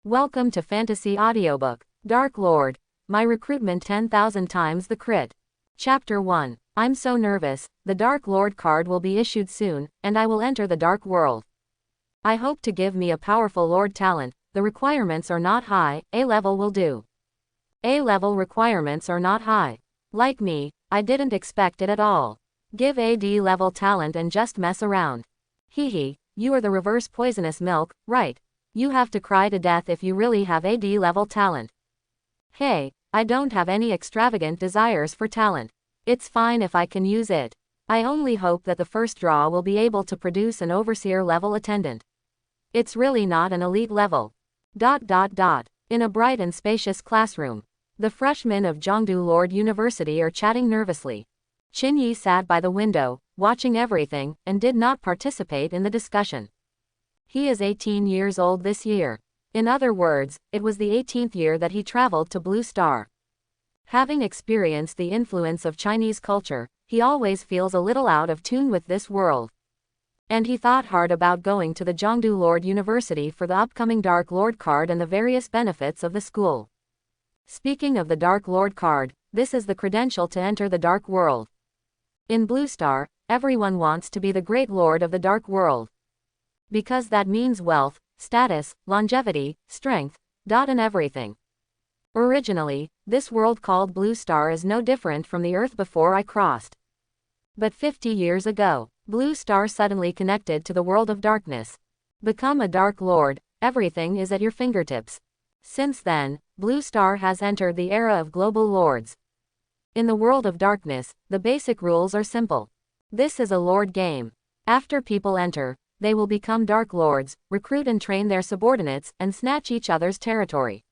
Welcome to Fantasy Audiobook, Dark Lord, My Recruitment 10,000 Times the Crit. Chapter 1. I'm so nervous, the Dark Lord card will be issued soon, and I will enter the Dark World. I hope to give me a powerful Lord talent, the requirements are not high, A-level will do. A-level requirements are not high. Like me, I didn't expect it at all. Give AD level talent and just mess around. Hehe, you are the reverse poisonous milk, right? You have to cry to death if you really have AD level talent. Hey, I don't have any extravagant desires for talent. It's fine if I can use it. I only hope that the first draw will be able to produce an overseer level attendant. It's really not an elite level. In a bright and spacious classroom, the freshmen of Zhongdu Lord University are chatting nervously. Qinyi sat by the window, watching everything, and did not participate in the discussion. He is 18 years old this year. In other words, it was the 18th year that he traveled to Blue Star. Having experienced the influence of Chinese culture, he always feels a little out of tune with this world. And he thought hard about going to the Zhongdu Lord University for the upcoming Dark Lord card and the various benefits of the school. Speaking of the Dark Lord card, this is the credential to enter the Dark World. In Blue Star, everyone wants to be the Great Lord of the Dark World. Because that means wealth, status, longevity, strength, and everything. Originally, this world called Blue Star is no different from the Earth before I crossed. But 50 years ago, Blue Star suddenly connected to the world of darkness. Become a Dark Lord, everything is at your fingertips. Since then, Blue Star has entered the era of global lords. In the world of darkness, the basic rules are simple. This is a lord game. After people enter, they will become Dark Lords, recruit and train their subordinates, and snatch each other's territory.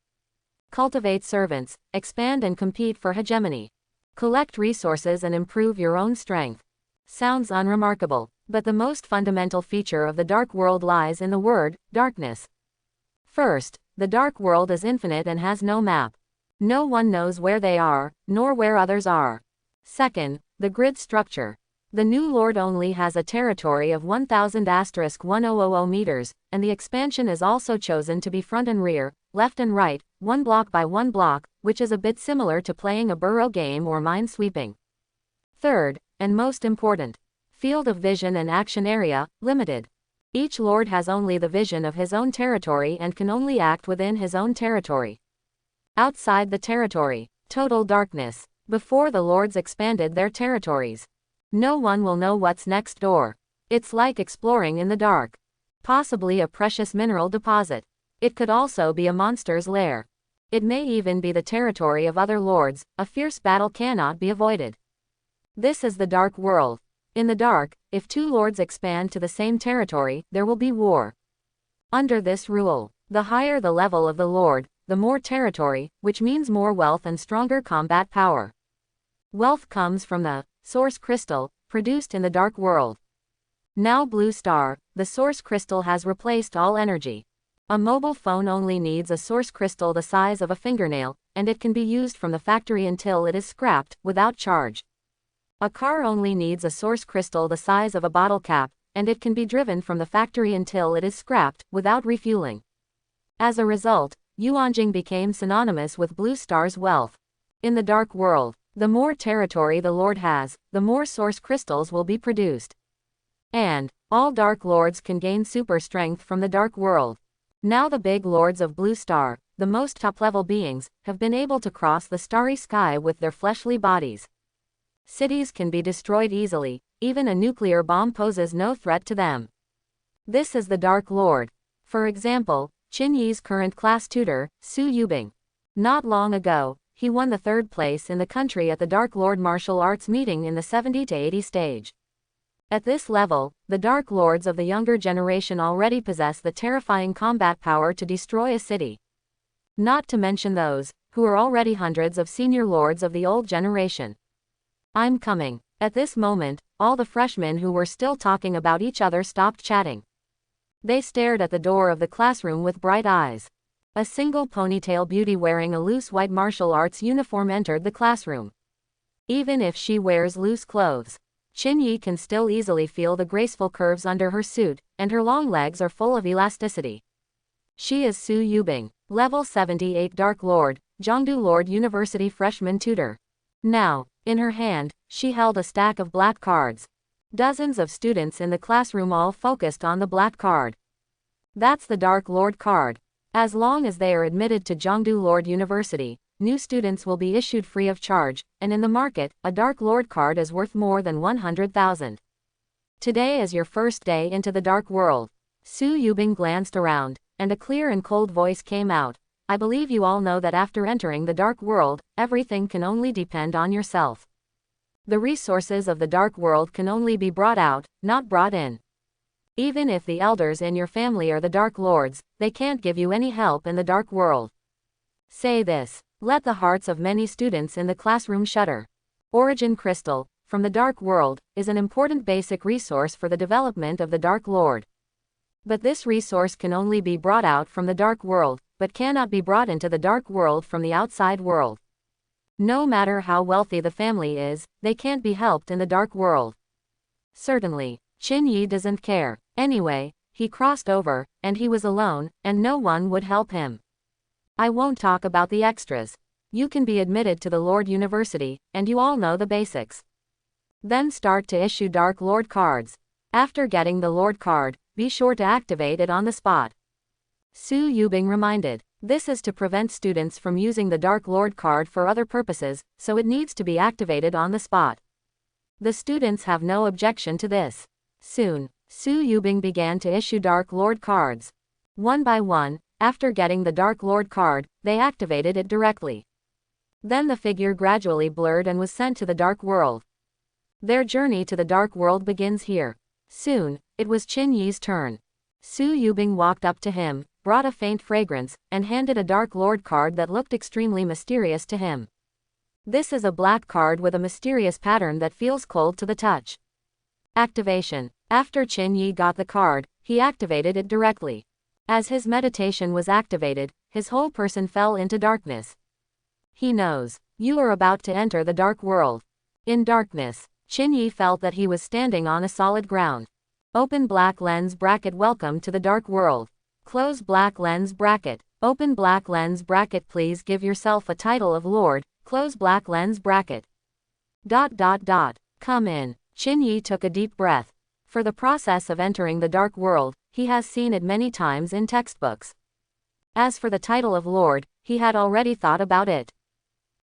Cultivate servants, expand and compete for hegemony. Collect resources and improve your own strength. Sounds unremarkable, but the most fundamental feature of the Dark World lies in the word, darkness. First, the Dark World is infinite and has no map. No one knows where they are, nor where others are. Second, the grid structure. The new lord only has a territory of 1000*1000 meters, and the expansion is also chosen to be front and rear, left and right, one block by one block, which is a bit similar to playing a burrow game or mine sweeping. Third, and most important, field of vision and action area, limited. Each lord has only the vision of his own territory and can only act within his own territory. Outside the territory, total darkness. Before the lords expanded their territories, no one will know what's next door. It's like exploring in the dark. Possibly a precious mineral deposit. It could also be a monster's lair. It may even be the territory of other lords. A fierce battle cannot be avoided. This is the Dark World. In the dark, if two lords expand to the same territory, there will be war. Under this rule, the higher the level of the lord, the more territory, which means more wealth and stronger combat power. Wealth comes from the source crystal, produced in the Dark World. Now Blue Star, the source crystal has replaced all energy. A mobile phone only needs a source crystal the size of a fingernail, and it can be used from the factory until it is scrapped, without charge. A car only needs a source crystal the size of a bottle cap, and it can be driven from the factory until it is scrapped, without refueling. As a result, Yuanjing became synonymous with Blue Star's wealth. In the Dark World, the more territory the lord has, the more source crystals will be produced. And all Dark Lords can gain super strength from the Dark World. Now the big lords of Blue Star, the most top-level beings, have been able to cross the starry sky with their fleshly bodies. Cities can be destroyed easily, even a nuclear bomb poses no threat to them. This is the Dark Lord. For example, Qinyi's current class tutor, Su Yubing. Not long ago, he won the third place in the country at the Dark Lord martial arts meeting in the 70 to 80 stage. At this level, the Dark Lords of the younger generation already possess the terrifying combat power to destroy a city. Not to mention those, who are already hundreds of senior lords of the old generation. I'm coming. At this moment, all the freshmen who were still talking about each other stopped chatting. They stared at the door of the classroom with bright eyes. A single ponytail beauty wearing a loose white martial arts uniform entered the classroom. Even if she wears loose clothes, Qinyi can still easily feel the graceful curves under her suit, and her long legs are full of elasticity. She is Su Yubing, level 78 Dark Lord, Jiangdu Lord University freshman tutor. Now, in her hand, she held a stack of black cards. Dozens of students in the classroom all focused on the black card. That's the Dark Lord card. As long as they are admitted to Jiangdu Lord University, new students will be issued free of charge, and in the market, a Dark Lord card is worth more than 100,000. Today is your first day into the dark world. Su Yubing glanced around, and a clear and cold voice came out. I believe you all know that after entering the dark world, everything can only depend on yourself. The resources of the dark world can only be brought out, not brought in. Even if the elders in your family are the Dark Lords, they can't give you any help in the dark world. Say this. Let the hearts of many students in the classroom shudder. Origin Crystal, from the dark world, is an important basic resource for the development of the Dark Lord. But this resource can only be brought out from the dark world, but cannot be brought into the dark world from the outside world. No matter how wealthy the family is, they can't be helped in the dark world. Certainly, Qin Yi doesn't care. Anyway, he crossed over, and he was alone, and no one would help him. I won't talk about the extras. You can be admitted to the Lord University, and you all know the basics. Then start to issue Dark Lord cards. After getting the Lord card, be sure to activate it on the spot. Su Yubing reminded. This is to prevent students from using the Dark Lord card for other purposes, so it needs to be activated on the spot. The students have no objection to this. Soon, Su Yubing began to issue Dark Lord cards. One by one, after getting the Dark Lord card, they activated it directly. Then the figure gradually blurred and was sent to the dark world. Their journey to the dark world begins here. Soon, it was Qin Yi's turn. Su Yubing walked up to him, brought a faint fragrance, and handed a Dark Lord card that looked extremely mysterious to him. This is a black card with a mysterious pattern that feels cold to the touch. Activation. After Qin Yi got the card, he activated it directly. As his meditation was activated, his whole person fell into darkness. He knows. You are about to enter the dark world. In darkness, Qin Yi felt that he was standing on a solid ground. Open black lens bracket. Welcome to the dark world. Close black lens bracket. Open black lens bracket. Please give yourself a title of Lord. Close black lens bracket. ... Come in. Qin Yi took a deep breath. For the process of entering the dark world, he has seen it many times in textbooks. As for the title of Lord, he had already thought about it.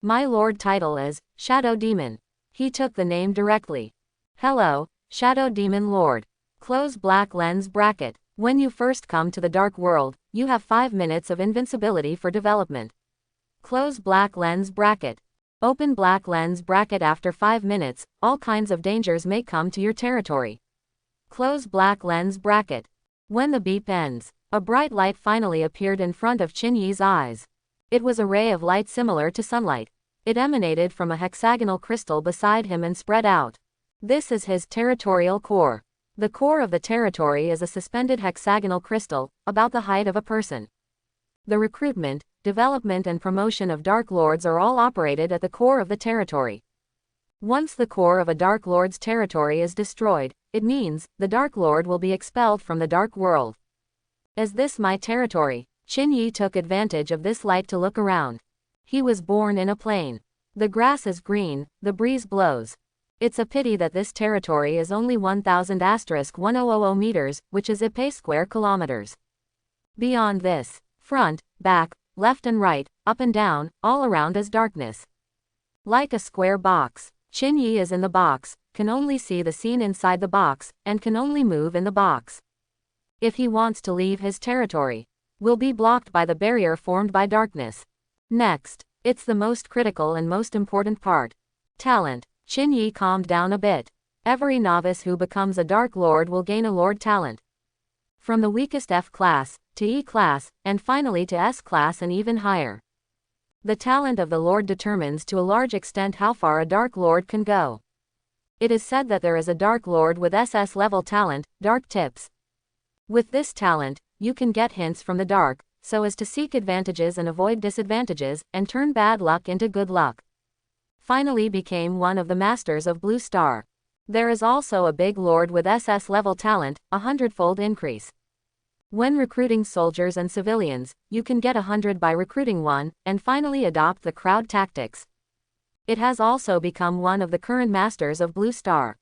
My Lord title is Shadow Demon. He took the name directly. Hello, Shadow Demon Lord. Close black lens bracket. When you first come to the dark world, you have 5 minutes of invincibility for development. Close black lens bracket. Open black lens bracket. After 5 minutes, all kinds of dangers may come to your territory. Close black lens bracket. When the beep ends, a bright light finally appeared in front of Qin Yi's eyes. It was a ray of light similar to sunlight. It emanated from a hexagonal crystal beside him and spread out. This is his territorial core. The core of the territory is a suspended hexagonal crystal, about the height of a person. The recruitment, development and promotion of Dark Lords are all operated at the core of the territory. Once the core of a Dark Lord's territory is destroyed, it means the Dark Lord will be expelled from the dark world. Is this my territory? Qin Yi took advantage of this light to look around. He was born in a plain. The grass is green, the breeze blows. It's a pity that this territory is only 1,000*1000 meters, which is ip square kilometers. Beyond this, front, back, left and right, up and down, all around is darkness. Like a square box. Qin Yi is in the box, can only see the scene inside the box, and can only move in the box. If he wants to leave his territory, will be blocked by the barrier formed by darkness. Next, it's the most critical and most important part. Talent. Qin Yi calmed down a bit. Every novice who becomes a Dark Lord will gain a Lord talent. From the weakest F class, to E class, and finally to S class and even higher. The talent of the Lord determines to a large extent how far a Dark Lord can go. It is said that there is a Dark Lord with SS level talent, Dark Tips. With this talent, you can get hints from the dark, so as to seek advantages and avoid disadvantages, and turn bad luck into good luck. Finally became one of the masters of Blue Star. There is also a big Lord with SS level talent, 100-fold increase. When recruiting soldiers and civilians, you can get 100 by recruiting one, and finally adopt the crowd tactics. It has also become one of the current masters of Blue Star.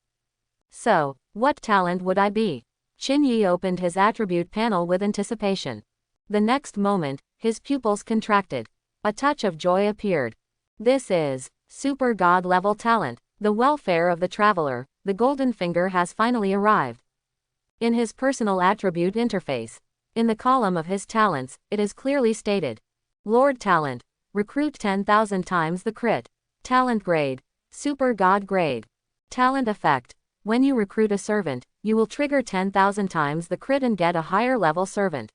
So, what talent would I be? Qin Yi opened his attribute panel with anticipation. The next moment, his pupils contracted. A touch of joy appeared. This is super god level talent. The welfare of the traveler, the golden finger has finally arrived. In his personal attribute interface, in the column of his talents, it is clearly stated. Lord Talent. Recruit 10,000 times the crit. Talent grade. Super God grade. Talent effect. When you recruit a servant, you will trigger 10,000 times the crit and get a higher level servant.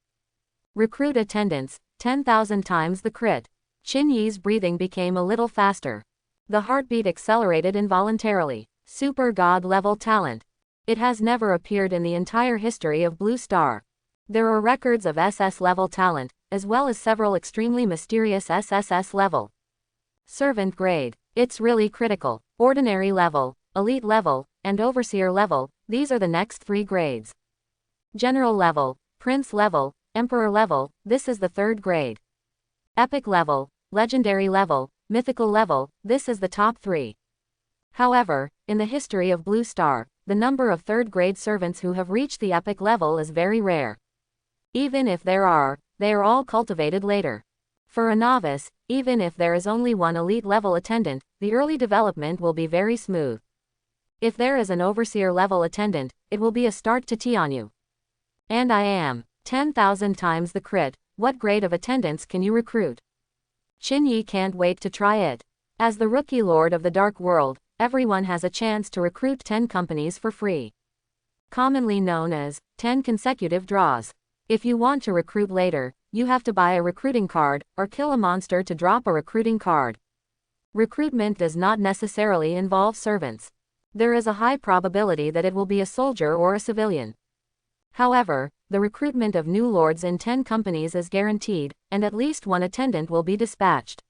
Recruit attendants, 10,000 times the crit. Qin Yi's breathing became a little faster. The heartbeat accelerated involuntarily. Super God level talent. It has never appeared in the entire history of Blue Star. There are records of SS level talent, as well as several extremely mysterious SSS level. Servant grade. It's really critical. Ordinary level, elite level, and overseer level, these are the next 3 grades. General level, prince level, emperor level, this is the 3rd grade. Epic level, legendary level, mythical level, this is the top 3. However, in the history of Blue Star, the number of 3rd grade servants who have reached the epic level is very rare. Even if there are, they are all cultivated later. For a novice, even if there is only one elite level attendant, the early development will be very smooth. If there is an overseer level attendant, it will be a start to tea on you. And I am 10,000 times the crit. What grade of attendants can you recruit? Qin Yi can't wait to try it. As the rookie lord of the dark world, everyone has a chance to recruit 10 companies for free. Commonly known as 10 consecutive draws. If you want to recruit later, you have to buy a recruiting card, or kill a monster to drop a recruiting card. Recruitment does not necessarily involve servants. There is a high probability that it will be a soldier or a civilian. However, the recruitment of new lords in 10 companies is guaranteed, and at least one attendant will be dispatched.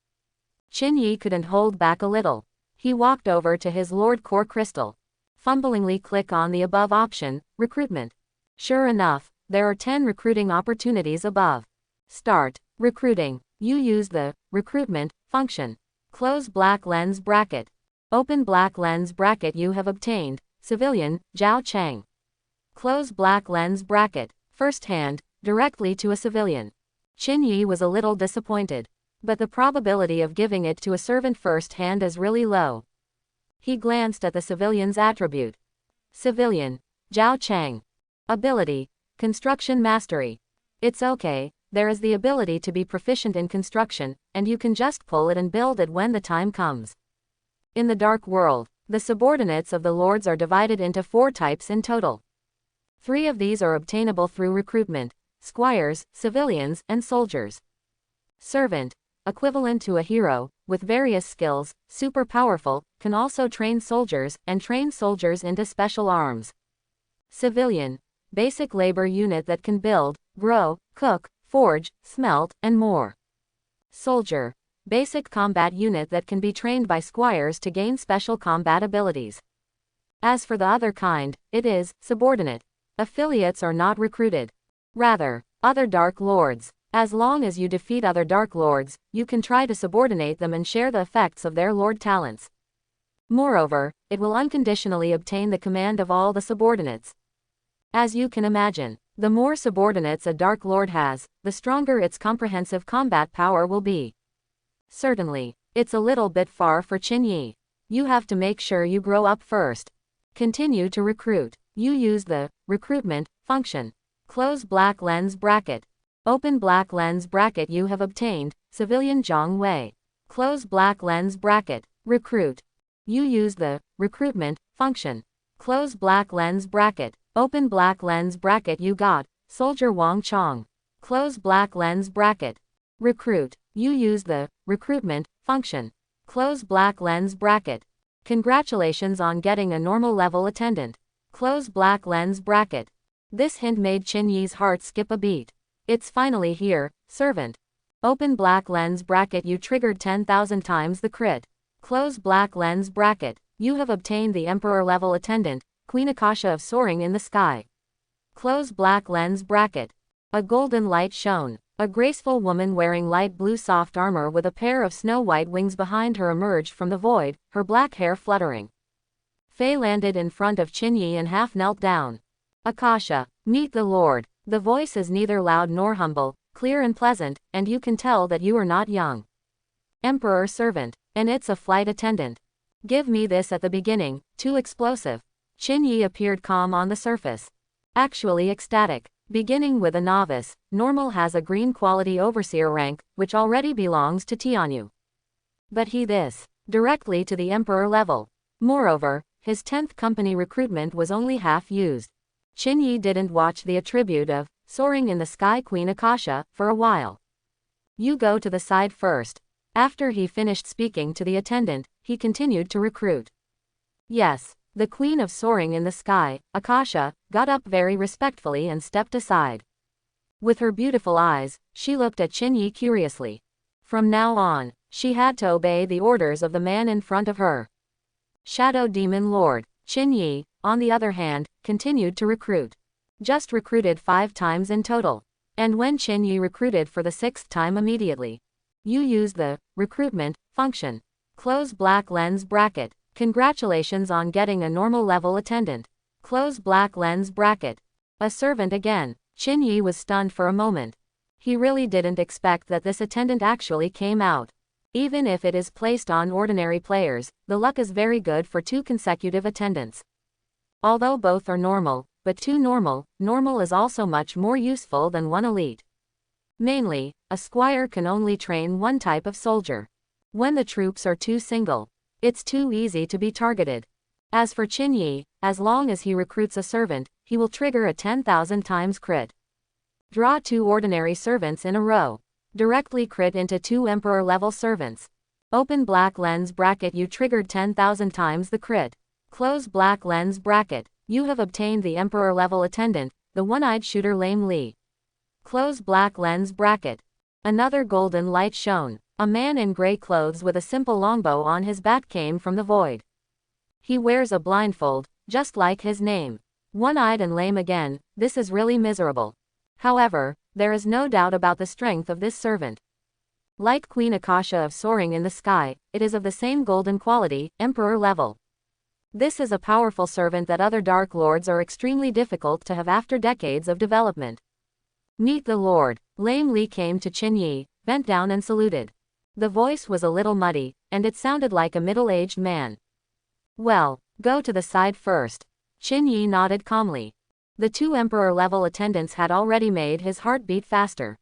Qin Yi couldn't hold back a little. He walked over to his Lord Core Crystal. Fumblingly click on the above option, Recruitment. Sure enough, there are 10 recruiting opportunities above. Start recruiting. You use the Recruitment function. Close black lens bracket. Open black lens bracket. You have obtained Civilian, Zhao Chang. Close black lens bracket. First hand, directly to a civilian. Qin Yi was a little disappointed. But the probability of giving it to a servant first hand is really low. He glanced at the civilian's attribute. Civilian, Zhao Chang. Ability, Construction Mastery. It's okay, there is the ability to be proficient in construction, and you can just pull it and build it when the time comes. In the dark world, the subordinates of the lords are divided into 4 types in total. 3 of these are obtainable through recruitment: squires, civilians, and soldiers. Servant, equivalent to a hero, with various skills, super powerful, can also train soldiers, and train soldiers into special arms. Civilian, basic labor unit that can build, grow, cook, forge, smelt, and more. Soldier, basic combat unit that can be trained by squires to gain special combat abilities. As for the other kind, it is subordinate. Affiliates are not recruited. Rather, other Dark Lords. As long as you defeat other Dark Lords, you can try to subordinate them and share the effects of their Lord talents. Moreover, it will unconditionally obtain the command of all the subordinates. As you can imagine, the more subordinates a Dark Lord has, the stronger its comprehensive combat power will be. Certainly, it's a little bit far for Qin Yi. You have to make sure you grow up first. Continue to recruit. You use the Recruitment function. Close black lens bracket. Open black lens bracket. You have obtained Civilian Zhang Wei. Close black lens bracket. Recruit. You use the Recruitment function. Close black lens bracket. Open black lens bracket. You got Soldier Wang Chong. Close black lens bracket. Recruit. You use the Recruitment function. Close black lens bracket. Congratulations on getting a normal level attendant. Close black lens bracket. This hint made Qin Yi's heart skip a beat. It's finally here, servant. Open black lens bracket. You triggered 10,000 times the crit. Close black lens bracket. You have obtained the Emperor level attendant, Queen Akasha of Soaring in the Sky. Close black lens bracket. A golden light shone. A graceful woman wearing light blue soft armor with a pair of snow-white wings behind her emerged from the void, her black hair fluttering. Faye landed in front of Qinyi and half knelt down. Akasha, meet the Lord. The voice is neither loud nor humble, clear and pleasant, and you can tell that you are not young. Emperor servant, and it's a flight attendant. Give me this at the beginning, too explosive. Qinyi appeared calm on the surface. Actually ecstatic. Beginning with a novice, normal has a green quality overseer rank, which already belongs to Tianyu. But he this, directly to the emperor level. Moreover, his 10th company recruitment was only half used. Qinyi didn't watch the attribute of soaring in the sky Queen Akasha for a while. You go to the side first. After he finished speaking to the attendant, he continued to recruit. Yes. The Queen of Soaring in the Sky, Akasha, got up very respectfully and stepped aside. With her beautiful eyes, she looked at Qinyi curiously. From now on, she had to obey the orders of the man in front of her. Shadow Demon Lord, Qinyi, on the other hand, continued to recruit. Just recruited 5 times in total. And when Qinyi recruited for the 6th time immediately, you used the recruitment function. Close black lens bracket. Congratulations on getting a normal level attendant. Close black lens bracket. A servant again. Qinyi was stunned for a moment. He really didn't expect that this attendant actually came out. Even if it is placed on ordinary players, the luck is very good for 2 consecutive attendants. Although both are normal, but 2 normal is also much more useful than 1 elite. Mainly, a squire can only train 1 type of soldier. When the troops are too single, it's too easy to be targeted. As for Qinyi, as long as he recruits a servant, he will trigger a 10,000 times crit. Draw 2 ordinary servants in a row. Directly crit into 2 emperor level servants. Open black lens bracket. You triggered 10,000 times the crit. Close black lens bracket. You have obtained the emperor level attendant, the one-eyed shooter Lame Li. Close black lens bracket. Another golden light shone. A man in gray clothes with a simple longbow on his back came from the void. He wears a blindfold, just like his name. One-eyed and lame again, this is really miserable. However, there is no doubt about the strength of this servant. Like Queen Akasha of Soaring in the Sky, it is of the same golden quality, emperor level. This is a powerful servant that other Dark Lords are extremely difficult to have after decades of development. Meet the Lord. Lame Li came to Qinyi, bent down and saluted. The voice was a little muddy, and it sounded like a middle-aged man. Well, go to the side first. Qinyi nodded calmly. The 2 emperor-level attendants had already made his heart beat faster.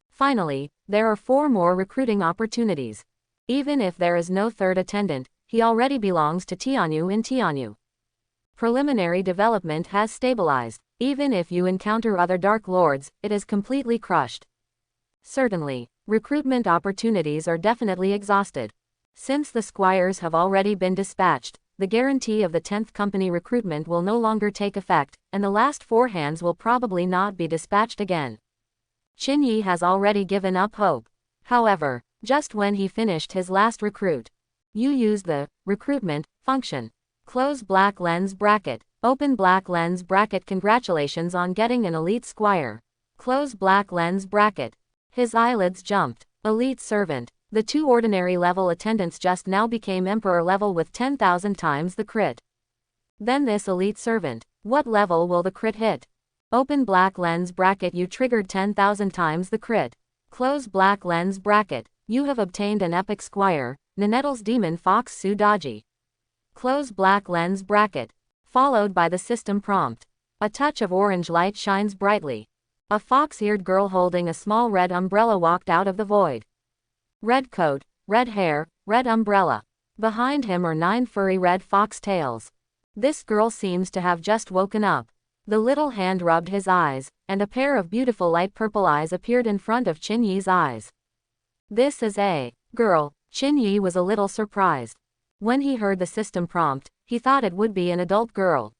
Finally, there are 4 more recruiting opportunities. Even if there is no 3rd attendant, he already belongs to Tianyu in Tianyu. Preliminary development has stabilized. Even if you encounter other Dark Lords, it is completely crushed. Certainly, recruitment opportunities are definitely exhausted. Since the squires have already been dispatched, the guarantee of the 10th company recruitment will no longer take effect, and the last 4 hands will probably not be dispatched again. Qinyi has already given up hope. However, just when he finished his last recruit, you use the recruitment function. Close black lens bracket. Open black lens bracket. Congratulations on getting an elite squire. Close black lens bracket. His eyelids jumped. Elite servant. The 2 ordinary level attendants just now became emperor level with 10,000 times the crit. Then this elite servant. What level will the crit hit? Open black lens bracket. You triggered 10,000 times the crit. Close black lens bracket. You have obtained an epic squire, Nanette's Demon Fox Sudaji. Close black lens bracket. Followed by the system prompt. A touch of orange light shines brightly. A fox-eared girl holding a small red umbrella walked out of the void. Red coat, red hair, red umbrella. Behind him are 9 furry red fox tails. This girl seems to have just woken up. The little hand rubbed his eyes, and a pair of beautiful light purple eyes appeared in front of Qinyi's eyes. This is a girl. Qinyi was a little surprised. When he heard the system prompt, he thought it would be an adult girl.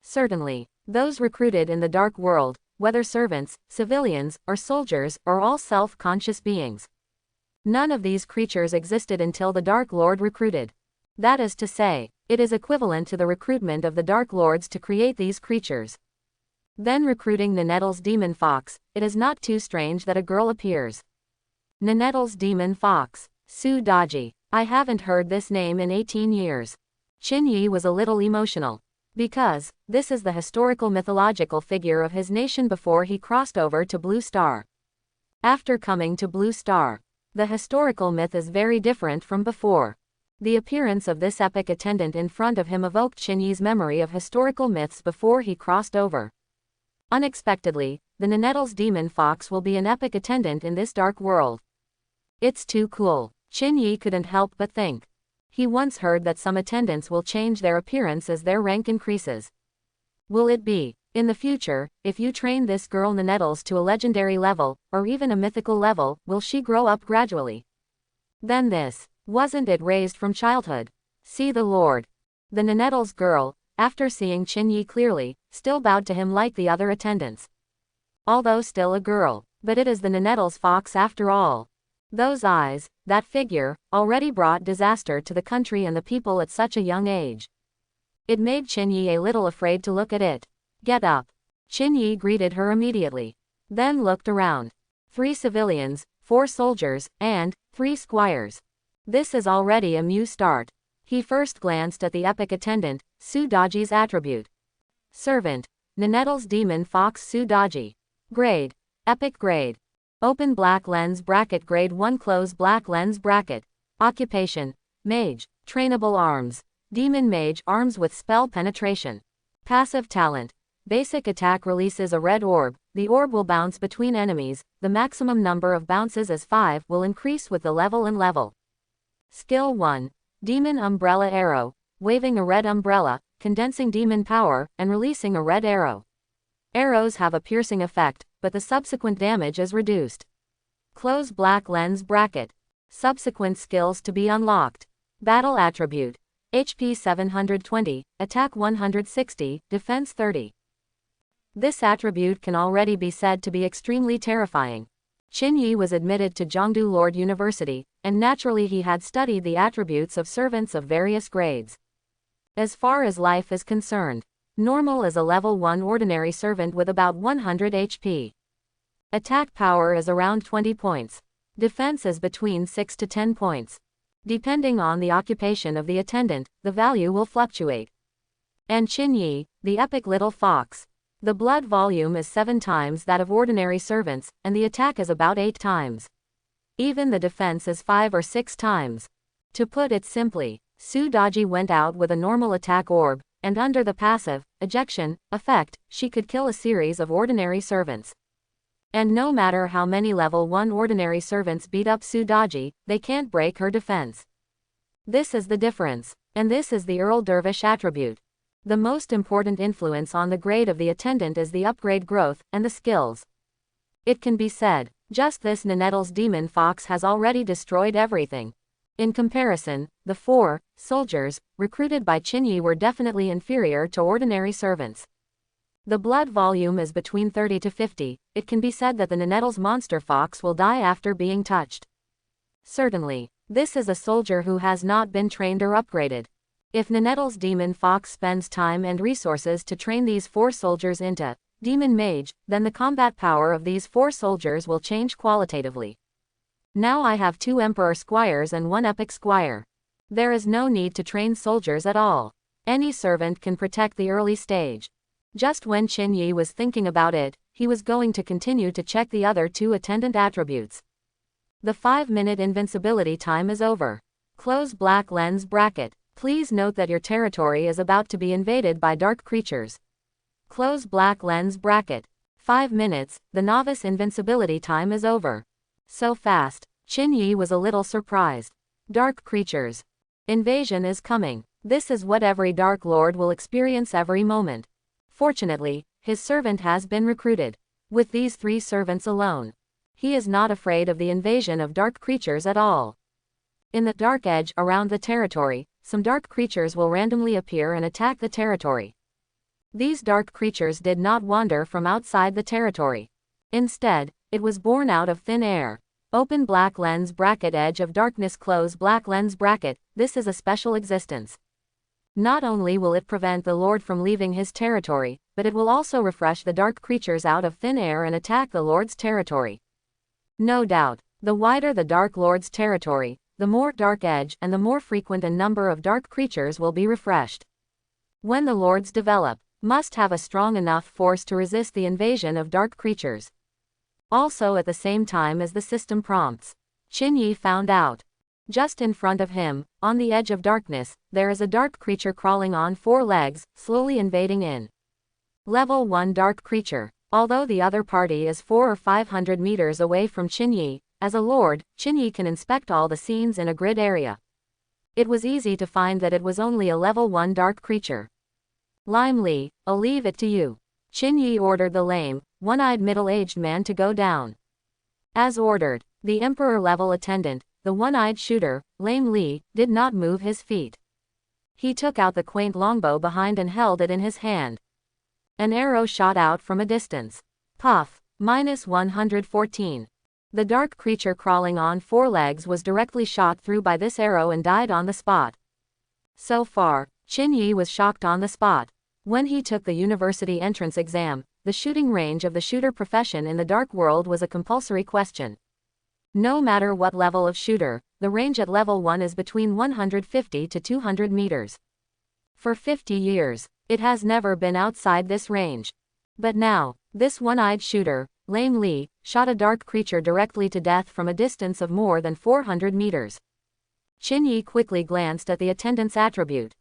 Certainly, those recruited in the dark world, whether servants, civilians, or soldiers, are all self-conscious beings. None of these creatures existed until the Dark Lord recruited. That is to say, it is equivalent to the recruitment of the Dark Lords to create these creatures. Then recruiting Nanette's demon fox, it is not too strange that a girl appears. Nanette's demon fox. Su Daji. I haven't heard this name in 18 years. Qin Yi was a little emotional. Because, this is the historical mythological figure of his nation before he crossed over to Blue Star. After coming to Blue Star, the historical myth is very different from before. The appearance of this epic attendant in front of him evoked Qin Yi's memory of historical myths before he crossed over. Unexpectedly, the Nanette's demon fox will be an epic attendant in this dark world. It's too cool. Qin Yi couldn't help but think. He once heard that some attendants will change their appearance as their rank increases. Will it be, in the future, if you train this girl Nanette's to a legendary level, or even a mythical level, will she grow up gradually? Then this, wasn't it raised from childhood? See the Lord. The Nanette's girl, after seeing Qin Yi clearly, still bowed to him like the other attendants. Although still a girl, but it is the Nanette's fox after all. Those eyes, that figure, already brought disaster to the country and the people at such a young age. It made Qin Yi a little afraid to look at it. Get up. Qin Yi greeted her immediately. Then looked around. 3 civilians, 4 soldiers, and 3 squires. This is already a new start. He first glanced at the epic attendant, Su Daji's attribute. Servant. Nanette's demon fox Su Daji. Grade. Epic grade. Open black lens bracket grade 1 close black lens bracket. Occupation. Mage. Trainable arms. Demon mage arms with spell penetration. Passive talent. Basic attack releases a red orb. The orb will bounce between enemies. The maximum number of bounces is 5 will increase with the level and level. Skill 1. Demon umbrella arrow. Waving a red umbrella, condensing demon power, and releasing a red arrow. Arrows have a piercing effect, but the subsequent damage is reduced. Close black lens bracket. Subsequent skills to be unlocked. Battle attribute. HP 720, attack 160, defense 30. This attribute can already be said to be extremely terrifying. Qin Yi was admitted to Zhongdu Lord University, and naturally he had studied the attributes of servants of various grades. As far as life is concerned, normal is a level 1 ordinary servant with about 100 HP. Attack power is around 20 points. Defense is between 6 to 10 points. Depending on the occupation of the attendant, the value will fluctuate. And Qin Yi, the epic little fox. The blood volume is 7 times that of ordinary servants, and the attack is about 8 times. Even the defense is 5 or 6 times. To put it simply, Su Daji went out with a normal attack orb, and under the passive, ejection, effect, she could kill a series of ordinary servants. And no matter how many level 1 ordinary servants beat up Su Daji, they can't break her defense. This is the difference, and this is the Earl Dervish attribute. The most important influence on the grade of the attendant is the upgrade growth, and the skills. It can be said, just this Nanette's demon fox has already destroyed everything. In comparison, the 4 soldiers recruited by Qin Yi were definitely inferior to ordinary servants. The blood volume is between 30 to 50, it can be said that the Nanette's monster fox will die after being touched. Certainly, this is a soldier who has not been trained or upgraded. If Nanette's demon fox spends time and resources to train these 4 soldiers into demon mage, then the combat power of these 4 soldiers will change qualitatively. Now I have 2 emperor squires and 1 epic squire. There is no need to train soldiers at all. Any servant can protect the early stage. Just when Qin Yi was thinking about it, he was going to continue to check the other 2 attendant attributes. The 5-minute invincibility time is over. Close black lens bracket. Please note that your territory is about to be invaded by dark creatures. Close black lens bracket. 5 minutes, the novice invincibility time is over. So fast, Qin Yi was a little surprised. Dark creatures. Invasion is coming. This is what every Dark Lord will experience every moment. Fortunately, his servant has been recruited. With these 3 servants alone, he is not afraid of the invasion of dark creatures at all. In the dark edge around the territory, some dark creatures will randomly appear and attack the territory. These dark creatures did not wander from outside the territory. Instead, it was born out of thin air. Open black lens bracket edge of darkness close black lens bracket, this is a special existence. Not only will it prevent the Lord from leaving his territory, but it will also refresh the dark creatures out of thin air and attack the Lord's territory. No doubt, the wider the Dark Lord's territory, the more dark edge and the more frequent a number of dark creatures will be refreshed. When the Lords develop, must have a strong enough force to resist the invasion of dark creatures. Also at the same time as the system prompts, Qin Yi found out. Just in front of him, on the edge of darkness, there is a dark creature crawling on 4 legs, slowly invading in. Level 1 dark creature. Although the other party is 400 or 500 meters away from Qin Yi, as a lord, Qin Yi can inspect all the scenes in a grid area. It was easy to find that it was only a level 1 dark creature. Lime Li, I'll leave it to you. Qin Yi ordered the lame, one-eyed middle-aged man to go down. As ordered, the emperor-level attendant, the one-eyed shooter, Lame Li, did not move his feet. He took out the quaint longbow behind and held it in his hand. An arrow shot out from a distance. Puff, -114. The dark creature crawling on 4 legs was directly shot through by this arrow and died on the spot. So far, Qin Yi was shocked on the spot. When he took the university entrance exam, the shooting range of the shooter profession in the dark world was a compulsory question. No matter what level of shooter, the range at level 1 is between 150 to 200 meters. For 50 years, it has never been outside this range. But now, this one-eyed shooter, Lame Li, shot a dark creature directly to death from a distance of more than 400 meters. Qin Yi quickly glanced at the attendant's attribute.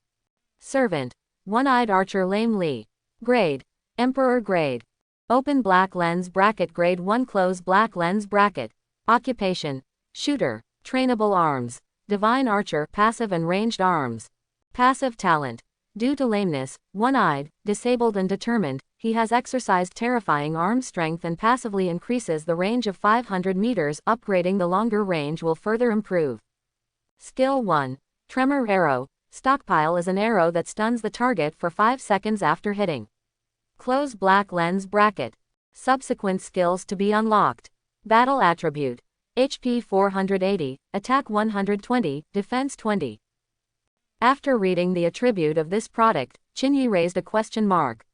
Servant. One-eyed archer Lame Li. Grade. Emperor grade. Open black lens bracket grade 1 close black lens bracket. Occupation. Shooter. Trainable arms. Divine archer passive and ranged arms. Passive talent. Due to lameness, one-eyed, disabled and determined, he has exercised terrifying arm strength and passively increases the range of 500 meters. Upgrading the longer range will further improve. Skill 1. Tremor arrow. Stockpile is an arrow that stuns the target for 5 seconds after hitting. Close black lens bracket. Subsequent skills to be unlocked. Battle attribute. HP 480, attack 120, defense 20. After reading the attribute of this product, Qin Yi raised a question mark.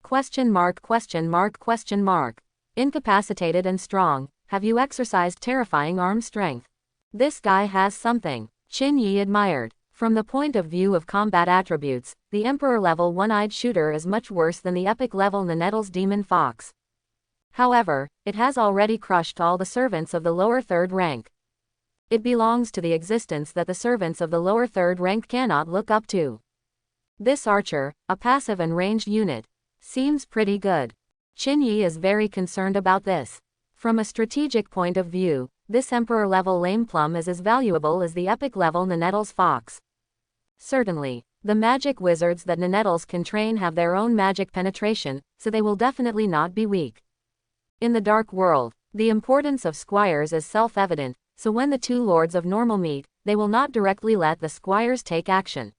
Question mark question mark question mark. Incapacitated and strong, have you exercised terrifying arm strength? This guy has something. Qin Yi admired. From the point of view of combat attributes, the Emperor level one-eyed shooter is much worse than the epic level Nanette's Demon Fox. However, it has already crushed all the servants of the lower 3rd rank. It belongs to the existence that the servants of the lower 3rd rank cannot look up to. This archer, a passive and ranged unit, seems pretty good. Qin Yi is very concerned about this. From a strategic point of view, this Emperor level Lame Plum is as valuable as the epic level Nanette's Fox. Certainly, the magic wizards that Nanette's can train have their own magic penetration, so they will definitely not be weak. In the dark world, the importance of squires is self-evident, so when the 2 lords of normal meet, they will not directly let the squires take action.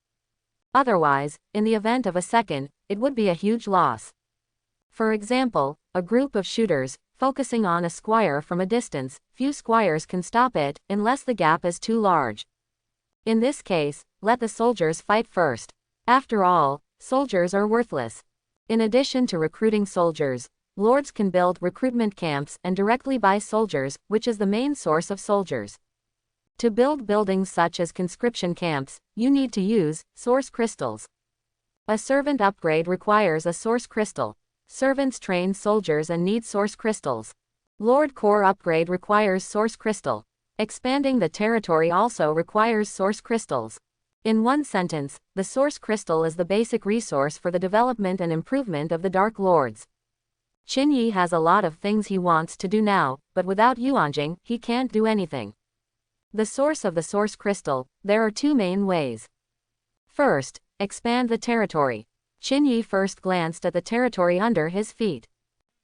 Otherwise, in the event of a second, it would be a huge loss. For example, a group of shooters, focusing on a squire from a distance, few squires can stop it, unless the gap is too large. In this case, let the soldiers fight first. After all, soldiers are worthless. In addition to recruiting soldiers, lords can build recruitment camps and directly buy soldiers, which is the main source of soldiers. To build buildings such as conscription camps, you need to use source crystals. A servant upgrade requires a source crystal. Servants train soldiers and need source crystals. Lord Core upgrade requires source crystal. Expanding the territory also requires source crystals. In one sentence, the source crystal is the basic resource for the development and improvement of the Dark Lords. Qin Yi has a lot of things he wants to do now, but without Yuanjing, he can't do anything. The source of the source crystal, there are 2 main ways. First, expand the territory. Qin Yi first glanced at the territory under his feet.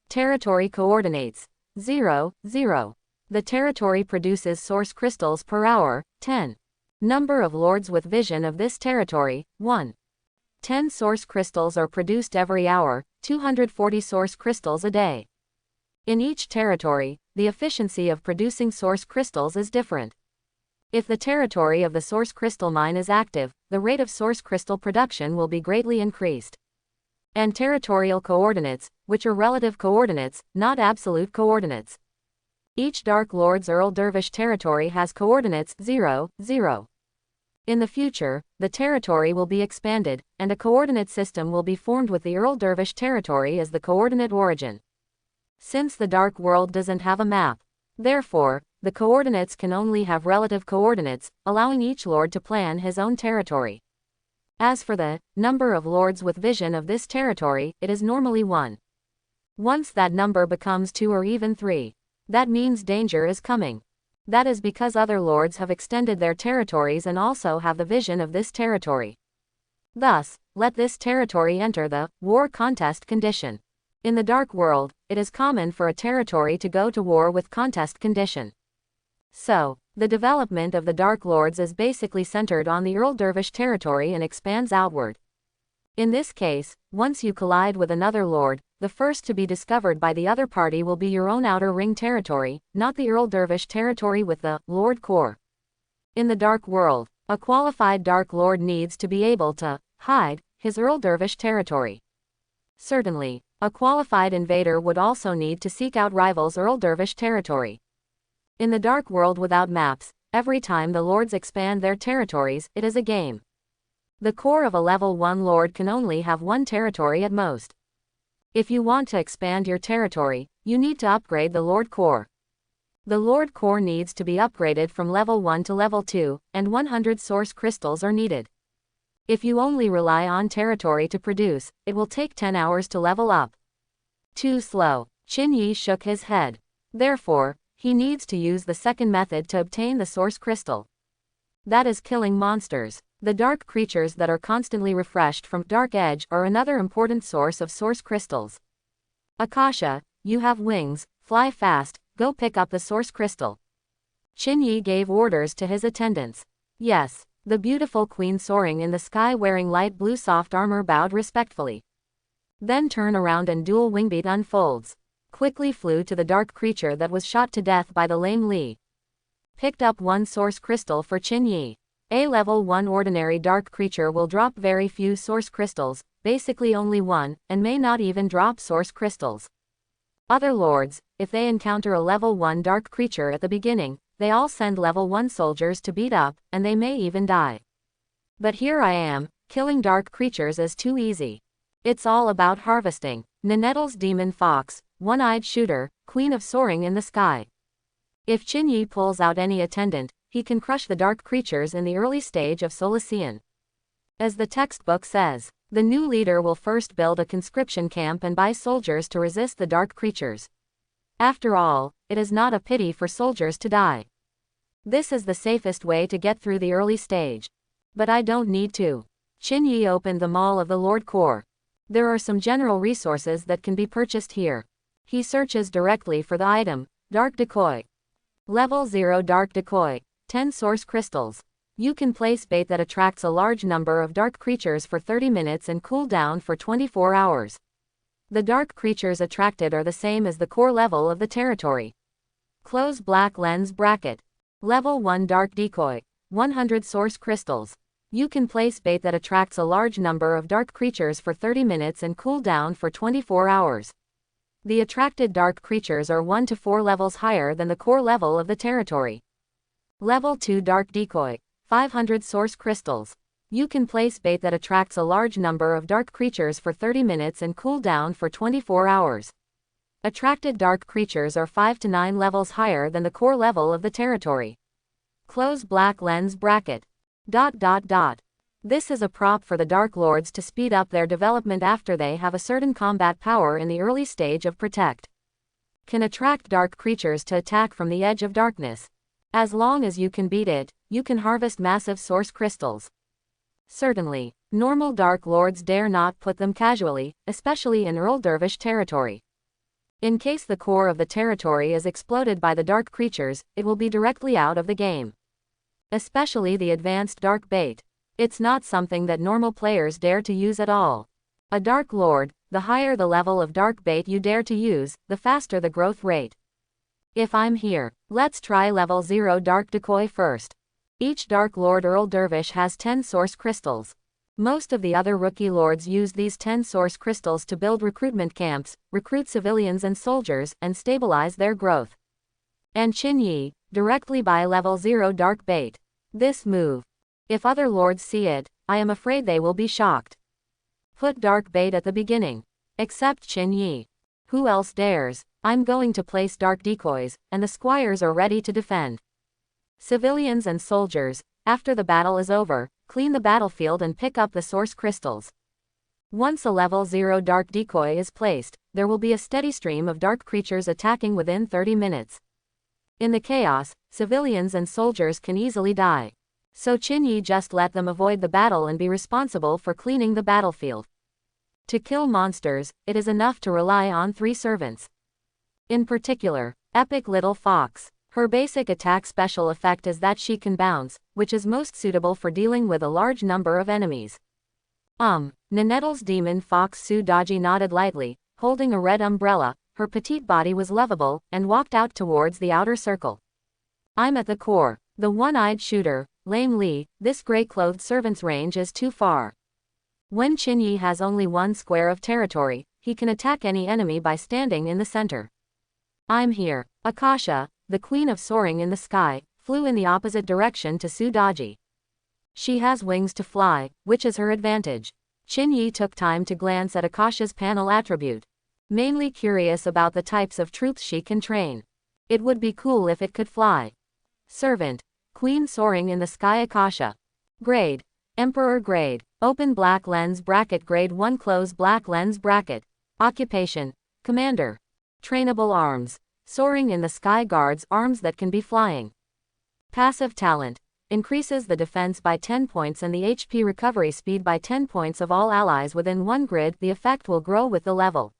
Territory coordinates 0, 0. The territory produces source crystals per hour, 10. Number of lords with vision of this territory, 1. 10 source crystals are produced every hour, 240 source crystals a day. In each territory, the efficiency of producing source crystals is different. If the territory of the source crystal mine is active, the rate of source crystal production will be greatly increased. And territorial coordinates, which are relative coordinates, not absolute coordinates. Each Dark Lord's Earl Dervish territory has coordinates 0, 0. In the future, the territory will be expanded, and a coordinate system will be formed with the Earl Dervish territory as the coordinate origin. Since the Dark World doesn't have a map, therefore, the coordinates can only have relative coordinates, allowing each lord to plan his own territory. As for the number of lords with vision of this territory, it is normally 1. Once that number becomes 2 or even 3, that means danger is coming. That is because other lords have extended their territories and also have the vision of this territory. Thus, let this territory enter the war contest condition. In the Dark World, it is common for a territory to go to war with contest condition. So, the development of the Dark Lords is basically centered on the Earl Dervish territory and expands outward. In this case, once you collide with another lord, the first to be discovered by the other party will be your own outer ring territory, not the Earl Dervish territory with the Lord Core. In the Dark World, a qualified Dark Lord needs to be able to hide his Earl Dervish territory. Certainly, a qualified invader would also need to seek out rivals' Earl Dervish territory. In the Dark World without maps, every time the lords expand their territories, it is a game. The core of a level 1 lord can only have 1 territory at most. If you want to expand your territory, you need to upgrade the Lord Core. The Lord Core needs to be upgraded from level 1 to level 2, and 100 source crystals are needed. If you only rely on territory to produce, it will take 10 hours to level up. Too slow. Qin Yi shook his head. Therefore, he needs to use the second method to obtain the source crystal. That is killing monsters. The dark creatures that are constantly refreshed from Dark Edge are another important source of source crystals. Akasha, you have wings, fly fast, go pick up the source crystal. Qin Yi gave orders to his attendants. Yes, the beautiful queen soaring in the sky wearing light blue soft armor bowed respectfully. Then turn around and dual wingbeat unfolds. Quickly flew to the dark creature that was shot to death by the lame Li. Picked up 1 source crystal for Qin Yi. A level 1 ordinary dark creature will drop very few source crystals, basically only 1, and may not even drop source crystals. Other lords, if they encounter a level 1 dark creature at the beginning, they all send level 1 soldiers to beat up, and they may even die. But here I am, killing dark creatures is too easy. It's all about harvesting. Nenettle's demon fox, one-eyed shooter, queen of soaring in the sky. If Qin Yi pulls out any attendant, he can crush the dark creatures in the early stage of Solacean. As the textbook says, the new leader will first build a conscription camp and buy soldiers to resist the dark creatures. After all, it is not a pity for soldiers to die. This is the safest way to get through the early stage. But I don't need to. Qin Yi opened the Mall of the Lord Core. There are some general resources that can be purchased here. He searches directly for the item, Dark Decoy. Level 0 Dark Decoy, 10 source crystals. You can place bait that attracts a large number of dark creatures for 30 minutes and cool down for 24 hours. The dark creatures attracted are the same as the core level of the territory. Close black lens bracket. Level 1 Dark Decoy, 100 source crystals. You can place bait that attracts a large number of dark creatures for 30 minutes and cool down for 24 hours. The attracted dark creatures are 1 to 4 levels higher than the core level of the territory. Level 2 Dark Decoy, 500 source crystals. You can place bait that attracts a large number of dark creatures for 30 minutes and cool down for 24 hours. Attracted dark creatures are 5 to 9 levels higher than the core level of the territory. Close black lens bracket. This is a prop for the Dark Lords to speed up their development after they have a certain combat power in the early stage of Protect. Can attract dark creatures to attack from the edge of darkness. As long as you can beat it, you can harvest massive source crystals. Certainly, normal Dark Lords dare not put them casually, especially in Earl Dervish territory. In case the core of the territory is exploded by the dark creatures, it will be directly out of the game. Especially the advanced dark bait. It's not something that normal players dare to use at all. A Dark Lord, the higher the level of dark bait you dare to use, the faster the growth rate. If I'm here, let's try level 0 Dark Decoy first. Each Dark Lord Earl Dervish has 10 source crystals. Most of the other rookie lords used these 10 source crystals to build recruitment camps, recruit civilians and soldiers, and stabilize their growth. And Qin Yi, directly by level 0 Dark Bait. This move. If other lords see it, I am afraid they will be shocked. Put Dark Bait at the beginning. Except Qin Yi. Who else dares? I'm going to place dark decoys, and the squires are ready to defend. Civilians and soldiers, after the battle is over, clean the battlefield and pick up the source crystals. Once a level 0 dark decoy is placed, there will be a steady stream of dark creatures attacking within 30 minutes. In the chaos, civilians and soldiers can easily die. So Qin Yi just let them avoid the battle and be responsible for cleaning the battlefield. To kill monsters, it is enough to rely on 3 servants. In particular, Epic Little Fox. Her basic attack special effect is that she can bounce, which is most suitable for dealing with a large number of enemies. Nanette's demon fox Su Daji nodded lightly, holding a red umbrella. Her petite body was lovable, and walked out towards the outer circle. I'm at the core. The one-eyed shooter, Lame Li, this grey-clothed servant's range is too far. When Qin Yi has only 1 square of territory, he can attack any enemy by standing in the center. I'm here. Akasha, the queen of soaring in the sky, flew in the opposite direction to Su Daji. She has wings to fly, which is her advantage. Qin Yi took time to glance at Akasha's panel attribute. Mainly curious about the types of troops she can train. It would be cool if it could fly. Servant. Queen soaring in the sky Akasha. Grade. Emperor grade. Open black lens bracket grade 1 close black lens bracket. Occupation. Commander. Trainable arms. Soaring in the sky guards arms that can be flying. Passive talent. Increases the defense by 10 points and the HP recovery speed by 10 points of all allies within 1 grid. The effect will grow with the level.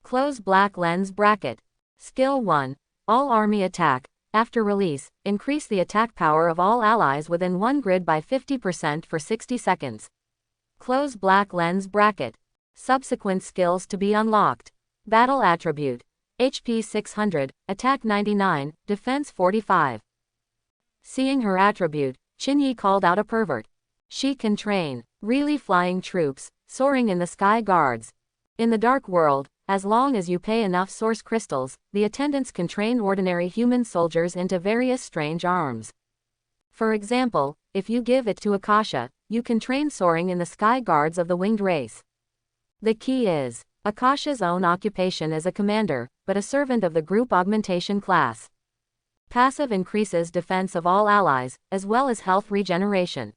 Close black lens bracket. Skill 1. All army attack. After release, increase the attack power of all allies within 1 grid by 50% for 60 seconds. Close black lens bracket. Subsequent skills to be unlocked. Battle attribute. HP 600, attack 99, defense 45. Seeing her attribute, Qin Yi called out a pervert. She can train really flying troops, soaring in the sky guards. In the dark world, as long as you pay enough source crystals, the attendants can train ordinary human soldiers into various strange arms. For example, if you give it to Akasha, you can train soaring in the sky guards of the winged race. The key is, Akasha's own occupation is a commander, but a servant of the group augmentation class. Passive increases defense of all allies, as well as health regeneration.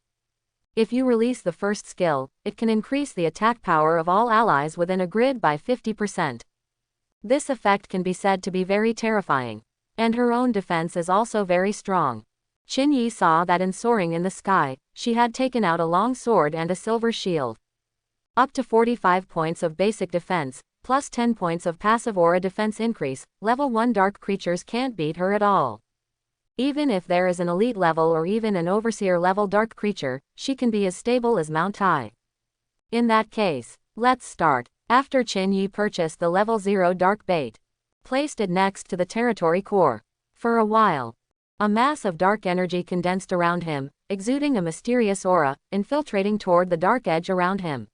If you release the first skill, it can increase the attack power of all allies within a grid by 50%. This effect can be said to be very terrifying. And her own defense is also very strong. Qin Yi saw that in soaring in the sky, she had taken out a long sword and a silver shield. Up to 45 points of basic defense, plus 10 points of passive aura defense increase, level 1 dark creatures can't beat her at all. Even if there is an elite level or even an overseer level dark creature, she can be as stable as Mount Tai. In that case, let's start. After Qin Yi purchased the level 0 dark bait, placed it next to the territory core. For a while, a mass of dark energy condensed around him, exuding a mysterious aura, infiltrating toward the dark edge around him.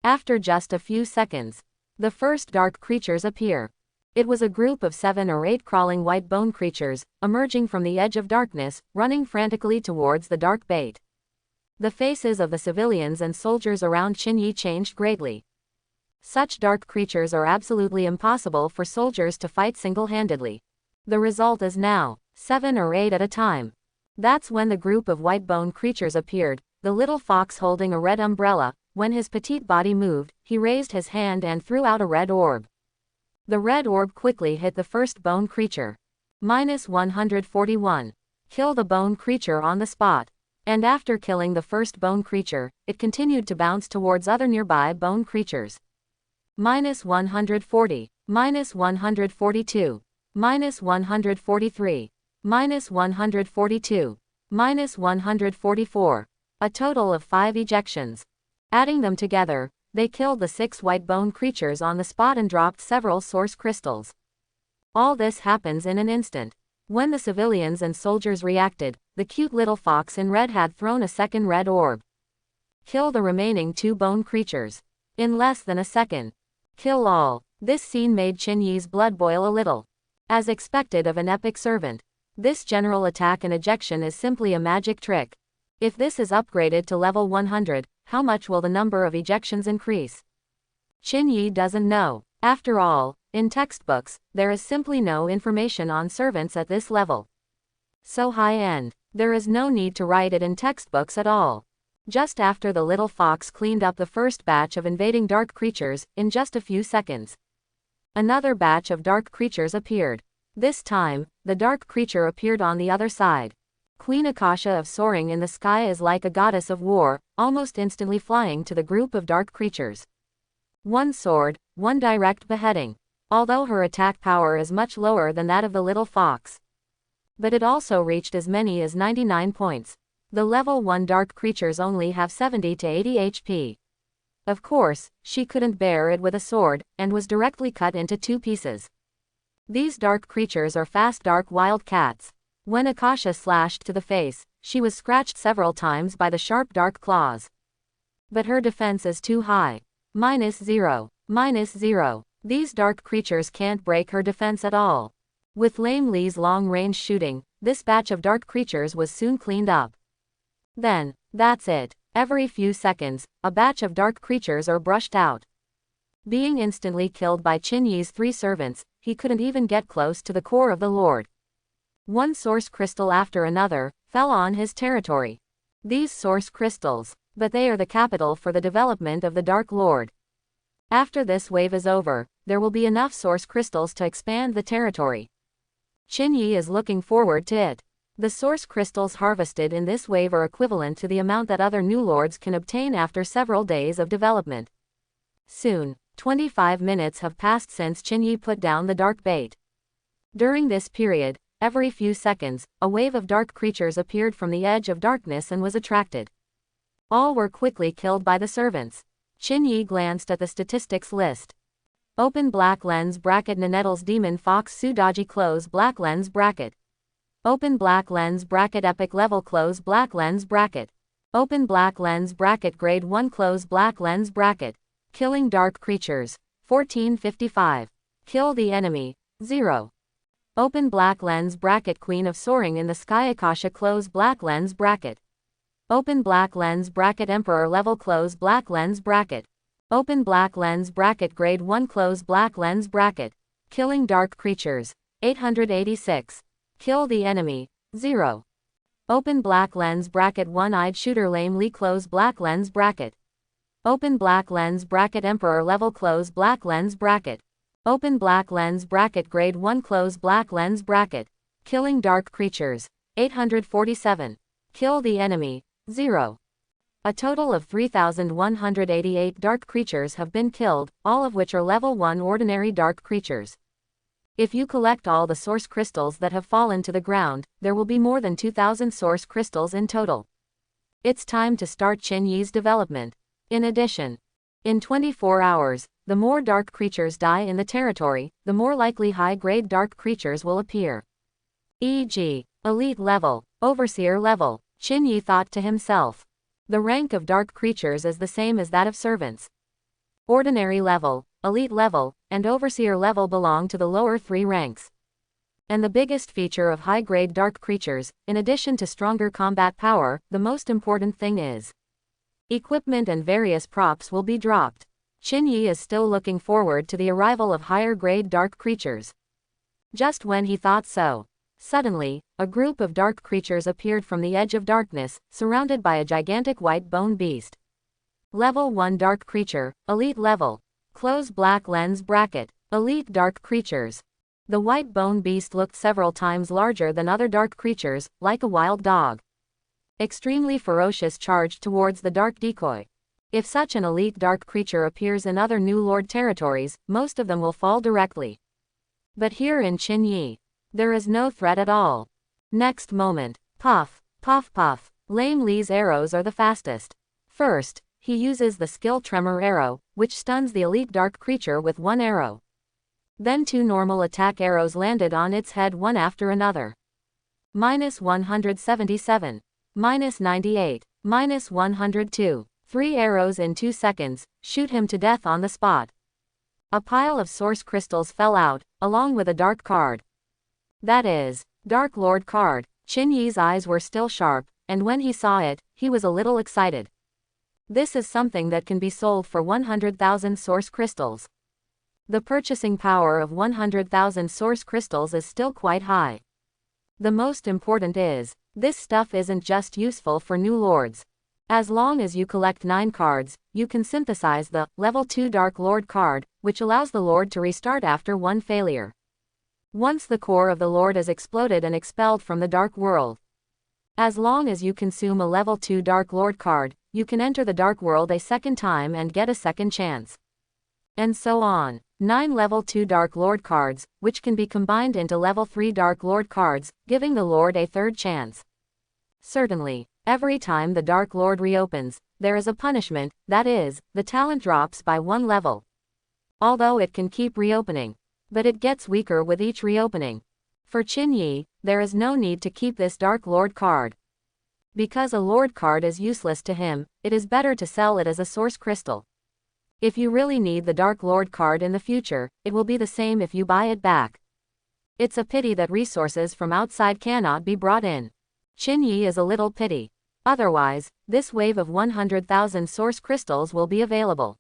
After just a few seconds, the first dark creatures appear. It was a group of 7 or 8 crawling white bone creatures, emerging from the edge of darkness, running frantically towards the dark bait. The faces of the civilians and soldiers around Qin Yi changed greatly. Such dark creatures are absolutely impossible for soldiers to fight single-handedly. The result is now 7 or 8 at a time. That's when the group of white bone creatures appeared, the little fox holding a red umbrella. When his petite body moved, he raised his hand and threw out a red orb. The red orb quickly hit the first bone creature. -141. Kill the bone creature on the spot. And after killing the first bone creature, it continued to bounce towards other nearby bone creatures. -140. -142. -143. -142. -144. A total of 5 ejections. Adding them together, they killed the 6 white bone creatures on the spot and dropped several source crystals. All this happens in an instant. When the civilians and soldiers reacted, the cute little fox in red had thrown a second red orb. Kill the remaining 2 bone creatures. In less than a second. Kill all. This scene made Qin-Yi's blood boil a little. As expected of an epic servant. This general attack and ejection is simply a magic trick. If this is upgraded to level 100, how much will the number of ejections increase? Qin-Yi doesn't know. After all, in textbooks, there is simply no information on servants at this level. So high-end. There is no need to write it in textbooks at all. Just after the little fox cleaned up the first batch of invading dark creatures, in just a few seconds, another batch of dark creatures appeared. This time, the dark creature appeared on the other side. Queen Akasha of soaring in the sky is like a goddess of war, almost instantly flying to the group of dark creatures. 1 sword, 1 direct beheading. Although her attack power is much lower than that of the little fox. But it also reached as many as 99 points. The level 1 dark creatures only have 70 to 80 HP. Of course, she couldn't bear it with a sword, and was directly cut into 2 pieces. These dark creatures are fast dark wild cats. When Akasha slashed to the face, she was scratched several times by the sharp dark claws. But her defense is too high. -0. -0. These dark creatures can't break her defense at all. With Lame Lee's long-range shooting, this batch of dark creatures was soon cleaned up. Then, that's it. Every few seconds, a batch of dark creatures are brushed out. Being instantly killed by Qin-Yi's 3 servants, he couldn't even get close to the core of the Lord. 1 source crystal after another fell on his territory. These source crystals, but they are the capital for the development of the Dark Lord. After this wave is over, there will be enough source crystals to expand the territory. Qin-Yi is looking forward to it. The source crystals harvested in this wave are equivalent to the amount that other new lords can obtain after several days of development. Soon, 25 minutes have passed since Qin-Yi put down the dark bait. During this period, every few seconds, a wave of dark creatures appeared from the edge of darkness and was attracted. All were quickly killed by the servants. Qin-Yi glanced at the statistics list. Open black lens bracket Nanette's demon fox Sudaji close black lens bracket. Open black lens bracket epic level close black lens bracket. Open black lens bracket grade 1 close black lens bracket. Killing dark creatures. 1455. Kill the enemy. 0. Open black lens bracket queen of soaring in the sky Akasha close black lens bracket. Open black lens bracket emperor level close black lens bracket. Open black lens bracket grade 1 close black lens bracket. Killing dark creatures. 886. Kill the enemy. 0. Open black lens bracket one-eyed shooter Lame Lee close black lens bracket. Open black lens bracket emperor level close black lens bracket. Open black lens bracket grade 1 close black lens bracket. Killing dark creatures. 847. Kill the enemy. 0. A total of 3,188 dark creatures have been killed, all of which are level 1 ordinary dark creatures. If you collect all the source crystals that have fallen to the ground, there will be more than 2,000 source crystals in total. It's time to start Qin-Yi's development. In addition, in 24 hours, the more dark creatures die in the territory, the more likely high-grade dark creatures will appear. E.g., elite level, overseer level. Qin-Yi thought to himself. The rank of dark creatures is the same as that of servants. Ordinary level, elite level, and overseer level belong to the lower 3 ranks. And the biggest feature of high-grade dark creatures, in addition to stronger combat power, the most important thing is equipment and various props will be dropped. Qin-Yi is still looking forward to the arrival of higher-grade dark creatures. Just when he thought so, suddenly, a group of dark creatures appeared from the edge of darkness, surrounded by a gigantic white bone beast. Level 1 dark creature, elite level. Close black lens bracket. Elite dark creatures. The white bone beast looked several times larger than other dark creatures, like a wild dog. Extremely ferocious charged towards the dark decoy. If such an elite dark creature appears in other New Lord territories, most of them will fall directly. But here in Qin-Yi, there is no threat at all. Next moment, puff, puff puff, Lame Lee's arrows are the fastest. First, he uses the skill Tremor Arrow, which stuns the elite dark creature with 1 arrow. Then 2 normal attack arrows landed on its head one after another. -177. -98. -102. 3 arrows in 2 seconds, shoot him to death on the spot. A pile of source crystals fell out, along with a dark card. That is, Dark Lord card. Qin Yi's eyes were still sharp, and when he saw it, he was a little excited. This is something that can be sold for 100,000 source crystals. The purchasing power of 100,000 source crystals is still quite high. The most important is, this stuff isn't just useful for new lords. As long as you collect 9 cards, you can synthesize the level 2 Dark Lord card, which allows the lord to restart after 1 failure. Once the core of the lord is exploded and expelled from the dark world. As long as you consume a level 2 Dark Lord card, you can enter the dark world a second time and get a second chance. And so on. 9 level 2 Dark Lord cards, which can be combined into level 3 Dark Lord cards, giving the lord a third chance. Certainly, every time the Dark Lord reopens, there is a punishment, that is, the talent drops by 1 level. Although it can keep reopening. But it gets weaker with each reopening. For Qin Yi, there is no need to keep this Dark Lord card. Because a Lord card is useless to him, it is better to sell it as a source crystal. If you really need the Dark Lord card in the future, it will be the same if you buy it back. It's a pity that resources from outside cannot be brought in. Qin Yi is a little pity. Otherwise, this wave of 100,000 source crystals will be available.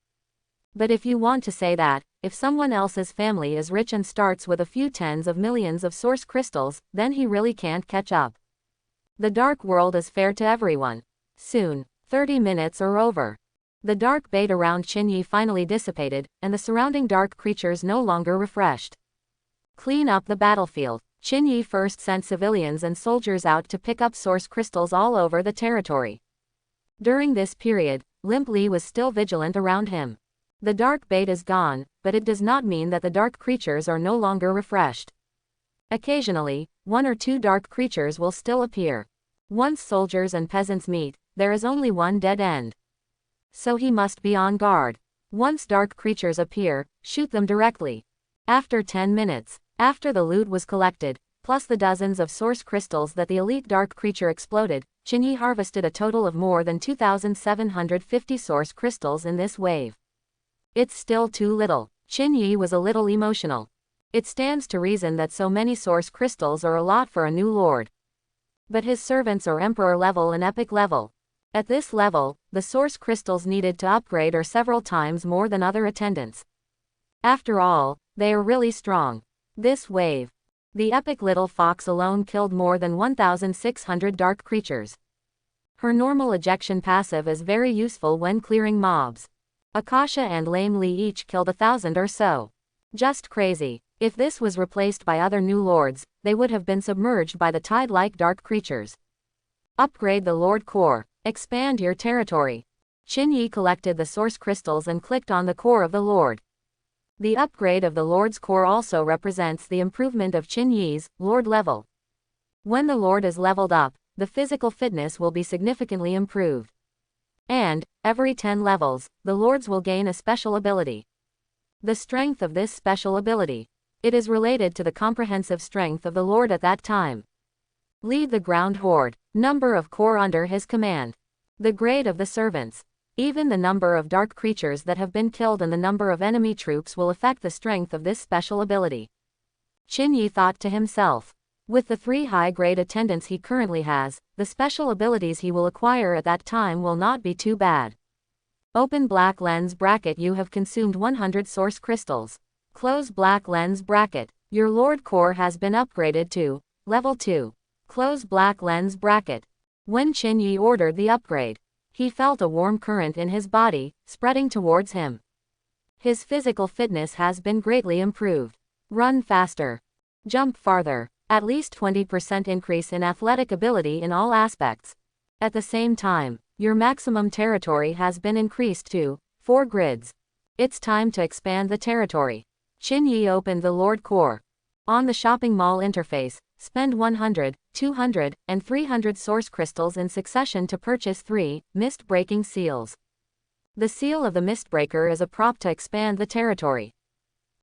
But if you want to say that, if someone else's family is rich and starts with a few tens of millions of source crystals, then he really can't catch up. The dark world is fair to everyone. Soon, 30 minutes are over. The dark bait around Qin Yi finally dissipated, and the surrounding dark creatures no longer refreshed. Clean up the battlefield. Qin Yi first sent civilians and soldiers out to pick up source crystals all over the territory. During this period, Limp Li was still vigilant around him. The dark bait is gone, but it does not mean that the dark creatures are no longer refreshed. Occasionally, 1 or 2 dark creatures will still appear. Once soldiers and peasants meet, there is only one dead end. So he must be on guard. Once dark creatures appear, shoot them directly. After 10 minutes, after the loot was collected, plus the dozens of source crystals that the elite dark creature exploded, Qin Yi harvested a total of more than 2,750 source crystals in this wave. It's still too little. Qin Yi was a little emotional. It stands to reason that so many source crystals are a lot for a new lord. But his servants are emperor level and epic level. At this level, the source crystals needed to upgrade are several times more than other attendants. After all, they are really strong. This wave. The epic little fox alone killed more than 1,600 dark creatures. Her normal ejection passive is very useful when clearing mobs. Akasha and Lame Li each killed 1,000 or so. Just crazy. If this was replaced by other new lords, they would have been submerged by the tide-like dark creatures. Upgrade the Lord Core. Expand your territory. Qin Yi collected the source crystals and clicked on the core of the Lord. The upgrade of the Lord's core also represents the improvement of Qin Yi's Lord level. When the Lord is leveled up, the physical fitness will be significantly improved. And, every 10 levels, the Lords will gain a special ability. The strength of this special ability. It is related to the comprehensive strength of the Lord at that time. Lead the ground horde. Number of core under his command. The grade of the servants. Even the number of dark creatures that have been killed and the number of enemy troops will affect the strength of this special ability. Qin Yi thought to himself. With the 3 high-grade attendants he currently has, the special abilities he will acquire at that time will not be too bad. Open black lens bracket. You have consumed 100 source crystals. Close black lens bracket. Your Lord Core has been upgraded to level 2. Close black lens bracket. When Qin Yi ordered the upgrade, he felt a warm current in his body, spreading towards him. His physical fitness has been greatly improved. Run faster. Jump farther. At least 20% increase in athletic ability in all aspects. At the same time, your maximum territory has been increased to 4 grids. It's time to expand the territory. Qin Yi opened the Lord Core. On the shopping mall interface, spend 100, 200, and 300 source crystals in succession to purchase 3 mist-breaking seals. The seal of the Mistbreaker is a prop to expand the territory.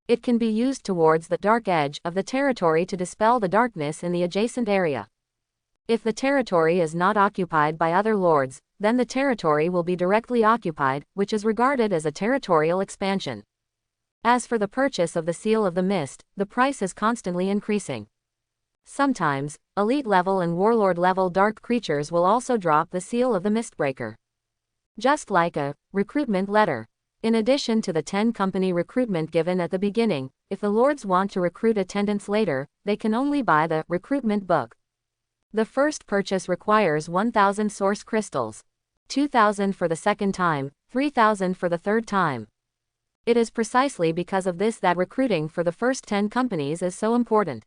It can be used towards the dark edge of the territory to dispel the darkness in the adjacent area. If the territory is not occupied by other lords, then the territory will be directly occupied, which is regarded as a territorial expansion. As for the purchase of the Seal of the Mist, the price is constantly increasing. Sometimes, elite level and warlord level dark creatures will also drop the Seal of the Mistbreaker. Just like a recruitment letter. In addition to the 10-company recruitment given at the beginning, if the lords want to recruit attendants later, they can only buy the recruitment book. The first purchase requires 1,000 source crystals, 2,000 for the second time, 3,000 for the third time. It is precisely because of this that recruiting for the first 10 companies is so important.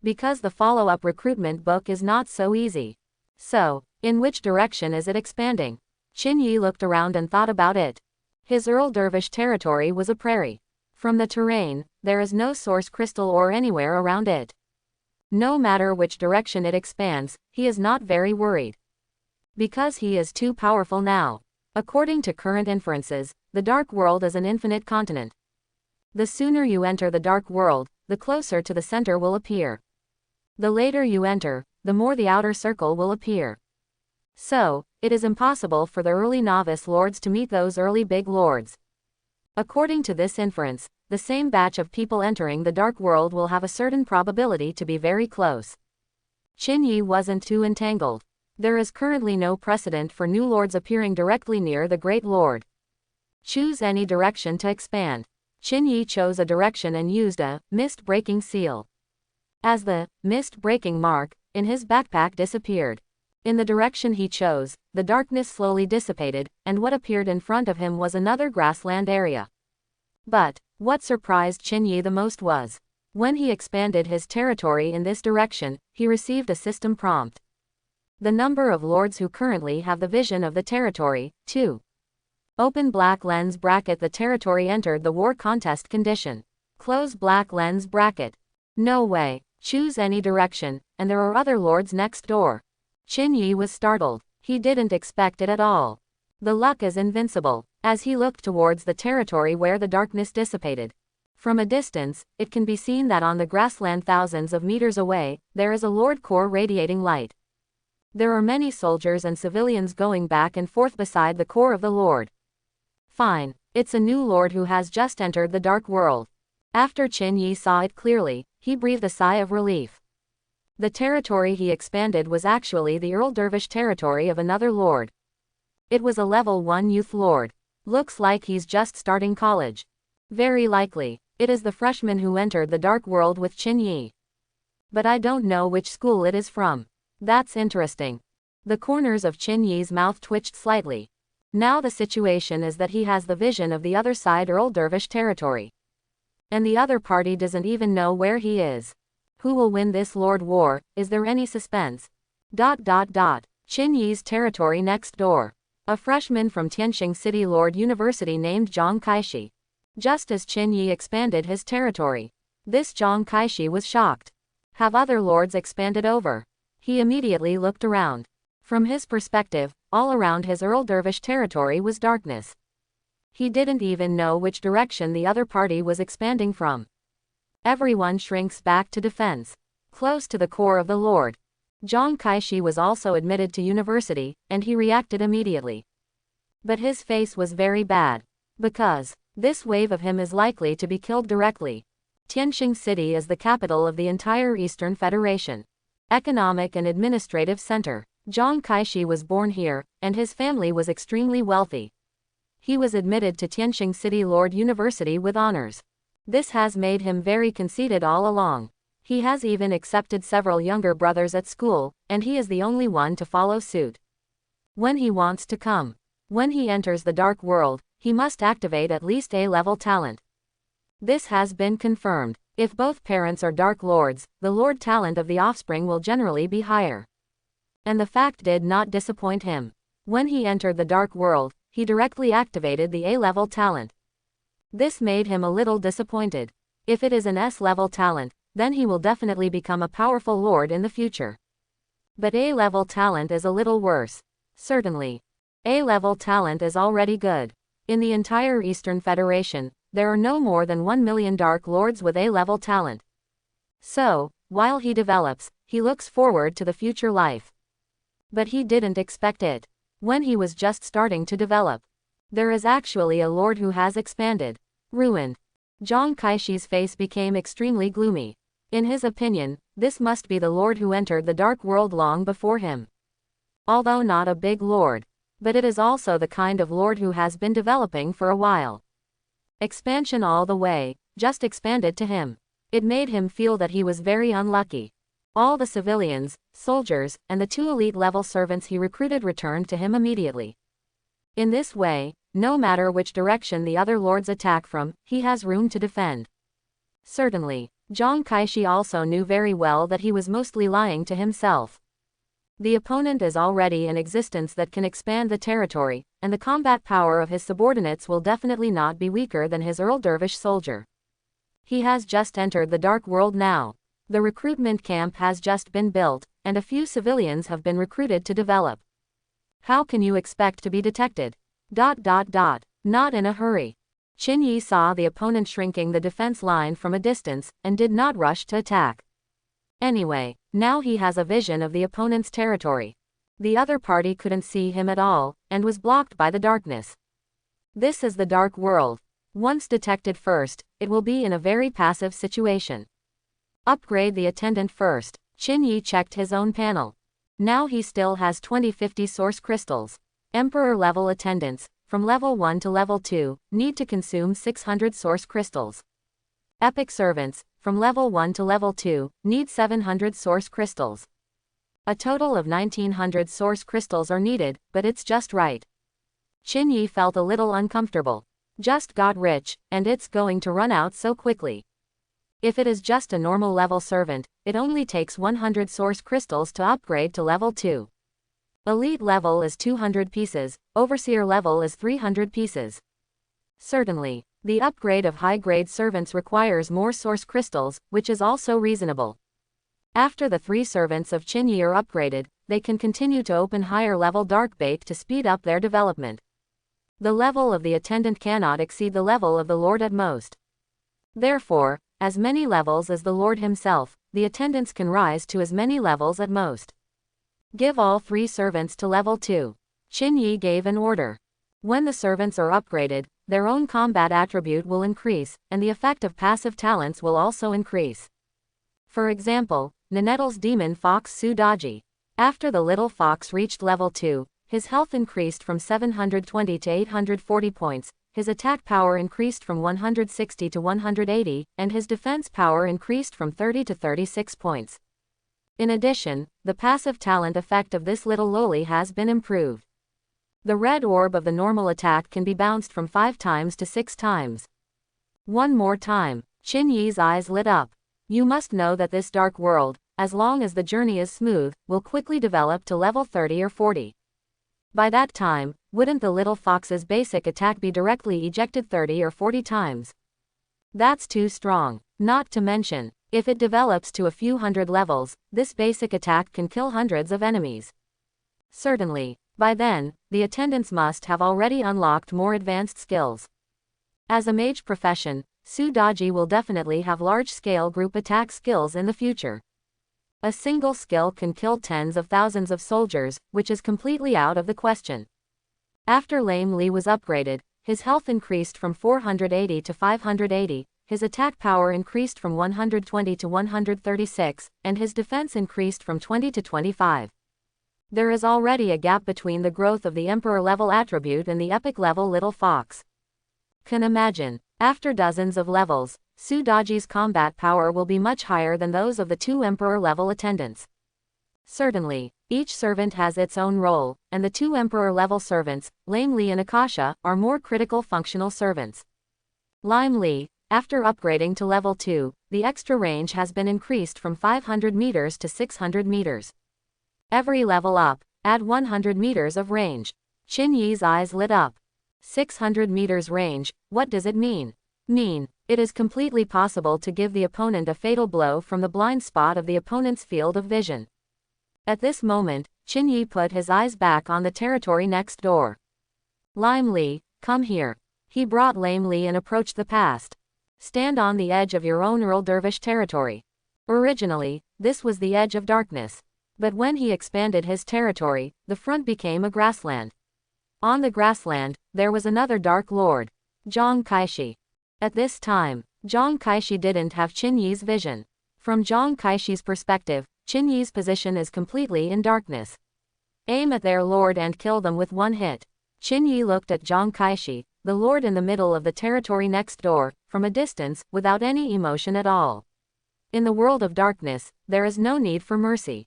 Because the follow-up recruitment book is not so easy. So, in which direction is it expanding? Qin Yi looked around and thought about it. His Earl Dervish territory was a prairie. From the terrain, there is no source crystal ore anywhere around it. No matter which direction it expands, he is not very worried. Because he is too powerful now. According to current inferences, the Dark World is an infinite continent. The sooner you enter the Dark World, the closer to the center will appear. The later you enter, the more the outer circle will appear. So, it is impossible for the early novice lords to meet those early big lords. According to this inference, the same batch of people entering the Dark World will have a certain probability to be very close. Qin Yi wasn't too entangled. There is currently no precedent for new lords appearing directly near the Great Lord. Choose any direction to expand. Qin Yi chose a direction and used a mist-breaking seal. As the mist-breaking mark in his backpack disappeared. In the direction he chose, the darkness slowly dissipated, and what appeared in front of him was another grassland area. But, what surprised Qin Yi the most was, when he expanded his territory in this direction, he received a system prompt. The number of lords who currently have the vision of the territory, 2. Open black lens bracket. The territory entered the war contest condition. Close black lens bracket. No way. Choose any direction, and there are other lords next door. Qin Yi was startled. He didn't expect it at all. The luck is invincible. As he looked towards the territory where the darkness dissipated. From a distance, it can be seen that on the grassland thousands of meters away, there is a Lord Core radiating light. There are many soldiers and civilians going back and forth beside the core of the Lord. Fine. It's a new Lord who has just entered the Dark World. After Qin Yi saw it clearly, he breathed a sigh of relief. The territory he expanded was actually the Earl Dervish territory of another lord. It was a level 1 youth lord. Looks like he's just starting college. Very likely, it is the freshman who entered the Dark World with Qin Yi. But I don't know which school it is from. That's interesting. The corners of Qin Yi's mouth twitched slightly. Now the situation is that he has the vision of the other side Earl Dervish territory. And the other party doesn't even know where he is. Who will win this Lord War? Is there any suspense? Qin Yi's territory next door. A freshman from Tianxing City Lord University named Zhang Kaishi. Just as Qin Yi expanded his territory, this Zhang Kaishi was shocked. Have other lords expanded over? He immediately looked around. From his perspective, all around his Earl Dervish territory was darkness. He didn't even know which direction the other party was expanding from. Everyone shrinks back to defense. Close to the core of the Lord. Zhang Kaishi was also admitted to university, and he reacted immediately. But his face was very bad. Because this wave of him is likely to be killed directly. Tianxing City is the capital of the entire Eastern Federation. Economic and administrative center. Zhang Kaishi was born here, and his family was extremely wealthy. He was admitted to Tianxing City Lord University with honors. This has made him very conceited all along. He has even accepted several younger brothers at school, and he is the only one to follow suit. When he wants to come. When he enters the Dark World, he must activate at least A-level talent. This has been confirmed. If both parents are Dark Lords, the Lord talent of the offspring will generally be higher. And the fact did not disappoint him. When he entered the Dark World, he directly activated the A-level talent. This made him a little disappointed. If it is an S-level talent, then he will definitely become a powerful lord in the future. But A-level talent is a little worse. Certainly. A-level talent is already good. In the entire Eastern Federation, there are no more than 1 million Dark Lords with A-level talent. So, while he develops, he looks forward to the future life. But he didn't expect it. When he was just starting to develop, there is actually a lord who has expanded. Ruined. Zhang Kaishi's face became extremely gloomy. In his opinion, this must be the lord who entered the dark world long before him. Although not a big lord, but it is also the kind of lord who has been developing for a while. Expansion all the way, just expanded to him. It made him feel that he was very unlucky. All the civilians, soldiers, and the 2 elite-level servants he recruited returned to him immediately. In this way, no matter which direction the other lords attack from, he has room to defend. Certainly, Zhang Kaishi also knew very well that he was mostly lying to himself. The opponent is already in existence that can expand the territory, and the combat power of his subordinates will definitely not be weaker than his Earl Dervish soldier. He has just entered the dark world now. The recruitment camp has just been built, and a few civilians have been recruited to develop. How can you expect to be detected? Not in a hurry. Qin Yi saw the opponent shrinking the defense line from a distance, and did not rush to attack. Anyway, now he has a vision of the opponent's territory. The other party couldn't see him at all, and was blocked by the darkness. This is the dark world. Once detected first, it will be in a very passive situation. Upgrade the attendant first. Qin Yi checked his own panel. Now he still has 2050 source crystals. Emperor-level attendants, from level 1 to level 2, need to consume 600 source crystals. Epic servants, from level 1 to level 2, need 700 source crystals. A total of 1900 source crystals are needed, but it's just right. Qin Yi felt a little uncomfortable. Just got rich, and it's going to run out so quickly. If it is just a normal level servant, it only takes 100 source crystals to upgrade to level 2. Elite level is 200 pieces, overseer level is 300 pieces. Certainly, the upgrade of high-grade servants requires more source crystals, which is also reasonable. After the 3 servants of Qin Yi are upgraded, they can continue to open higher-level dark bait to speed up their development. The level of the attendant cannot exceed the level of the lord at most. Therefore, as many levels as the lord himself, the attendants can rise to as many levels at most. Give all 3 servants to level 2. Qin Yi gave an order. When the servants are upgraded, their own combat attribute will increase, and the effect of passive talents will also increase. For example, Nanette's demon fox Sudaji. After the little fox reached level 2, his health increased from 720 to 840 points, his attack power increased from 160 to 180, and his defense power increased from 30 to 36 points. In addition, the passive talent effect of this little loli has been improved. The red orb of the normal attack can be bounced from 5 times to 6 times. One more time. Qin Yi's eyes lit up. You must know that this dark world, as long as the journey is smooth, will quickly develop to level 30 or 40. By that time, wouldn't the little fox's basic attack be directly ejected 30 or 40 times? That's too strong. Not to mention, if it develops to a few hundred levels, this basic attack can kill hundreds of enemies. Certainly, by then, the attendants must have already unlocked more advanced skills. As a mage profession, Sudaji will definitely have large-scale group attack skills in the future. A single skill can kill tens of thousands of soldiers, which is completely out of the question. After Lame Li was upgraded, his health increased from 480 to 580, his attack power increased from 120 to 136, and his defense increased from 20 to 25. There is already a gap between the growth of the Emperor-level attribute and the epic-level Little Fox. Can imagine, after dozens of levels, Sudaji's combat power will be much higher than those of the 2 Emperor-level attendants. Certainly, each servant has its own role, and the 2 Emperor-level servants, Lame Li and Akasha, are more critical functional servants. Lime Li, after upgrading to level 2, the extra range has been increased from 500 meters to 600 meters. Every level up, add 100 meters of range. Qin Yi's eyes lit up. 600 meters range, what does it mean? It is completely possible to give the opponent a fatal blow from the blind spot of the opponent's field of vision. At this moment, Qin Yi put his eyes back on the territory next door. Lime Li, come here. He brought lamely and approached the past. Stand on the edge of your own Earl Dervish territory. Originally, this was the edge of darkness. But when he expanded his territory, the front became a grassland. On the grassland, there was another Dark Lord, Zhang Kaishi. At this time, Zhang Kaishi didn't have Qin Yi's vision. From Zhang Kaishi's perspective, Qin Yi's position is completely in darkness. Aim at their lord and kill them with one hit. Qin Yi looked at Zhang Kaishi, the lord in the middle of the territory next door, from a distance, without any emotion at all. In the world of darkness, there is no need for mercy.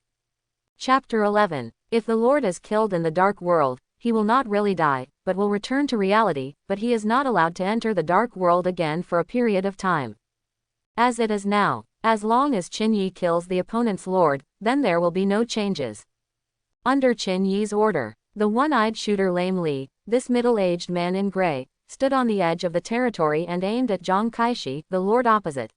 Chapter 11. If the lord is killed in the dark world, he will not really die, but will return to reality, but he is not allowed to enter the dark world again for a period of time. As it is now, as long as Qin Yi kills the opponent's lord, then there will be no changes. Under Qin Yi's order, the one-eyed shooter Lame Li, this middle-aged man in gray, stood on the edge of the territory and aimed at Zhang Kaishi, the lord opposite.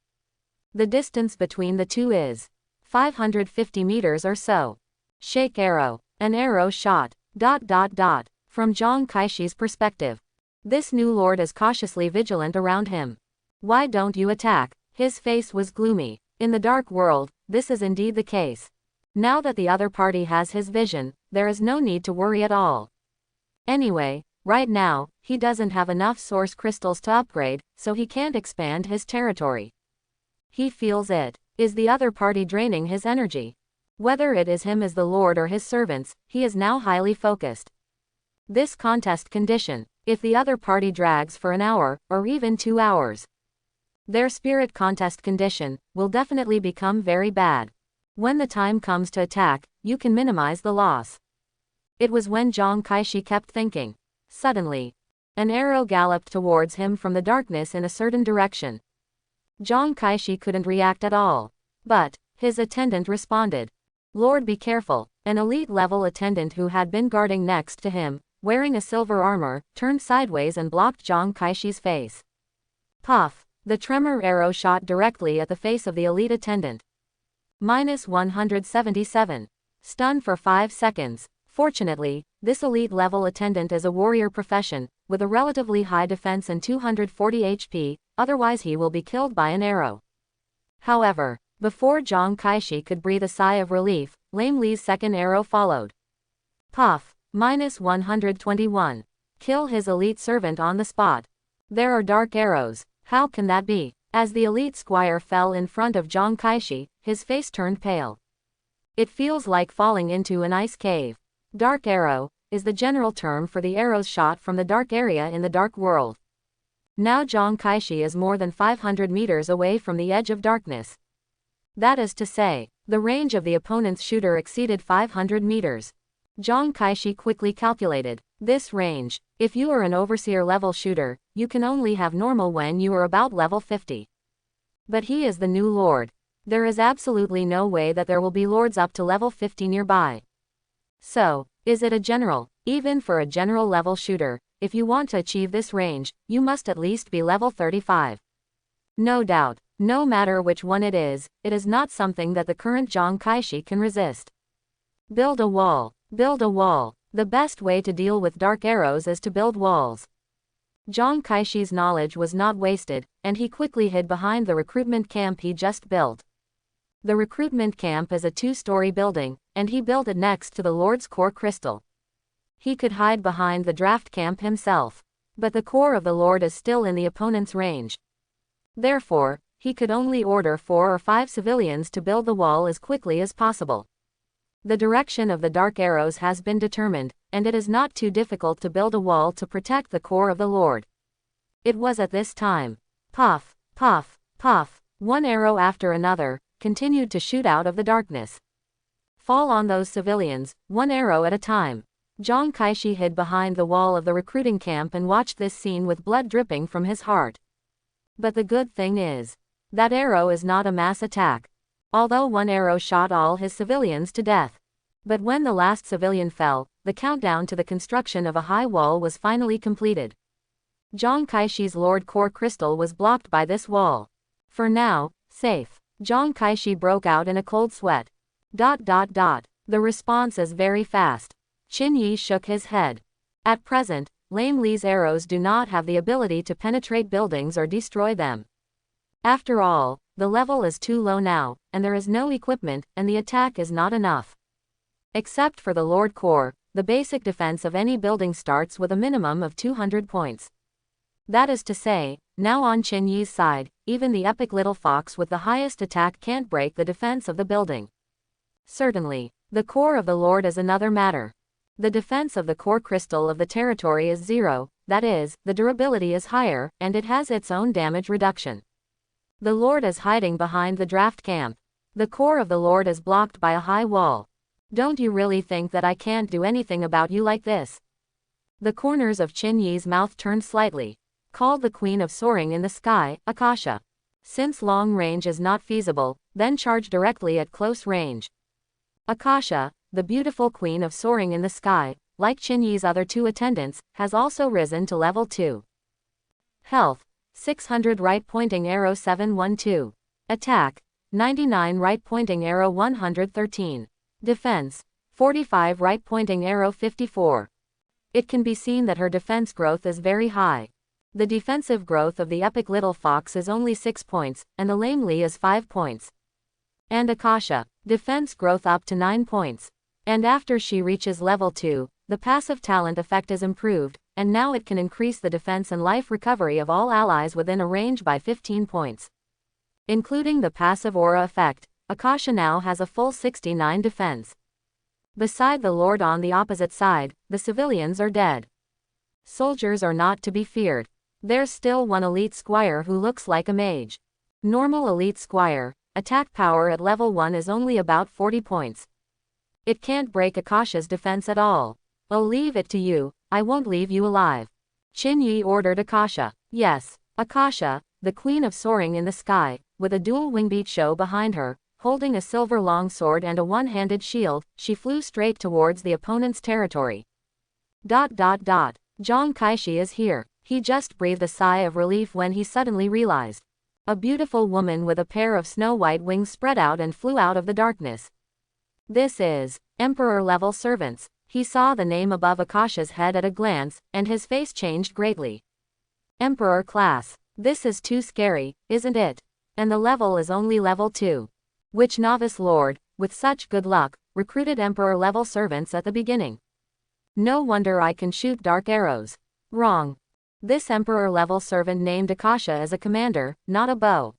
The distance between the two is 550 meters or so. Shake arrow. An arrow shot. From Zhang Kaishi's perspective. This new lord is cautiously vigilant around him. Why don't you attack? His face was gloomy. In the dark world, this is indeed the case. Now that the other party has his vision, there is no need to worry at all. Anyway, right now, he doesn't have enough source crystals to upgrade, so he can't expand his territory. He feels it. Is the other party draining his energy? Whether it is him as the lord or his servants, he is now highly focused. This contest condition, if the other party drags for an hour, or even 2 hours, their spirit contest condition will definitely become very bad. When the time comes to attack, you can minimize the loss. It was when Zhang Kaishi kept thinking. Suddenly, an arrow galloped towards him from the darkness in a certain direction. Zhang Kaishi couldn't react at all. But his attendant responded. Lord, be careful. An elite-level attendant who had been guarding next to him, wearing a silver armor, turned sideways and blocked Zhang Kaishi's face. Puff! The tremor arrow shot directly at the face of the elite attendant. -177. Stun for 5 seconds. Fortunately, this elite-level attendant is a warrior profession, with a relatively high defense and 240 HP, otherwise he will be killed by an arrow. However, before Zhang Kaishi could breathe a sigh of relief, Lame Li's second arrow followed. Puff! -121. Kill his elite servant on the spot. There are dark arrows. How can that be? As the elite squire fell in front of Zhang Kaishi, his face turned pale. It feels like falling into an ice cave. Dark arrow is the general term for the arrows shot from the dark area in the dark world. Now Zhang Kaishi is more than 500 meters away from the edge of darkness. That is to say, the range of the opponent's shooter exceeded 500 meters. Zhang Kaishi quickly calculated this range. If you are an overseer level shooter, you can only have normal when you are about level 50. But he is the new lord. There is absolutely no way that there will be lords up to level 50 nearby. So, is it a general? Even for a general level shooter, if you want to achieve this range, you must at least be level 35. No doubt, no matter which one it is not something that the current Zhang Kaishi can resist. Build a wall. Build a wall. The best way to deal with dark arrows is to build walls. Zhang Kaishi's knowledge was not wasted, and he quickly hid behind the recruitment camp he just built. The recruitment camp is a 2-story building, and he built it next to the Lord's core crystal. He could hide behind the draft camp himself. But the core of the Lord is still in the opponent's range. Therefore, he could only order 4 or 5 civilians to build the wall as quickly as possible. The direction of the dark arrows has been determined, and it is not too difficult to build a wall to protect the core of the Lord. It was at this time. Puff, puff, puff, one arrow after another continued to shoot out of the darkness. Fall on those civilians, one arrow at a time. Zhang Kaishi hid behind the wall of the recruiting camp and watched this scene with blood dripping from his heart. But the good thing is, that arrow is not a mass attack. Although one arrow shot all his civilians to death. But when the last civilian fell, the countdown to the construction of a high wall was finally completed. Zhang Kaishi's Lord Core Crystal was blocked by this wall. For now, safe. Zhang Kaishi broke out in a cold sweat. The response is very fast. Qin Yi shook his head. At present, Lame Li's arrows do not have the ability to penetrate buildings or destroy them. After all, the level is too low now, and there is no equipment, and the attack is not enough. Except for the Lord Core, the basic defense of any building starts with a minimum of 200 points. That is to say, now on Qin Yi's side, even the epic little fox with the highest attack can't break the defense of the building. Certainly, the core of the Lord is another matter. The defense of the core crystal of the territory is 0, that is, the durability is higher, and it has its own damage reduction. The Lord is hiding behind the draft camp. The core of the Lord is blocked by a high wall. Don't you really think that I can't do anything about you like this? The corners of Qin Yi's mouth turned slightly. Called the Queen of Soaring in the Sky, Akasha. Since long range is not feasible, then charge directly at close range. Akasha, the beautiful Queen of Soaring in the Sky, like Qin Yi's other 2 attendants, has also risen to level 2. Health, 600 right-pointing arrow 712. Attack, 99 right-pointing arrow 113. Defense, 45 right-pointing arrow 54. It can be seen that her defense growth is very high. The defensive growth of the epic little fox is only 6 points, and the lame Li is 5 points. And Akasha, defense growth up to 9 points. And after she reaches level 2, the passive talent effect is improved, and now it can increase the defense and life recovery of all allies within a range by 15 points. Including the passive aura effect, Akasha now has a full 69 defense. Beside the Lord on the opposite side, the civilians are dead. Soldiers are not to be feared. There's still one elite squire who looks like a mage. Normal elite squire, attack power at level 1 is only about 40 points. It can't break Akasha's defense at all. I'll leave it to you, I won't leave you alive. Qin Yi ordered Akasha. Yes, Akasha, the Queen of Soaring in the Sky, with a dual wingbeat show behind her, holding a silver longsword and a one-handed shield, she flew straight towards the opponent's territory. Zhang Kaishi is here. He just breathed a sigh of relief when he suddenly realized. A beautiful woman with a pair of snow-white wings spread out and flew out of the darkness. This is Emperor-level servants. He saw the name above Akasha's head at a glance, and his face changed greatly. Emperor class. This is too scary, isn't it? And the level is only level 2. Which novice lord, with such good luck, recruited Emperor-level servants at the beginning? No wonder I can shoot dark arrows. Wrong. This Emperor-level servant named Akasha as a commander, not a bow.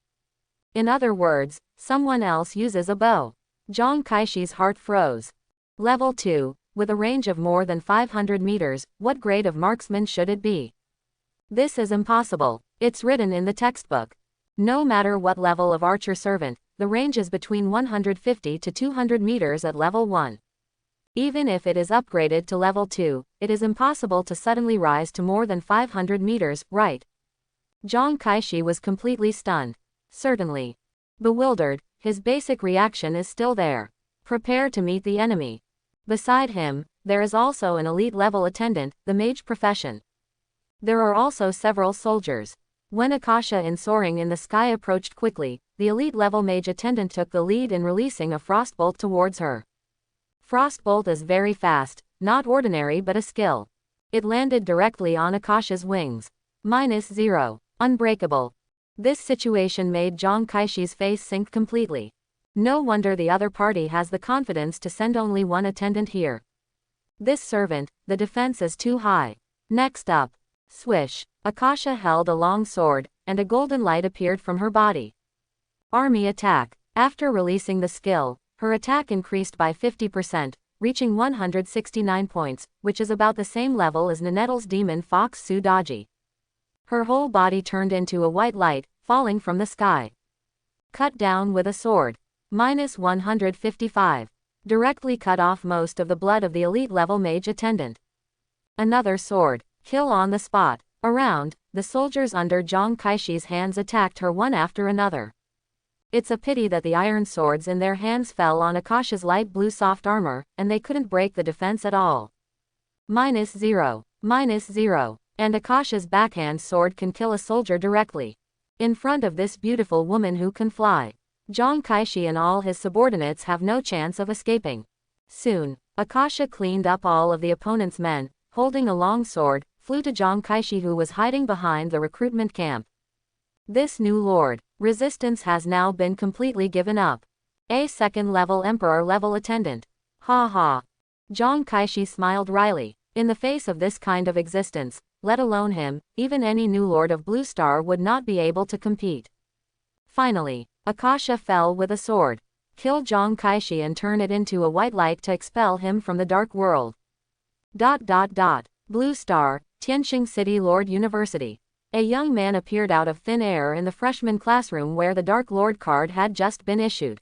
In other words, someone else uses a bow. Zhang Kaishi's heart froze. Level 2, with a range of more than 500 meters, what grade of marksman should it be? This is impossible. It's written in the textbook. No matter what level of archer servant, the range is between 150 to 200 meters at level 1. Even if it is upgraded to level 2, it is impossible to suddenly rise to more than 500 meters, right? Zhang Kaishi was completely stunned. Certainly. Bewildered, his basic reaction is still there. Prepare to meet the enemy. Beside him, there is also an elite-level attendant, the mage profession. There are also several soldiers. When Akasha in Soaring in the Sky approached quickly, the elite-level mage attendant took the lead in releasing a frostbolt towards her. Frostbolt is very fast, not ordinary but a skill. It landed directly on Akasha's wings. -0. Unbreakable. This situation made Zhang Kaishi's face sink completely. No wonder the other party has the confidence to send only one attendant here. This servant, the defense is too high. Next up. Swish. Akasha held a long sword, and a golden light appeared from her body. Army attack. After releasing the skill, her attack increased by 50%, reaching 169 points, which is about the same level as Nanette's demon fox Sudaji. Her whole body turned into a white light, falling from the sky. Cut down with a sword. -155. Directly cut off most of the blood of the elite-level mage attendant. Another sword. Kill on the spot. Around, the soldiers under Zhang Kaishi's hands attacked her one after another. It's a pity that the iron swords in their hands fell on Akasha's light blue soft armor, and they couldn't break the defense at all. -0. -0. And Akasha's backhand sword can kill a soldier directly. In front of this beautiful woman who can fly, Zhang Kaishi and all his subordinates have no chance of escaping. Soon, Akasha cleaned up all of the opponent's men, holding a long sword, flew to Zhang Kaishi, who was hiding behind the recruitment camp. This new lord, resistance has now been completely given up. A second-level emperor-level attendant. Ha ha. Zhang Kaishi smiled wryly. In the face of this kind of existence, let alone him, even any new lord of Blue Star would not be able to compete. Finally, Akasha fell with a sword. Kill Zhang Kaishi and turn it into a white light to expel him from the dark world. Blue Star, Tianxing City Lord University. A young man appeared out of thin air in the freshman classroom where the Dark Lord card had just been issued.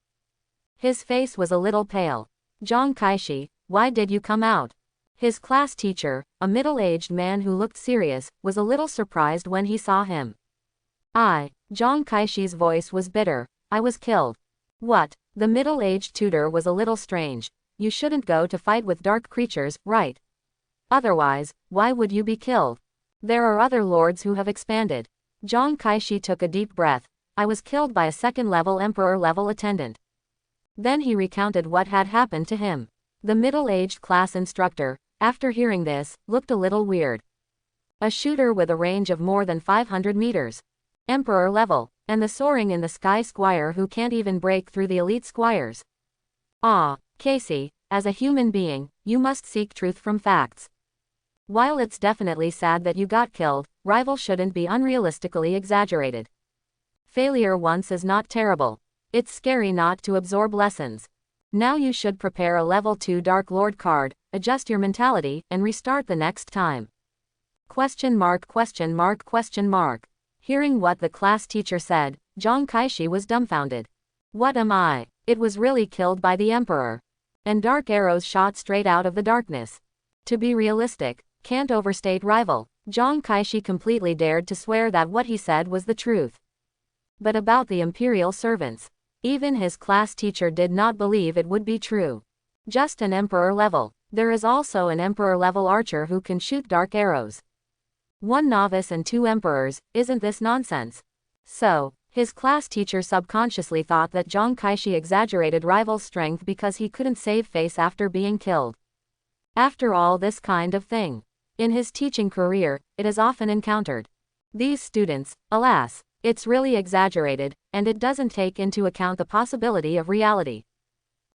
His face was a little pale. Zhang Kaishi, why did you come out? His class teacher, a middle-aged man who looked serious, was a little surprised when he saw him. Zhang Kaishi's voice was bitter. I was killed. What? The middle-aged tutor was a little strange. You shouldn't go to fight with dark creatures, right? Otherwise, why would you be killed? There are other lords who have expanded. Zhang Kaishi took a deep breath. I was killed by a second-level emperor-level attendant. Then he recounted what had happened to him. The middle-aged class instructor, after hearing this, looked a little weird. A shooter with a range of more than 500 meters. Emperor level, and the soaring in the sky squire who can't even break through the elite squires. Casey, as a human being, you must seek truth from facts. While it's definitely sad that you got killed, rival shouldn't be unrealistically exaggerated. Failure once is not terrible. It's scary not to absorb lessons. Now you should prepare a level 2 Dark Lord card, adjust your mentality, and restart the next time. ? Hearing what the class teacher said, Zhang Kaishi was dumbfounded. What am I? It was really killed by the emperor. And dark arrows shot straight out of the darkness. To be realistic, can't overstate rival. Zhang Kaishi completely dared to swear that what he said was the truth. But about the imperial servants, even his class teacher did not believe it would be true. Just an emperor level. There is also an emperor level archer who can shoot dark arrows. One novice and 2 emperors, isn't this nonsense? So, his class teacher subconsciously thought that Zhang Kaishi exaggerated rival's strength because he couldn't save face after being killed. After all, this kind of thing, in his teaching career, it is often encountered. These students, alas, it's really exaggerated, and it doesn't take into account the possibility of reality.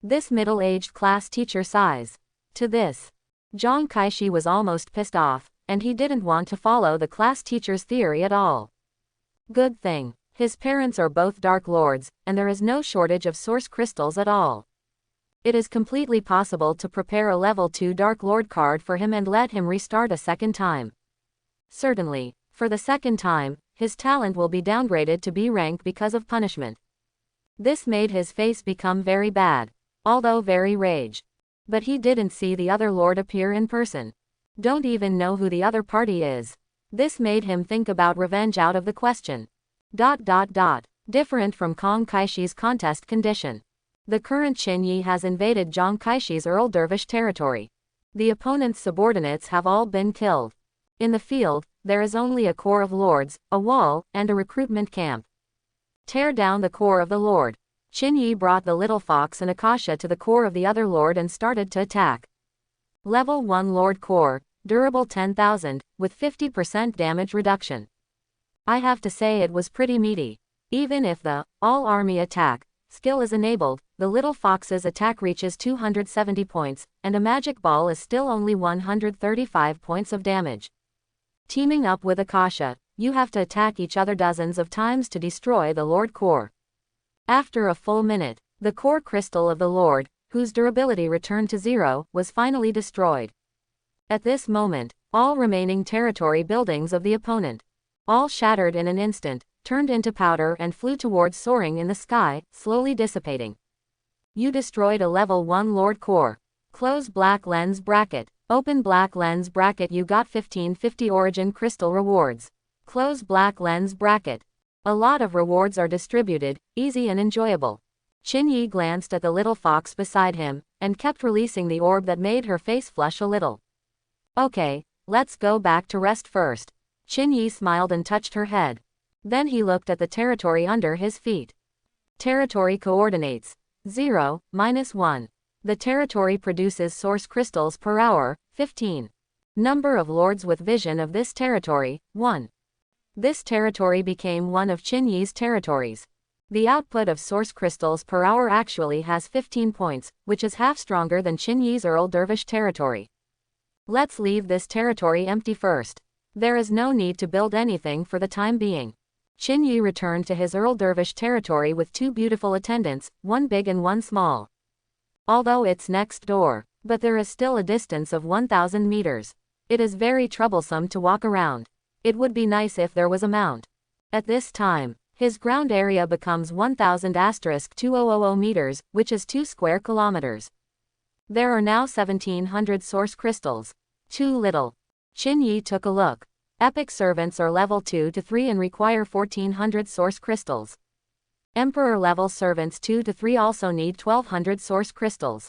This middle-aged class teacher sighs. To this, Zhang Kaishi was almost pissed off, and he didn't want to follow the class teacher's theory at all. Good thing, his parents are both Dark Lords, and there is no shortage of source crystals at all. It is completely possible to prepare a level 2 Dark Lord card for him and let him restart a second time. Certainly, for the second time, his talent will be downgraded to B rank because of punishment. This made his face become very bad, although very rage. But he didn't see the other lord appear in person. Don't even know who the other party is. This made him think about revenge out of the question. Different from Kong Kaishi's contest condition. The current Qin Yi has invaded Zhang Kaishi's Earl Dervish territory. The opponent's subordinates have all been killed. In the field, there is only a core of lords, a wall, and a recruitment camp. Tear down the core of the lord. Qin Yi brought the little fox and Akasha to the core of the other lord and started to attack. Level 1 Lord Core, durable 10,000, with 50% damage reduction. I have to say it was pretty meaty. Even if the all-army attack skill is enabled, the little fox's attack reaches 270 points, and a magic ball is still only 135 points of damage. Teaming up with Akasha, you have to attack each other dozens of times to destroy the Lord Core. After a full minute, the core crystal of the Lord, whose durability returned to 0, was finally destroyed. At this moment, all remaining territory buildings of the opponent, all shattered in an instant, turned into powder and flew towards soaring in the sky, slowly dissipating. You destroyed a level 1 Lord Core. Close black lens bracket. Open black lens bracket. You got 1550 origin crystal rewards. Close black lens bracket. A lot of rewards are distributed, easy and enjoyable. Qin Yi glanced at the little fox beside him, and kept releasing the orb that made her face flush a little. Okay, let's go back to rest first. Qin Yi smiled and touched her head. Then he looked at the territory under his feet. Territory coordinates. 0, -1. The territory produces source crystals per hour, 15. Number of lords with vision of this territory, 1. This territory became one of Qin Yi's territories. The output of source crystals per hour actually has 15 points, which is half stronger than Qin Yi's Earl Dervish territory. Let's leave this territory empty first. There is no need to build anything for the time being. Qin Yi returned to his Earl Dervish territory with 2 beautiful attendants, one big and one small. Although it's next door, but there is still a distance of 1,000 meters. It is very troublesome to walk around. It would be nice if there was a mount. At this time, his ground area becomes 1,000*2000 meters, which is 2 square kilometers. There are now 1,700 source crystals. Too little. Qin Yi took a look. Epic servants are level 2 to 3 and require 1,400 source crystals. Emperor level servants 2 to 3 also need 1,200 source crystals.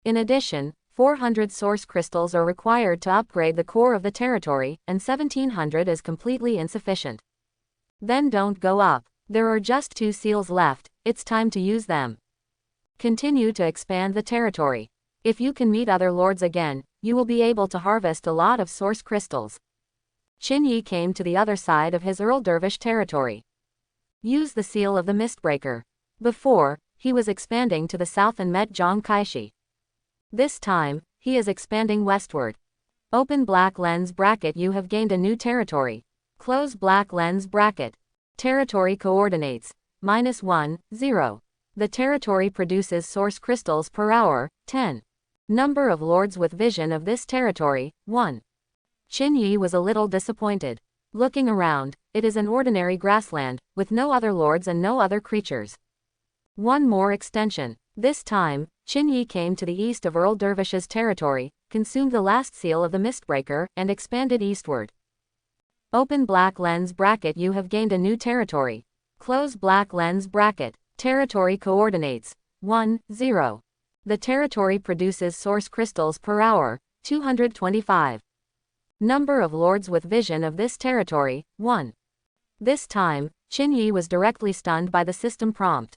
In addition, 400 source crystals are required to upgrade the core of the territory, and 1,700 is completely insufficient. Then don't go up. There are just 2 seals left, it's time to use them. Continue to expand the territory. If you can meet other lords again, you will be able to harvest a lot of source crystals. Qin Yi came to the other side of his Earl Dervish territory. Use the seal of the Mistbreaker. Before, he was expanding to the south and met Zhang Kaishi. This time, he is expanding westward. Open black lens bracket. You have gained a new territory. Close black lens bracket. Territory coordinates. -1, 0. The territory produces source crystals per hour, 10. Number of lords with vision of this territory, 1. Qin Yi was a little disappointed. Looking around, it is an ordinary grassland, with no other lords and no other creatures. One more extension. This time, Qin Yi came to the east of Earl Dervish's territory, consumed the last seal of the Mistbreaker, and expanded eastward. Open black lens bracket. You have gained a new territory. Close black lens bracket. Territory coordinates. 1, 0. The territory produces source crystals per hour, 225. Number of lords with vision of this territory, 1. This time, Qin Yi was directly stunned by the system prompt.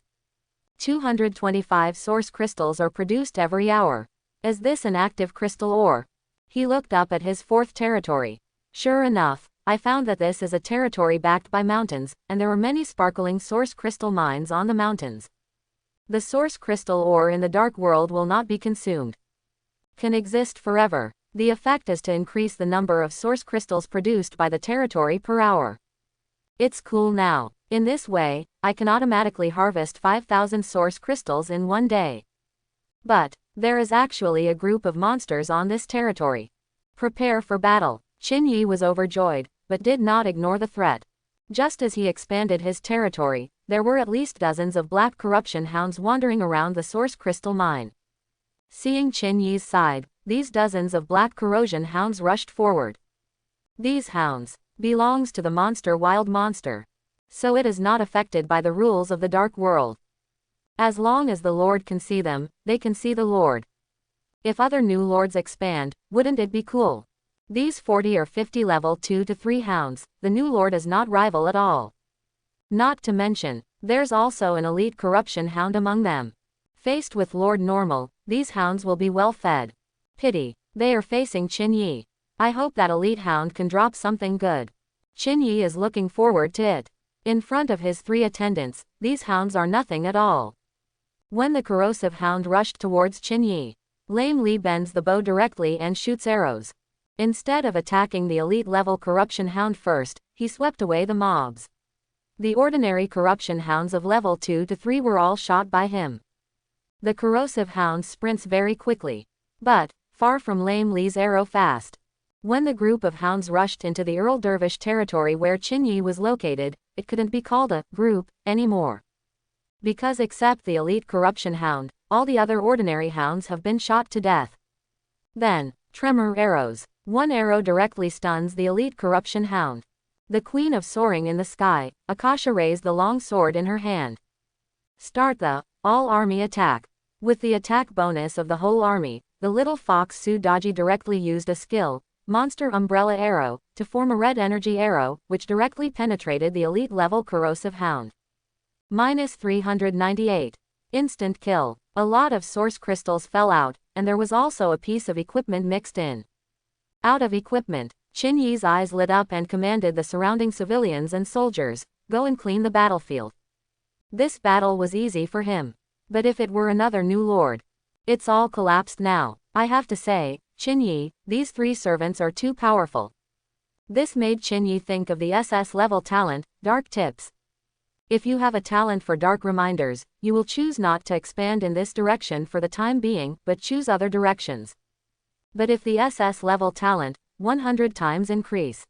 225 source crystals are produced every hour. Is this an active crystal ore? He looked up at his 4th territory. Sure enough, I found that this is a territory backed by mountains, and there are many sparkling source crystal mines on the mountains. The source crystal ore in the dark world will not be consumed. Can exist forever. The effect is to increase the number of source crystals produced by the territory per hour. It's cool now. In this way, I can automatically harvest 5,000 source crystals in one day. But there is actually a group of monsters on this territory. Prepare for battle. Qin Yi was overjoyed, but did not ignore the threat. Just as he expanded his territory, there were at least dozens of black corruption hounds wandering around the source crystal mine. Seeing Qin Yi's side, these dozens of black corrosion hounds rushed forward. These hounds belongs to the monster wild monster, so it is not affected by the rules of the dark world. As long as the Lord can see them, they can see the Lord. If other new lords expand, wouldn't it be cool? These 40 or 50 level 2 to 3 hounds, the new lord is not rival at all. Not to mention, there's also an elite corruption hound among them. Faced with Lord Normal, these hounds will be well fed. Pity, they are facing Qin Yi. I hope that elite hound can drop something good. Qin Yi is looking forward to it. In front of his 3 attendants, these hounds are nothing at all. When the corrosive hound rushed towards Qin Yi, Lame Li bends the bow directly and shoots arrows. Instead of attacking the elite level corruption hound first, he swept away the mobs. The ordinary corruption hounds of level 2 to 3 were all shot by him. The corrosive hound sprints very quickly, but far from Lame Li's arrow fast. When the group of hounds rushed into the Earl Dervish territory where Qin Yi was located, it couldn't be called a group anymore. Because except the elite corruption hound, all the other ordinary hounds have been shot to death. Then, tremor arrows. One arrow directly stuns the elite corruption hound. The queen of soaring in the sky, Akasha raised the long sword in her hand. Start the all-army attack. With the attack bonus of the whole army, the little fox Sudaji directly used a skill, Monster Umbrella Arrow, to form a red energy arrow, which directly penetrated the elite level corrosive hound. -398. Instant kill. A lot of source crystals fell out, and there was also a piece of equipment mixed in. Out of equipment, Qin Yi's eyes lit up and commanded the surrounding civilians and soldiers, "Go and clean the battlefield." This battle was easy for him. But if it were another new lord. It's all collapsed now. I have to say, Qin Yi, these 3 servants are too powerful. This made Qin Yi think of the SS level talent, Dark Tips. If you have a talent for dark reminders, you will choose not to expand in this direction for the time being, but choose other directions. But if the SS level talent, 100 times increase.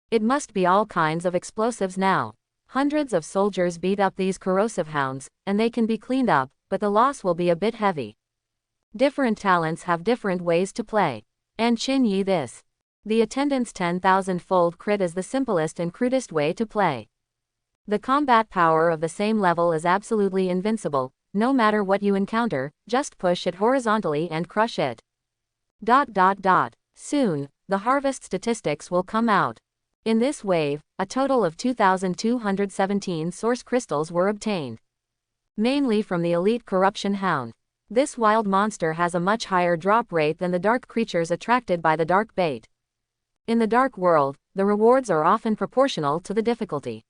It must be all kinds of explosives now. Hundreds of soldiers beat up these corrosive hounds, and they can be cleaned up, but the loss will be a bit heavy. Different talents have different ways to play. And Qin Yi this. The attendant's 10,000-fold crit is the simplest and crudest way to play. The combat power of the same level is absolutely invincible. No matter what you encounter, just push it horizontally and crush it. Soon, the harvest statistics will come out. In this wave, a total of 2,217 source crystals were obtained. Mainly from the elite corruption hound. This wild monster has a much higher drop rate than the dark creatures attracted by the dark bait. In the dark world, the rewards are often proportional to the difficulty.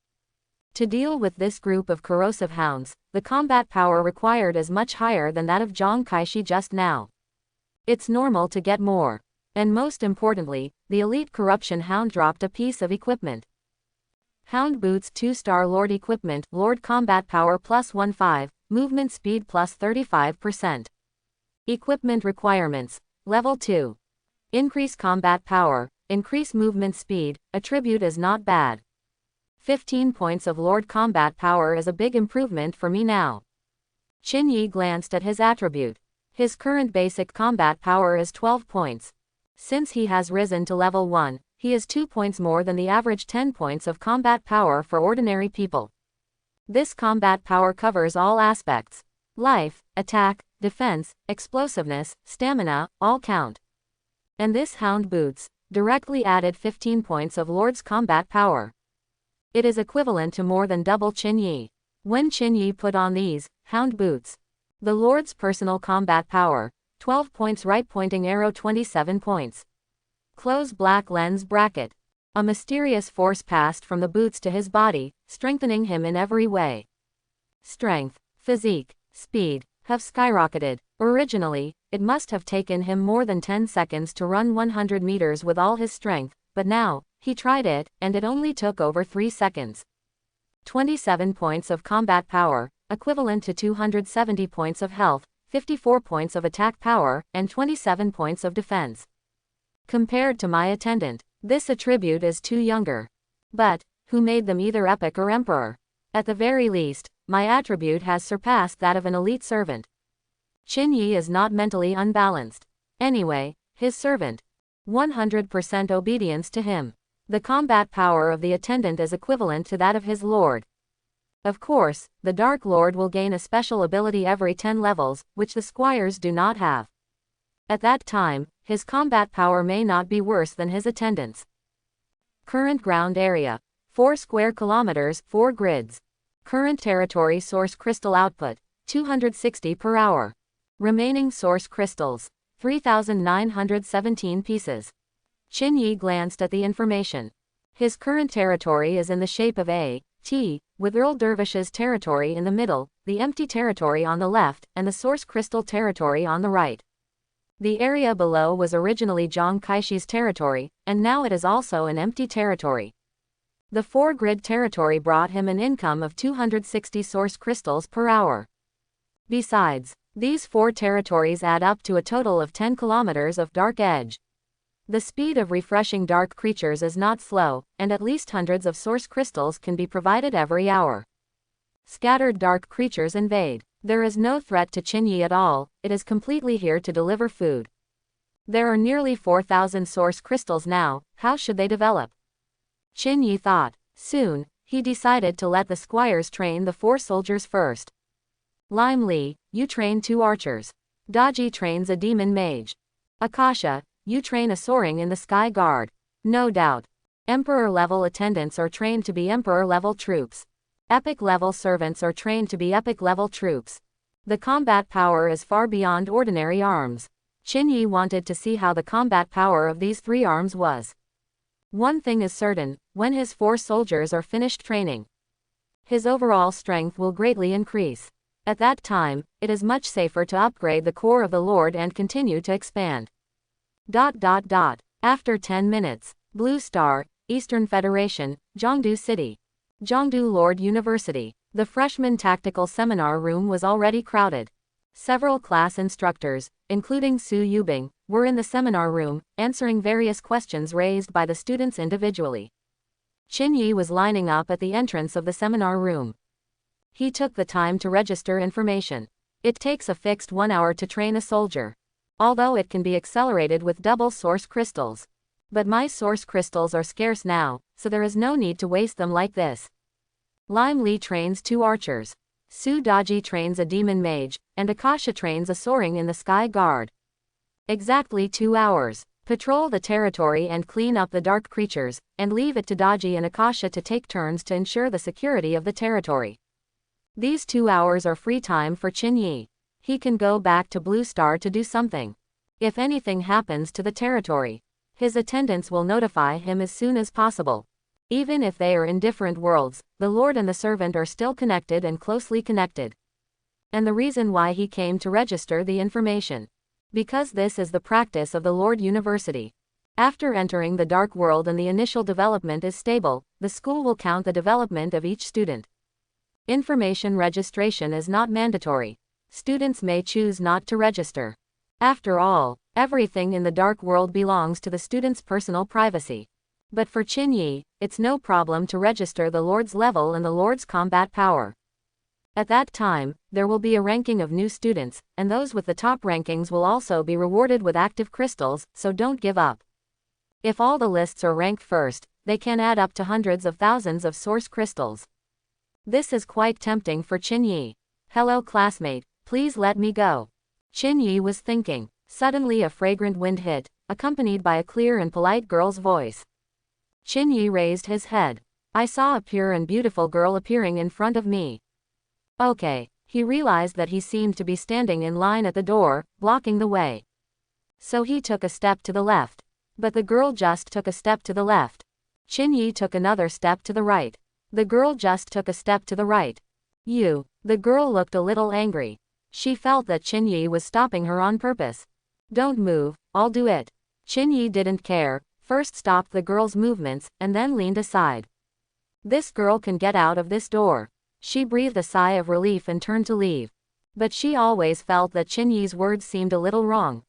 To deal with this group of corrosive hounds, the combat power required is much higher than that of Zhang Kaishi just now. It's normal to get more. And most importantly, the elite corruption hound dropped a piece of equipment. Hound boots 2-star Lord equipment, Lord combat power plus 15, movement speed plus 35%. Equipment requirements, level 2. Increase combat power, increase movement speed, attribute is not bad. 15 points of Lord combat power is a big improvement for me now. Qin Yi glanced at his attribute. His current basic combat power is 12 points. Since he has risen to level 1, he is 2 points more than the average 10 points of combat power for ordinary people. This combat power covers all aspects. Life, attack, defense, explosiveness, stamina, all count. And this hound boots directly added 15 points of Lord's combat power. It is equivalent to more than double Qin Yi. When Qin Yi put on these hound boots, the Lord's personal combat power, 12 points, right pointing arrow 27 points. Close black lens bracket. A mysterious force passed from the boots to his body, strengthening him in every way. Strength, physique, speed, have skyrocketed. Originally, it must have taken him more than 10 seconds to run 100 meters with all his strength, but now, he tried it, and it only took over 3 seconds. 27 points of combat power, equivalent to 270 points of health, 54 points of attack power, and 27 points of defense. Compared to my attendant, this attribute is too younger. But, who made them either epic or emperor? At the very least, my attribute has surpassed that of an elite servant. Qin Yi is not mentally unbalanced. Anyway, his servant. 100% obedience to him. The combat power of the attendant is equivalent to that of his lord. Of course, the Dark Lord will gain a special ability every 10 levels, which the squires do not have. At that time, his combat power may not be worse than his attendant's. Current ground area. 4 square kilometers, 4 grids. Current territory source crystal output, 260 per hour. Remaining source crystals, 3,917 pieces. Qin Yi glanced at the information. His current territory is in the shape of a T, with Earl Dervish's territory in the middle, the empty territory on the left, and the source crystal territory on the right. The area below was originally Zhang Kaishi's territory, and now it is also an empty territory. The 4-grid territory brought him an income of 260 source crystals per hour. Besides, these 4 territories add up to a total of 10 kilometers of dark edge. The speed of refreshing dark creatures is not slow, and at least hundreds of source crystals can be provided every hour. Scattered dark creatures invade. There is no threat to Qin Yi at all, it is completely here to deliver food. There are nearly 4,000 source crystals now, how should they develop? Qin Yi thought. Soon, he decided to let the squires train the 4 soldiers first. Lime Li, you train 2 archers. Daji trains a demon mage. Akasha, you train a soaring in the sky guard. No doubt. Emperor-level attendants are trained to be Emperor-level troops. Epic-level servants are trained to be Epic-level troops. The combat power is far beyond ordinary arms. Qin Yi wanted to see how the combat power of these 3 arms was. One thing is certain, when his 4 soldiers are finished training, his overall strength will greatly increase. At that time, it is much safer to upgrade the core of the Lord and continue to expand. After 10 minutes, Blue Star, Eastern Federation, Jiangdu City. Jiangdu Lord University. The freshman tactical seminar room was already crowded. Several class instructors, including Su Yubing, were in the seminar room, answering various questions raised by the students individually. Qin Yi was lining up at the entrance of the seminar room. He took the time to register information. It takes a fixed 1 hour to train a soldier, although it can be accelerated with double source crystals. But my source crystals are scarce now, so there is no need to waste them like this. Lime Li trains 2 archers. Su Daji trains a demon mage, and Akasha trains a soaring in the sky guard. Exactly 2 hours. Patrol the territory and clean up the dark creatures, and leave it to Daji and Akasha to take turns to ensure the security of the territory. These 2 hours are free time for Qin Yi. He can go back to Blue Star to do something. If anything happens to the territory, his attendants will notify him as soon as possible. Even if they are in different worlds, the Lord and the servant are still connected and closely connected. And the reason why he came to register the information. Because this is the practice of the Lord University. After entering the dark world and the initial development is stable, the school will count the development of each student. Information registration is not mandatory. Students may choose not to register. After all, everything in the dark world belongs to the student's personal privacy. But for Qin Yi, it's no problem to register the Lord's level and the Lord's combat power. At that time, there will be a ranking of new students, and those with the top rankings will also be rewarded with active crystals, so don't give up. If all the lists are ranked first, they can add up to hundreds of thousands of source crystals. This is quite tempting for Qin Yi. Hello classmate, please let me go. Qin Yi was thinking. Suddenly a fragrant wind hit, accompanied by a clear and polite girl's voice. Qin Yi raised his head. I saw a pure and beautiful girl appearing in front of me. Okay, he realized that he seemed to be standing in line at the door, blocking the way. So he took a step to the left. But the girl just took a step to the left. Qin Yi took another step to the right. The girl just took a step to the right. The girl looked a little angry. She felt that Qin Yi was stopping her on purpose. Don't move, I'll do it. Qin Yi didn't care, first stopped the girl's movements, and then leaned aside. This girl can get out of this door. She breathed a sigh of relief and turned to leave. But she always felt that Qin Yi's words seemed a little wrong.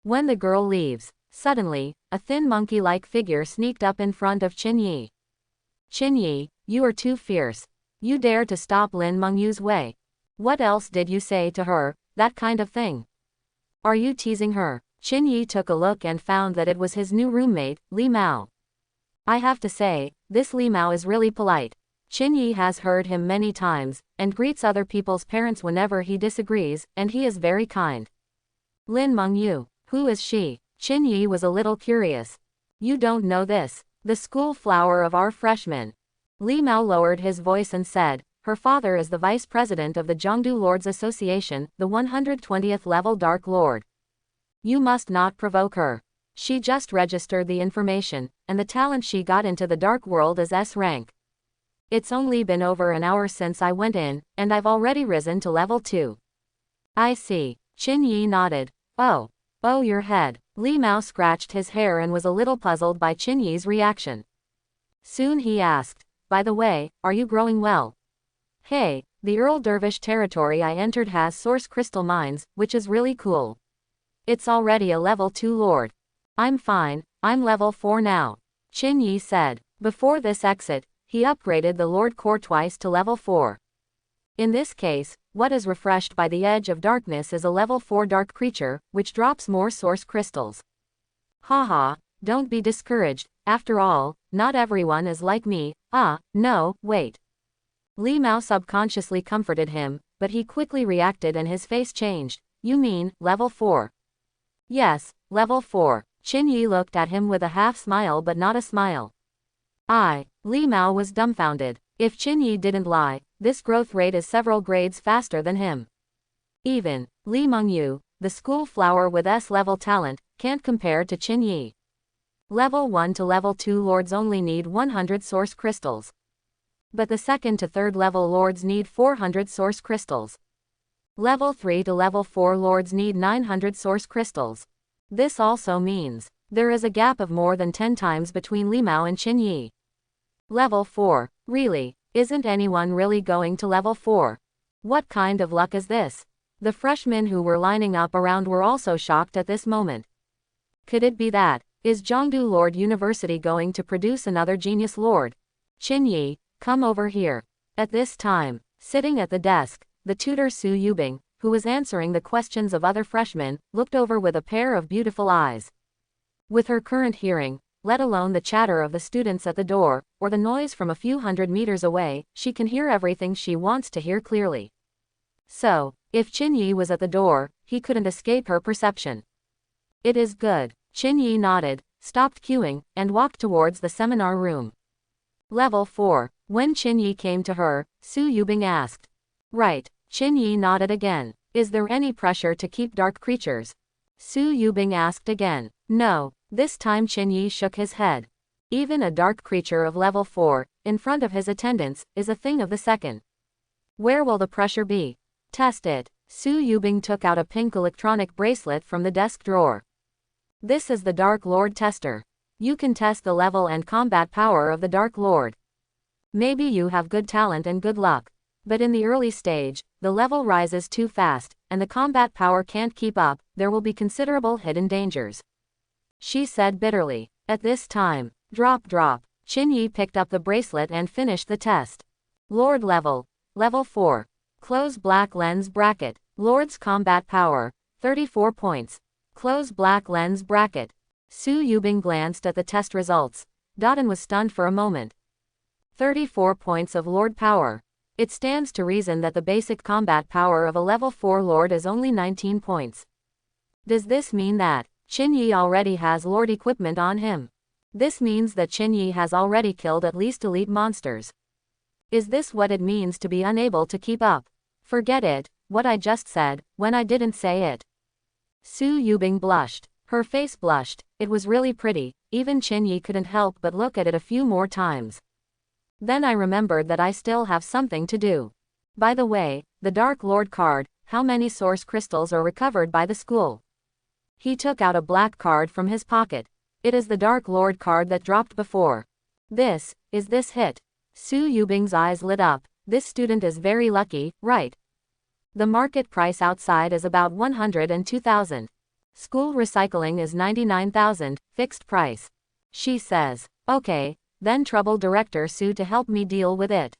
When the girl leaves, suddenly, a thin monkey-like figure sneaked up in front of Qin Yi. Qin Yi, you are too fierce. You dare to stop Lin Mengyu's way. What else did you say to her, that kind of thing? Are you teasing her? Qin Yi took a look and found that it was his new roommate, Li Mao. I have to say, this Li Mao is really polite. Qin Yi has heard him many times, and greets other people's parents whenever he disagrees, and he is very kind. Lin Mengyu, who is she? Qin Yi was a little curious. You don't know this. The school flower of our freshmen. Li Mao lowered his voice and said, her father is the vice president of the Jiangdu Lords Association, the 120th level Dark Lord. You must not provoke her. She just registered the information, and the talent she got into the dark world is S rank. It's only been over an hour since I went in, and I've already risen to level 2. I see. Qin Yi nodded. Oh, your head. Li Mao scratched his hair and was a little puzzled by Qin Yi's reaction. Soon he asked, by the way, are you growing well? Hey, the Earl Dervish territory I entered has source crystal mines, which is really cool. It's already a level 2 lord. I'm fine, I'm level 4 now. Qin Yi said. Before this exit, he upgraded the Lord Core twice to level 4. In this case, what is refreshed by the Edge of Darkness is a level 4 dark creature, which drops more source crystals. Haha, don't be discouraged, after all, not everyone is like me. No, wait. Li Mao subconsciously comforted him, but he quickly reacted and his face changed. You mean, level 4? Yes, level 4. Qin Yi looked at him with a half smile but not a smile. Li Mao was dumbfounded. If Qin Yi didn't lie, this growth rate is several grades faster than him. Even, Li Mengyu, the school flower with S-level talent, can't compare to Qin Yi. Level 1 to level 2 lords only need 100 source crystals. But the second to third level lords need 400 source crystals. Level 3 to level 4 lords need 900 source crystals. This also means there is a gap of more than 10 times between Li Mao and Qin Yi. Level 4. Really? Isn't anyone really going to level 4? What kind of luck is this? The freshmen who were lining up around were also shocked at this moment. Could it be that, is Zhongdu Lord University going to produce another genius lord? Qin Yi, come over here. At this time, sitting at the desk, the tutor Su Yubing, who was answering the questions of other freshmen, looked over with a pair of beautiful eyes. With her current hearing, let alone the chatter of the students at the door, or the noise from a few hundred meters away, she can hear everything she wants to hear clearly. So, if Qin Yi was at the door, he couldn't escape her perception. It is good. Qin Yi nodded, stopped queuing, and walked towards the seminar room. Level 4. When Qin Yi came to her, Su Yubing asked. Right. Qin Yi nodded again. Is there any pressure to keep dark creatures? Su Yubing asked again. No. This time Qin Yi shook his head. Even a dark creature of level 4, in front of his attendants, is a thing of the second. Where will the pressure be? Test it. Su Yubing took out a pink electronic bracelet from the desk drawer. This is the Dark Lord tester. You can test the level and combat power of the Dark Lord. Maybe you have good talent and good luck. But in the early stage, the level rises too fast, and the combat power can't keep up, there will be considerable hidden dangers. She said bitterly. At this time, drop. Qin Yi picked up the bracelet and finished the test. Lord level. Level 4. Close black lens bracket. Lord's combat power. 34 points. Close black lens bracket. Su Yubing glanced at the test results. And was stunned for a moment. 34 points of Lord power. It stands to reason that the basic combat power of a level 4 Lord is only 19 points. Does this mean that Qin Yi already has Lord equipment on him? This means that Qin Yi has already killed at least elite monsters. Is this what it means to be unable to keep up? Forget it, what I just said, when I didn't say it. Su Yubing blushed. Her face blushed. It was really pretty, even Qin Yi couldn't help but look at it a few more times. Then I remembered that I still have something to do. By the way, the Dark Lord card, how many source crystals are recovered by the school? He took out a black card from his pocket. It is the Dark Lord card that dropped before. Is this hit? Su Yubing's eyes lit up. This student is very lucky, right? The market price outside is about 102,000. School recycling is 99,000, fixed price. She says. Okay, then trouble Director Su to help me deal with it.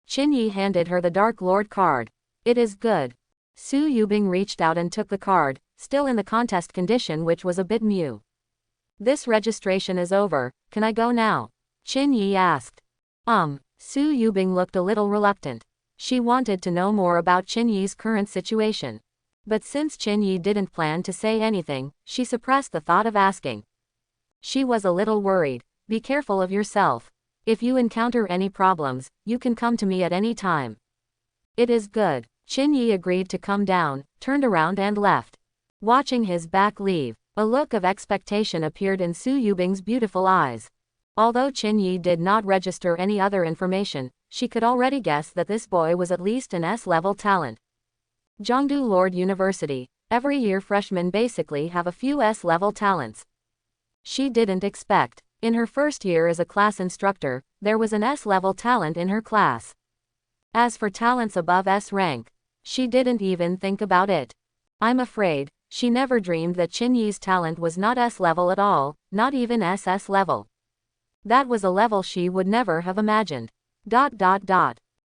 Qin Yi handed her the Dark Lord card. It is good. Su Yubing reached out and took the card, still in the contest condition, which was a bit new. This registration is over, can I go now? Qin Yi asked. Su Yubing looked a little reluctant. She wanted to know more about Qin Yi's current situation. But since Qin Yi didn't plan to say anything, she suppressed the thought of asking. She was a little worried. Be careful of yourself. If you encounter any problems, you can come to me at any time. It is good. Qin Yi agreed to come down, turned around and left. Watching his back leave, a look of expectation appeared in Su Yubing's beautiful eyes. Although Qin Yi did not register any other information, she could already guess that this boy was at least an S-level talent. Zhongdu Lord University. Every year freshmen basically have a few S-level talents. She didn't expect. In her first year as a class instructor, there was an S-level talent in her class. As for talents above S rank, she didn't even think about it. I'm afraid, she never dreamed that Qin Yi's talent was not S-level at all, not even SS level. That was a level she would never have imagined.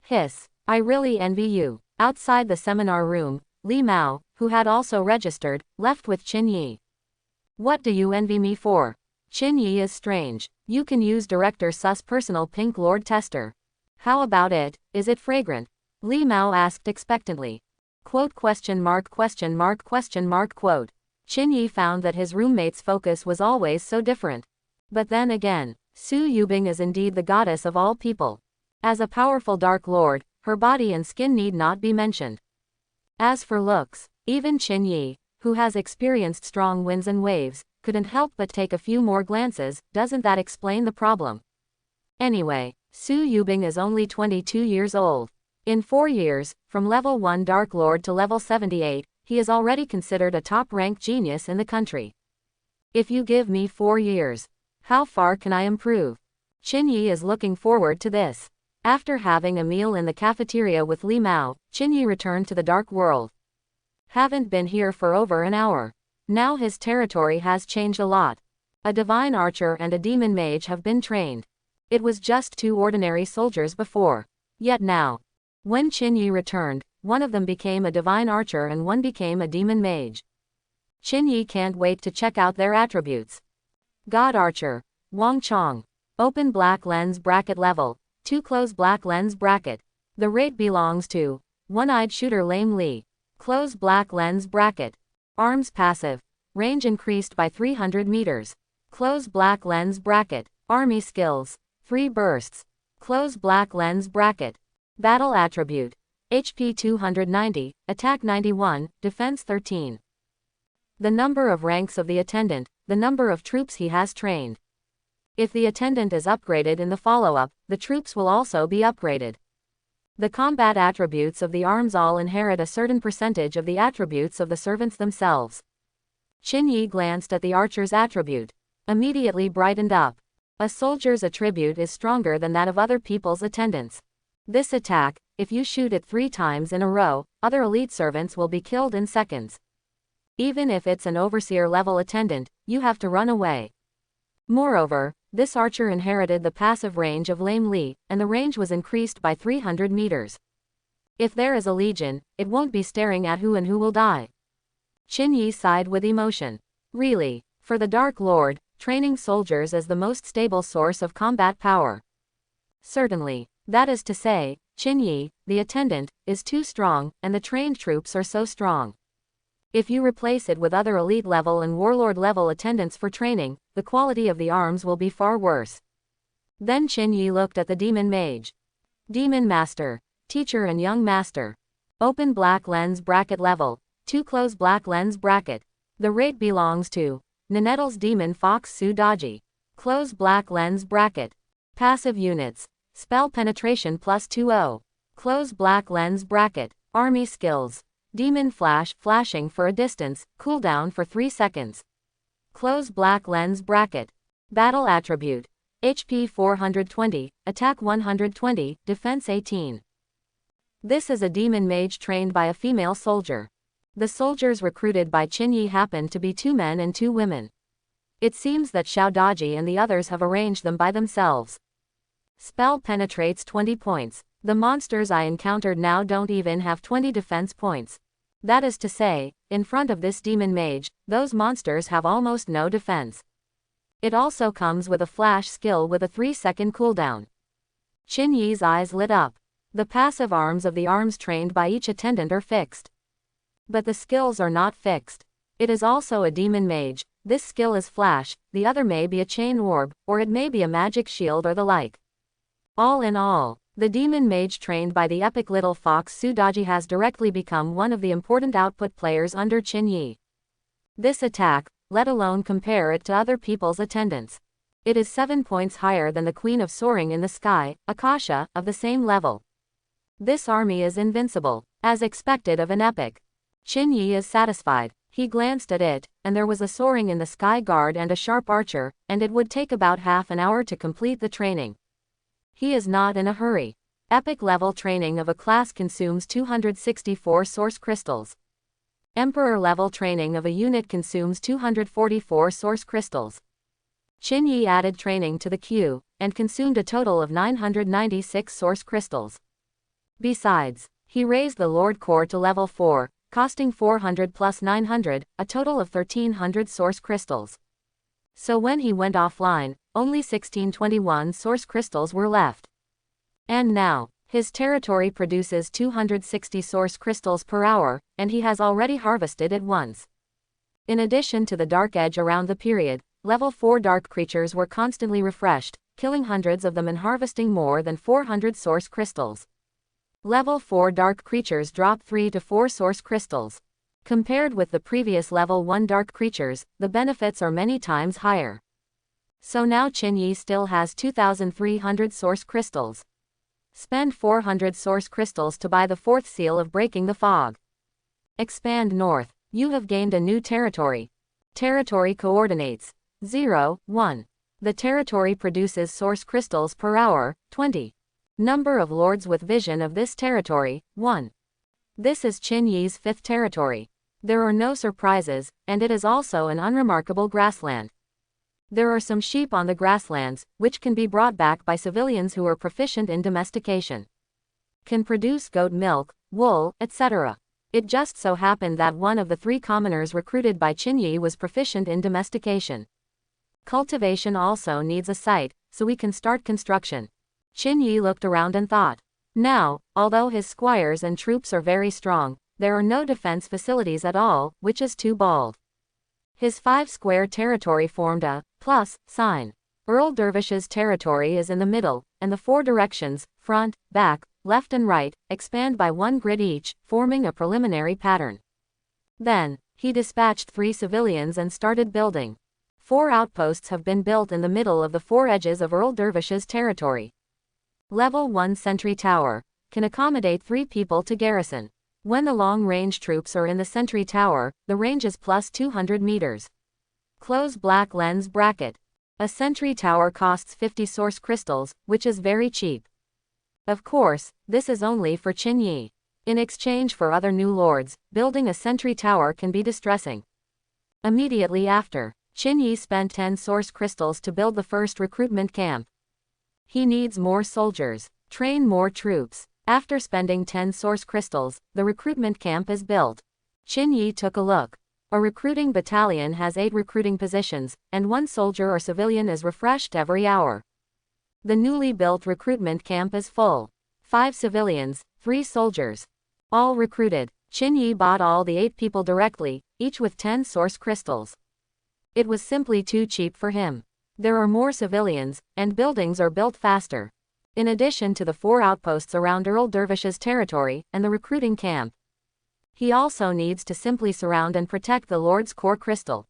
Hiss. I really envy you. Outside the seminar room, Li Mao, who had also registered, left with Qin Yi. What do you envy me for? Qin Yi is strange. You can use Director Su's personal pink Lord tester. How about it? Is it fragrant? Li Mao asked expectantly. Quote. Qin Yi found that his roommate's focus was always so different. But then again, Su Yubing is indeed the goddess of all people. As a powerful Dark Lord, her body and skin need not be mentioned. As for looks, even Qin Yi, who has experienced strong winds and waves, couldn't help but take a few more glances. Doesn't that explain the problem? Anyway, Su Yubing is only 22 years old. In 4 years, from level 1 Dark Lord to level 78, he is already considered a top-ranked genius in the country. If you give me 4 years, how far can I improve? Qin Yi is looking forward to this. After having a meal in the cafeteria with Li Mao, Qin Yi returned to the Dark World. Haven't been here for over an hour. Now his territory has changed a lot. A divine archer and a demon mage have been trained. It was just 2 ordinary soldiers before. Yet now, when Qin Yi returned, one of them became a divine archer and one became a demon mage. Qin Yi can't wait to check out their attributes. God Archer, Wang Chong. Open black lens bracket level, 2 close black lens bracket. The rate belongs to one-eyed shooter Lame Li. Close black lens bracket. Arms passive. Range increased by 300 meters. Close black lens bracket. Army skills. 3 bursts. Close black lens bracket. Battle attribute. HP 290, Attack 91, Defense 13. The number of ranks of the attendant, the number of troops he has trained. If the attendant is upgraded in the follow-up, the troops will also be upgraded. The combat attributes of the arms all inherit a certain percentage of the attributes of the servants themselves. Qin Yi glanced at the archer's attribute. Immediately brightened up. A soldier's attribute is stronger than that of other people's attendants. This attack, if you shoot it 3 times in a row, other elite servants will be killed in seconds. Even if it's an overseer-level attendant, you have to run away. Moreover, this archer inherited the passive range of Lame Li, and the range was increased by 300 meters. If there is a legion, it won't be staring at who and who will die. Qin Yi sighed with emotion. Really, for the Dark Lord, training soldiers is the most stable source of combat power. Certainly, that is to say, Qin Yi, the attendant, is too strong, and the trained troops are so strong. If you replace it with other elite level and warlord level attendants for training, the quality of the arms will be far worse. Then Qin Yi looked at the demon mage. Demon master, teacher and young master. Open black lens bracket level, 2 close black lens bracket. The rate belongs to Nanette's demon fox Su Daji. Close black lens bracket. Passive units. Spell penetration plus 20. Close black lens bracket. Army skills. Demon flash, flashing for a distance, cooldown for 3 seconds. Close black lens bracket. Battle attribute. HP 420, Attack 120, Defense 18. This is a demon mage trained by a female soldier. The soldiers recruited by Qin Yi happened to be 2 men and 2 women. It seems that Xiao Daji and the others have arranged them by themselves. Spell penetrates 20 points. The monsters I encountered now don't even have 20 defense points. That is to say, in front of this demon mage, those monsters have almost no defense. It also comes with a flash skill with a 3-second cooldown. Qin Yi's eyes lit up. The passive arms of the arms trained by each attendant are fixed. But the skills are not fixed. It is also a demon mage. This skill is flash, the other may be a chain orb, or it may be a magic shield or the like. All in all, the demon mage trained by the epic little fox Su Daji has directly become one of the important output players under Qin Yi. This attack, let alone compare it to other people's attendants. It is 7 points higher than the Queen of Soaring in the Sky, Akasha, of the same level. This army is invincible, as expected of an epic. Qin Yi is satisfied. He glanced at it, and there was a Soaring in the Sky guard and a sharp archer, and it would take about half an hour to complete the training. He is not in a hurry. Epic level training of a class consumes 264 source crystals. Emperor level training of a unit consumes 244 source crystals. Qin Yi added training to the queue, and consumed a total of 996 source crystals. Besides, he raised the Lord Core to level 4, costing 400 plus 900, a total of 1300 source crystals. So when he went offline, only 1621 source crystals were left. And now, his territory produces 260 source crystals per hour, and he has already harvested it once. In addition to the dark edge around the period, level 4 dark creatures were constantly refreshed, killing hundreds of them and harvesting more than 400 source crystals. Level 4 dark creatures drop 3 to 4 source crystals. Compared with the previous level 1 dark creatures, the benefits are many times higher. So now Qinyi still has 2,300 source crystals. Spend 400 source crystals to buy the 4th seal of Breaking the Fog. Expand north. You have gained a new territory. Territory coordinates 0, 1. The territory produces source crystals per hour, 20. Number of lords with vision of this territory, 1. This is Qinyi's 5th territory. There are no surprises, and it is also an unremarkable grassland. There are some sheep on the grasslands, which can be brought back by civilians who are proficient in domestication. Can produce goat milk, wool, etc. It just so happened that one of the 3 commoners recruited by Qinyi was proficient in domestication. Cultivation also needs a site, so we can start construction. Qinyi looked around and thought. Now, although his squires and troops are very strong, there are no defense facilities at all, which is too bald. His 5-square territory formed a plus sign. Earl Dervish's territory is in the middle, and the 4 directions, front, back, left and right, expand by 1 grid each, forming a preliminary pattern. Then, he dispatched 3 civilians and started building. 4 outposts have been built in the middle of the 4 edges of Earl Dervish's territory. Level 1 sentry tower can accommodate 3 people to garrison. When the long-range troops are in the sentry tower, the range is plus 200 meters. Close black lens bracket. A sentry tower costs 50 source crystals, which is very cheap. Of course, this is only for Qinyi. In exchange for other new lords, building a sentry tower can be distressing. Immediately after, Qinyi spent 10 source crystals to build the first recruitment camp. He needs more soldiers. Train more troops. After spending 10 source crystals, the recruitment camp is built. Qinyi took a look. A recruiting battalion has 8 recruiting positions, and 1 soldier or civilian is refreshed every hour. The newly built recruitment camp is full. 5 civilians, 3 soldiers. All recruited. Qinyi bought all the 8 people directly, each with 10 source crystals. It was simply too cheap for him. There are more civilians, and buildings are built faster. In addition to the 4 outposts around Earl Dervish's territory, and the recruiting camp. He also needs to simply surround and protect the Lord's core crystal.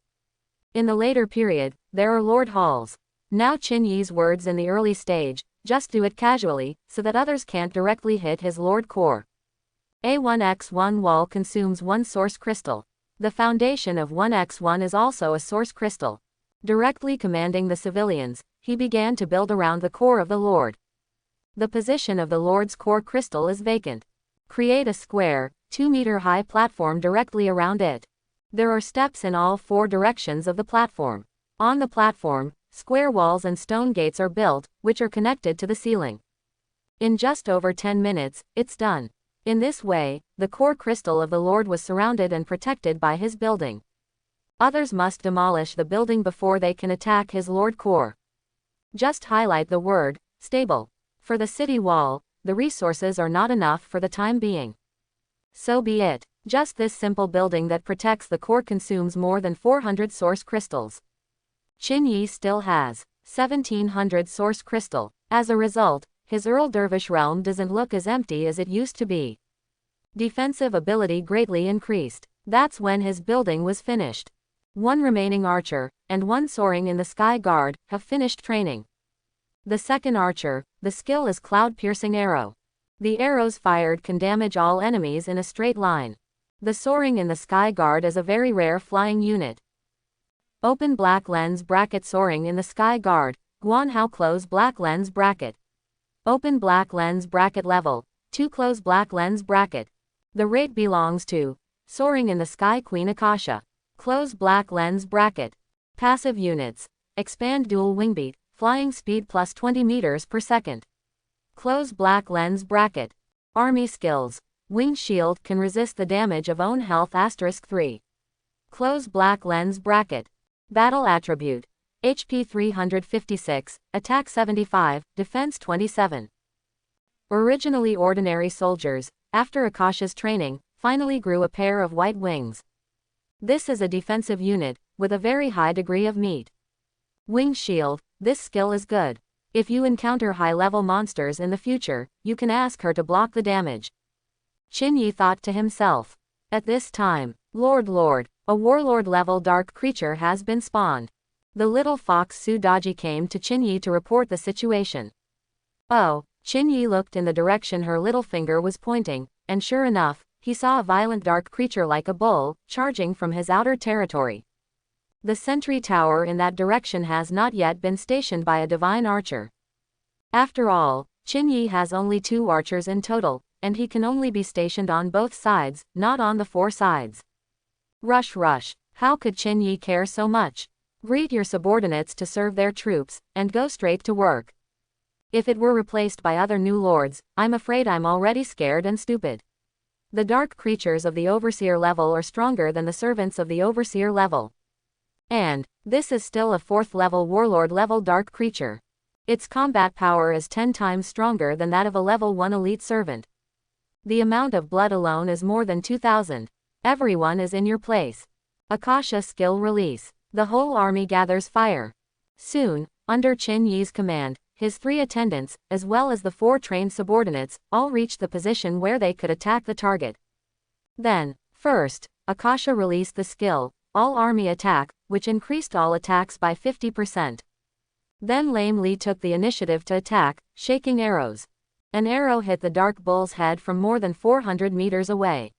In the later period, there are Lord Halls. Now Qinyi's words in the early stage, just do it casually, so that others can't directly hit his Lord core. A1x1 wall consumes 1 source crystal. The foundation of 1x1 is also a source crystal. Directly commanding the civilians, he began to build around the core of the Lord. The position of the Lord's core crystal is vacant. Create a square, 2-meter-high platform directly around it. There are steps in all 4 directions of the platform. On the platform, square walls and stone gates are built, which are connected to the ceiling. In just over 10 minutes, it's done. In this way, the core crystal of the Lord was surrounded and protected by his building. Others must demolish the building before they can attack his Lord core. Just highlight the word, stable. For the city wall, the resources are not enough for the time being. So be it. Just this simple building that protects the core consumes more than 400 source crystals. Qinyi still has 1,700 source crystal. As a result, his Earl Dervish realm doesn't look as empty as it used to be. Defensive ability greatly increased. That's when his building was finished. 1 remaining archer, and 1 soaring in the sky guard, have finished training. The second archer, the skill is cloud-piercing arrow. The arrows fired can damage all enemies in a straight line. The soaring in the sky guard is a very rare flying unit. Open black lens bracket soaring in the sky guard, Guanhao close black lens bracket. Open black lens bracket level, 2 close black lens bracket. The rate belongs to soaring in the sky Queen Akasha. Close black lens bracket. Passive units. Expand dual wingbeat, flying speed plus 20 meters per second. Close black lens bracket. Army skills. Wing shield can resist the damage of own health *3. Close black lens bracket. Battle attribute. HP 356, attack 75, defense 27. Originally ordinary soldiers, after Akasha's training, finally grew a pair of white wings. This is a defensive unit, with a very high degree of meat. Wing shield, this skill is good. If you encounter high-level monsters in the future, you can ask her to block the damage. Qinyi thought to himself. At this time, Lord, a warlord-level dark creature has been spawned. The little fox Sudaji came to Chinyi to report the situation. Oh, Chinyi looked in the direction her little finger was pointing, and sure enough, he saw a violent dark creature like a bull, charging from his outer territory. The sentry tower in that direction has not yet been stationed by a divine archer. After all, Chinyi has only 2 archers in total, and he can only be stationed on both sides, not on the 4 sides. Rush. How could Chinyi care so much? Greet your subordinates to serve their troops, and go straight to work. If it were replaced by other new lords, I'm afraid I'm already scared and stupid. The dark creatures of the overseer level are stronger than the servants of the overseer level. And this is still a 4th level warlord level dark creature. Its combat power is 10 times stronger than that of a level 1 elite servant. The amount of blood alone is more than 2,000. Everyone is in your place. Akasha skill release. The whole army gathers fire. Soon, under Qin Yi's command, his 3 attendants, as well as the 4 trained subordinates, all reached the position where they could attack the target. Then, first, Akasha released the skill, All Army Attack, which increased all attacks by 50%. Then Lame Li took the initiative to attack, shaking arrows. An arrow hit the Dark Bull's head from more than 400 meters away.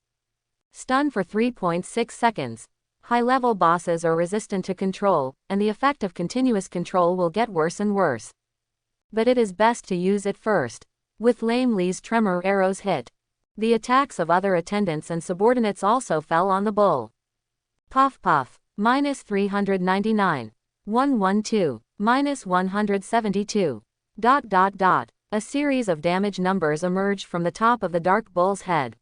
Stun for 3.6 seconds. High-level bosses are resistant to control, and the effect of continuous control will get worse and worse. But it is best to use it first. With Lame Li's tremor arrows hit. The attacks of other attendants and subordinates also fell on the bull. Puff. Minus 399. 112. Minus 172. ... A series of damage numbers emerged from the top of the Dark Bull's head.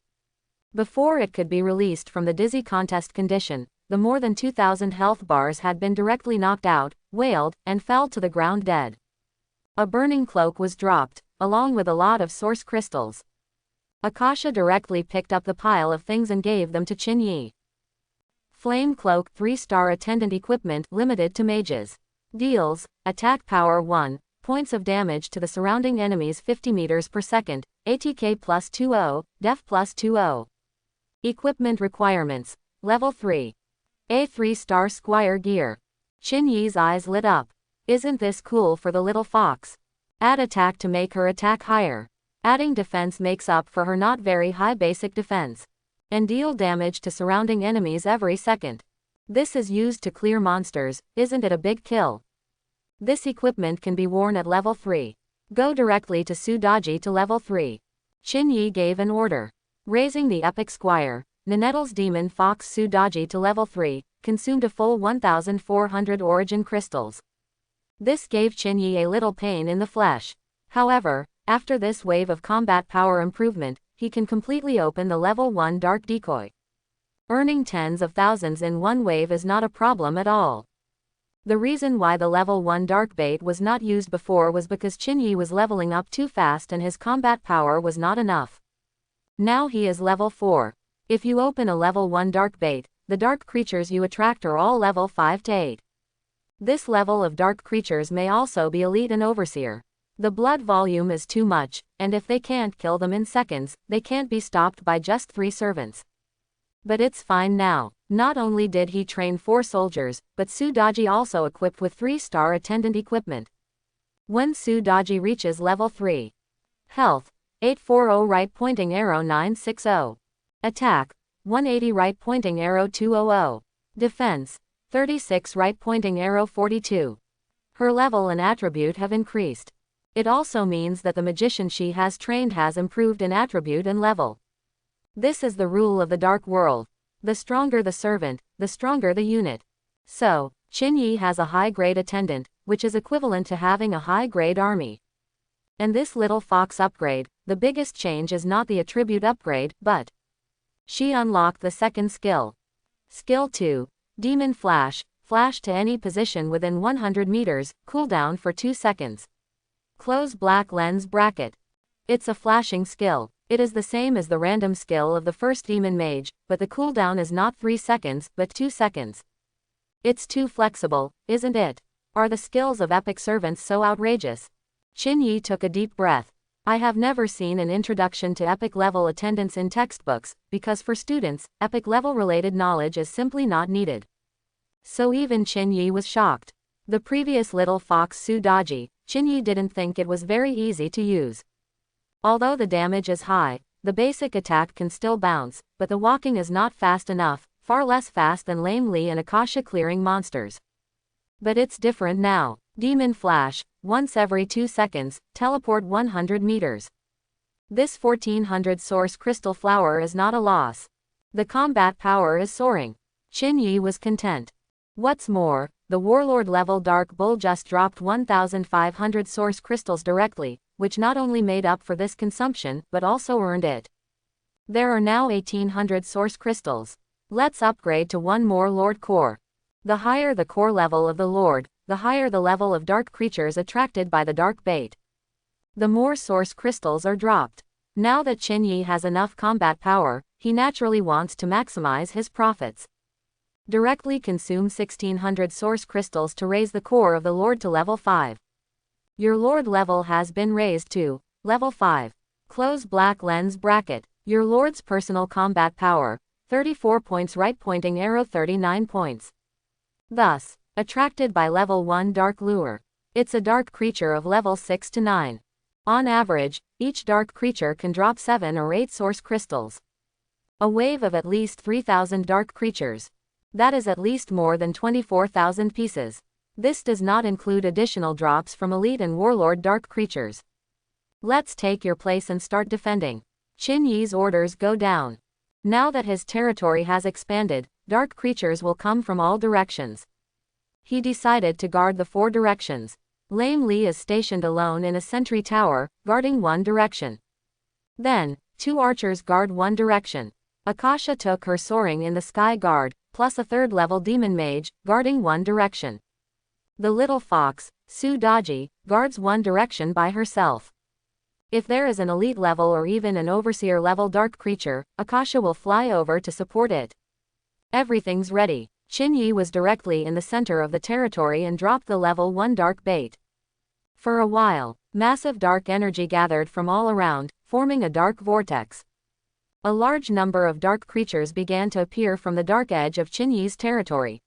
Before it could be released from the dizzy contest condition, the more than 2,000 health bars had been directly knocked out, wailed, and fell to the ground dead. A burning cloak was dropped, along with a lot of source crystals. Akasha directly picked up the pile of things and gave them to Qin Yi. Flame Cloak 3-star attendant equipment limited to mages. Deals, attack power 1, points of damage to the surrounding enemies 50 meters per second, ATK plus 20, def plus 20. Equipment requirements, level 3. A 3-star squire gear. Qin Yi's eyes lit up. Isn't this cool for the little fox? Add attack to make her attack higher. Adding defense makes up for her not very high basic defense. And deal damage to surrounding enemies every second. This is used to clear monsters, isn't it a big kill? This equipment can be worn at level 3. Go directly to Sudaji to level 3. Qin Yi gave an order. Raising the epic squire, Nenettle's demon fox Sudaji to level 3, consumed a full 1,400 origin crystals. This gave Qin Yi a little pain in the flesh. However, after this wave of combat power improvement, he can completely open the level 1 dark decoy. Earning tens of thousands in one wave is not a problem at all. The reason why the level 1 dark bait was not used before was because Qin Yi was leveling up too fast and his combat power was not enough. Now he is level 4. If you open a level 1 dark bait, the dark creatures you attract are all level 5 to 8. This level of dark creatures may also be elite and overseer. The blood volume is too much, and if they can't kill them in seconds, they can't be stopped by just 3 servants. But it's fine now. Not only did he train 4 soldiers, but Sudaji also equipped with 3-star attendant equipment. When Sudaji reaches level 3. Health, 840 right pointing arrow 960. Attack, 180 right pointing arrow 200. Defense, 36 right pointing arrow 42. Her level and attribute have increased. It also means that the magician she has trained has improved in attribute and level. This is the rule of the dark world. The stronger the servant, the stronger the unit. So, Qin Yi has a high-grade attendant, which is equivalent to having a high-grade army. And this little fox upgrade, the biggest change is not the attribute upgrade, but she unlocked the second skill. Skill 2, Demon Flash, flash to any position within 100 meters, cooldown for 2 seconds. Close black lens bracket. It's a flashing skill. It is the same as the random skill of the first demon mage, but the cooldown is not 3 seconds, but 2 seconds. It's too flexible, isn't it? Are the skills of epic servants so outrageous? Qin Yi took a deep breath. I have never seen an introduction to epic level attendance in textbooks, because for students, epic level related knowledge is simply not needed. So even Chin-Yi was shocked. The previous little fox Su-Daji, Chin-Yi didn't think it was very easy to use. Although the damage is high, the basic attack can still bounce, but the walking is not fast enough, far less fast than Lame Lee and Akasha clearing monsters. But it's different now. Demon Flash, once every 2 seconds, teleport 100 meters. This 1400 source crystal flower is not a loss. The combat power is soaring. Chin-Yi was content. What's more, the Warlord level Dark Bull just dropped 1500 source crystals directly, which not only made up for this consumption, but also earned it. There are now 1800 source crystals. Let's upgrade to one more Lord core. The higher the core level of the Lord, the higher the level of dark creatures attracted by the dark bait. The more source crystals are dropped. Now that Chin-Yi has enough combat power, he naturally wants to maximize his profits. Directly consume 1600 source crystals to raise the core of the Lord to level 5. Your Lord level has been raised to level 5. Close black lens bracket. Your Lord's personal combat power, 34 points. Right pointing arrow 39 points. Thus, attracted by level 1 dark lure. It's a dark creature of level 6 to 9. On average, each dark creature can drop 7 or 8 source crystals. A wave of at least 3000 dark creatures. That is at least more than 24,000 pieces. This does not include additional drops from Elite and Warlord dark creatures. Let's take your place and start defending. Chin-Yi's orders go down. Now that his territory has expanded, dark creatures will come from all directions. He decided to guard the 4 directions. Lame Lee is stationed alone in a sentry tower, guarding one direction. Then, 2 archers guard one direction. Akasha took her soaring in the sky guard, plus a 3rd level demon mage, guarding one direction. The little fox, Su-Daji, guards one direction by herself. If there is an elite level or even an overseer level dark creature, Akasha will fly over to support it. Everything's ready. Chin-Yi was directly in the center of the territory and dropped the level 1 dark bait. For a while, massive dark energy gathered from all around, forming a dark vortex. A large number of dark creatures began to appear from the dark edge of Chin-Yi's territory.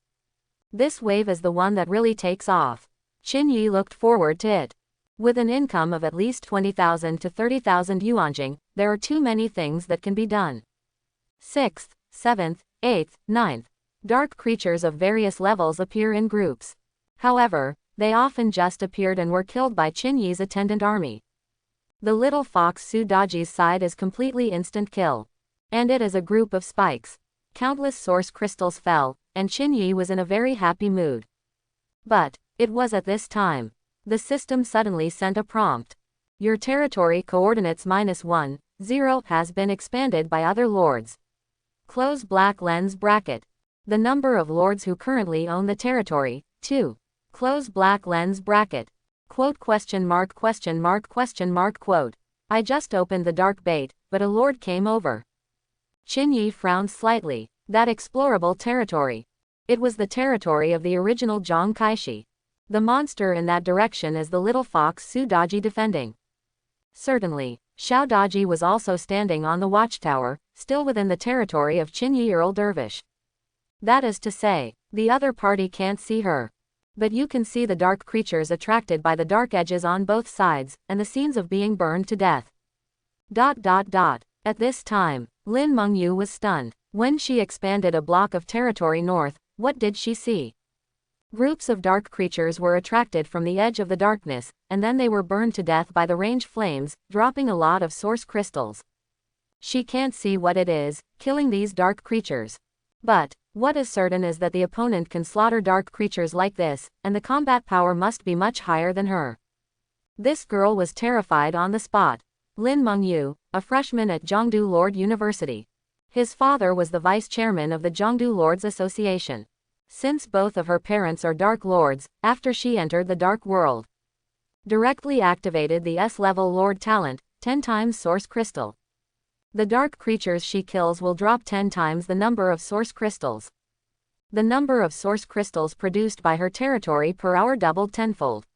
This wave is the one that really takes off. Chin-Yi looked forward to it. With an income of at least 20,000 to 30,000 yuanjing, there are too many things that can be done. 6th, 7th, 8th, 9th. Dark creatures of various levels appear in groups. However, they often just appeared and were killed by Chin-Yi's attendant army. The little fox Su-Daji's side is completely instant kill. And it is a group of spikes. Countless source crystals fell, and Chin-Yi was in a very happy mood. But, it was at this time. The system suddenly sent a prompt. Your territory coordinates -1, 0 has been expanded by other lords. Close black lens bracket. The number of lords who currently own the territory, 2. Close black lens bracket. Quote ? Quote. I just opened the dark bait, but a lord came over. Chin-Yi frowned slightly. That explorable territory. It was the territory of the original Zhang Kaishi. The monster in that direction is the little fox Su-Daji defending. Certainly, Xiao-Daji was also standing on the watchtower, still within the territory of Chin-Yi Earl Dervish. That is to say, the other party can't see her. But you can see the dark creatures attracted by the dark edges on both sides, and the scenes of being burned to death. At this time, Lin Mengyu was stunned. When she expanded a block of territory north, what did she see? Groups of dark creatures were attracted from the edge of the darkness, and then they were burned to death by the range flames, dropping a lot of source crystals. She can't see what it is, killing these dark creatures. But, what is certain is that the opponent can slaughter dark creatures like this, and the combat power must be much higher than her. This girl was terrified on the spot. Lin Mengyu, a freshman at Zhongdu Lord University. His father was the vice chairman of the Zhongdu Lords Association. Since both of her parents are Dark Lords, after she entered the Dark World, directly activated the S-level Lord talent, 10 times Source Crystal. The dark creatures she kills will drop 10 times the number of Source Crystals. The number of Source Crystals produced by her territory per hour doubled tenfold.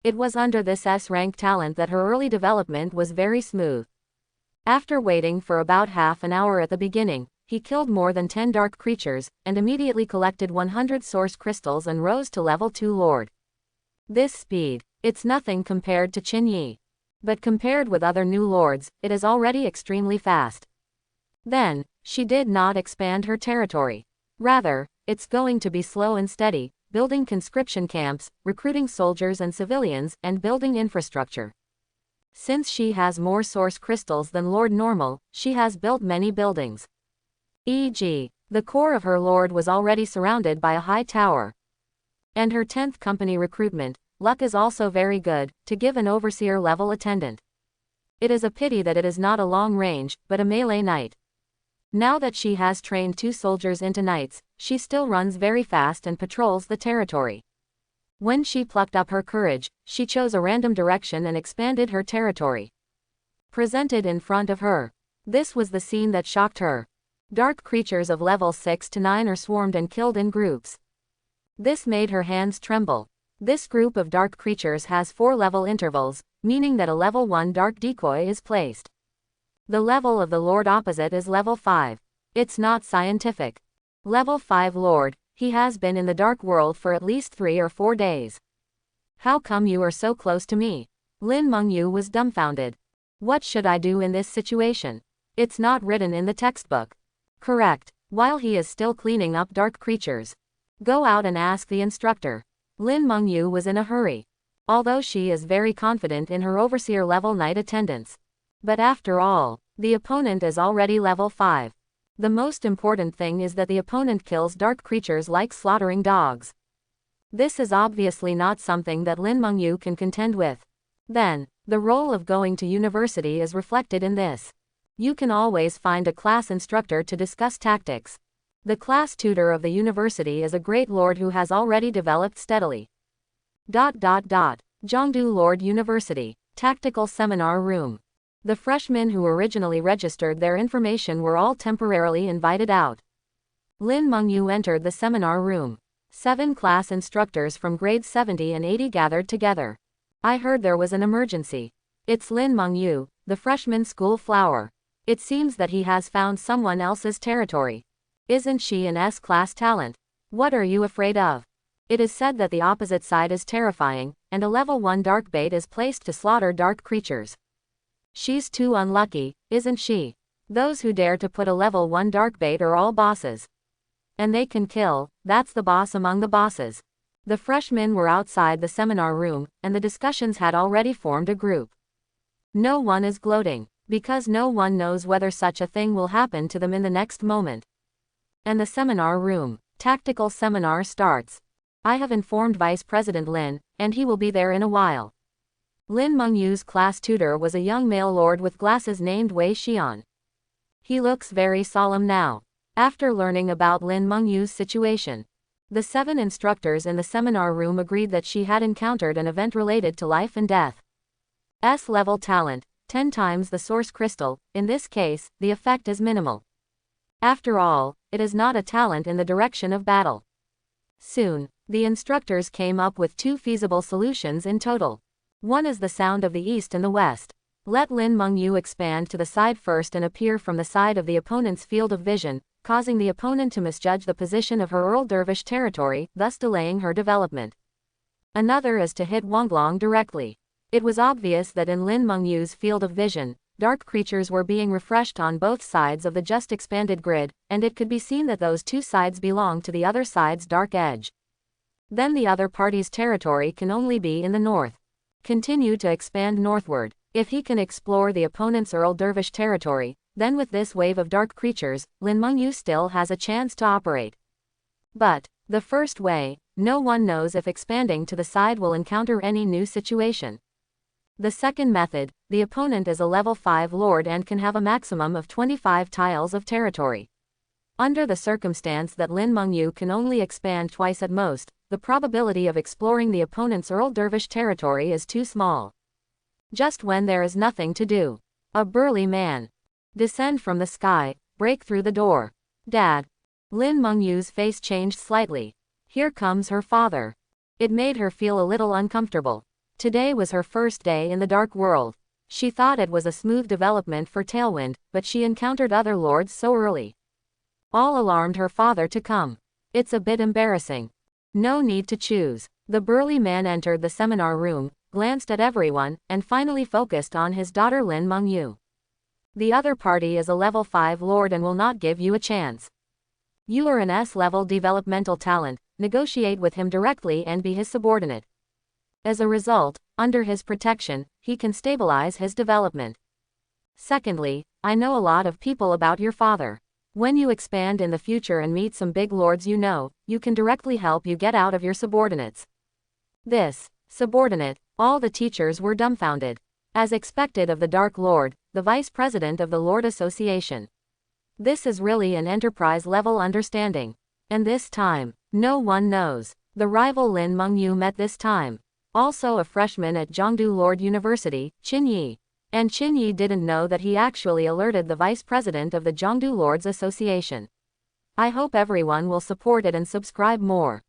It was under this S-rank talent that her early development was very smooth. After waiting for about half an hour at the beginning, he killed more than 10 dark creatures, and immediately collected 100 source crystals and rose to level 2 Lord. This speed, it's nothing compared to Qin Yi. But compared with other new lords, it is already extremely fast. Then, she did not expand her territory. Rather, it's going to be slow and steady, building conscription camps, recruiting soldiers and civilians, and building infrastructure. Since she has more source crystals than Lord Normal, she has built many buildings. E.g., the core of her lord was already surrounded by a high tower. And her 10th company recruitment, luck is also very good, to give an overseer level attendant. It is a pity that it is not a long range, but a melee knight. Now that she has trained 2 soldiers into knights, she still runs very fast and patrols the territory. When she plucked up her courage, she chose a random direction and expanded her territory. Presented in front of her. This was the scene that shocked her. Dark creatures of level 6 to 9 are swarmed and killed in groups. This made her hands tremble. This group of dark creatures has 4 level intervals, meaning that a level 1 dark decoy is placed. The level of the lord opposite is level 5. It's not scientific. Level 5 lord, he has been in the dark world for at least 3 or 4 days. How come you are so close to me? Lin Mengyu was dumbfounded. What should I do in this situation? It's not written in the textbook. Correct. While he is still cleaning up dark creatures. Go out and ask the instructor. Lin Mengyu was in a hurry. Although she is very confident in her overseer level knight attendants. But after all, the opponent is already level 5. The most important thing is that the opponent kills dark creatures like slaughtering dogs. This is obviously not something that Lin Mengyu can contend with. Then, the role of going to university is reflected in this. You can always find a class instructor to discuss tactics. The class tutor of the university is a great lord who has already developed steadily. Zhongdu Lord University. Tactical Seminar Room. The freshmen who originally registered their information were all temporarily invited out. Lin Mengyu entered the seminar room. 7 class instructors from grades 70 and 80 gathered together. I heard there was an emergency. It's Lin Mengyu, the freshman school flower. It seems that he has found someone else's territory. Isn't she an S-class talent? What are you afraid of? It is said that the opposite side is terrifying, and a level 1 dark bait is placed to slaughter dark creatures. She's too unlucky, isn't she? Those who dare to put a level 1 dark bait are all bosses. And they can kill, that's the boss among the bosses. The freshmen were outside the seminar room, and the discussions had already formed a group. No one is gloating, because no one knows whether such a thing will happen to them in the next moment. And the seminar room, tactical seminar starts. I have informed Vice President Lin, and he will be there in a while. Lin Mengyu's class tutor was a young male lord with glasses named Wei Xian. He looks very solemn now. After learning about Lin Mengyu's situation, the 7 instructors in the seminar room agreed that she had encountered an event related to life and death. S-level talent, 10 times the source crystal, in this case, the effect is minimal. After all, it is not a talent in the direction of battle. Soon, the instructors came up with 2 feasible solutions in total. One is the sound of the east and the west. Let Lin Mengyu expand to the side first and appear from the side of the opponent's field of vision, causing the opponent to misjudge the position of her Earl Dervish territory, thus delaying her development. Another is to hit Wonglong directly. It was obvious that in Lin Mengyu's field of vision, dark creatures were being refreshed on both sides of the just expanded grid, and it could be seen that those 2 sides belong to the other side's dark edge. Then the other party's territory can only be in the north. Continue to expand northward. If he can explore the opponent's Earl Dervish territory, then with this wave of dark creatures, Lin Mengyu still has a chance to operate. But, the first way, no one knows if expanding to the side will encounter any new situation. The second method, the opponent is a level 5 lord and can have a maximum of 25 tiles of territory. Under the circumstance that Lin Mengyu can only expand twice at most, the probability of exploring the opponent's Earl Dervish territory is too small. Just when there is nothing to do. A burly man. Descend from the sky, break through the door. Dad. Lin Mengyu's face changed slightly. Here comes her father. It made her feel a little uncomfortable. Today was her first day in the dark world. She thought it was a smooth development for Tailwind, but she encountered other lords so early. All alarmed her father to come. It's a bit embarrassing. No need to choose. The burly man entered the seminar room, glanced at everyone, and finally focused on his daughter Lin Mengyu. The other party is a level 5 lord and will not give you a chance. You are an S-level developmental talent, negotiate with him directly and be his subordinate. As a result, under his protection, he can stabilize his development. Secondly, I know a lot of people about your father. When you expand in the future and meet some big lords you can directly help you get out of your subordinates. This subordinate, all the teachers were dumbfounded. As expected of the Dark Lord, the vice president of the Lord Association. This is really an enterprise-level understanding. And this time, no one knows. The rival Lin Mengyu met this time. Also a freshman at Zhongdu Lord University, Qin Yi. And Qin Yi didn't know that he actually alerted the vice president of the Zhongdu Lords Association. I hope everyone will support it and subscribe more.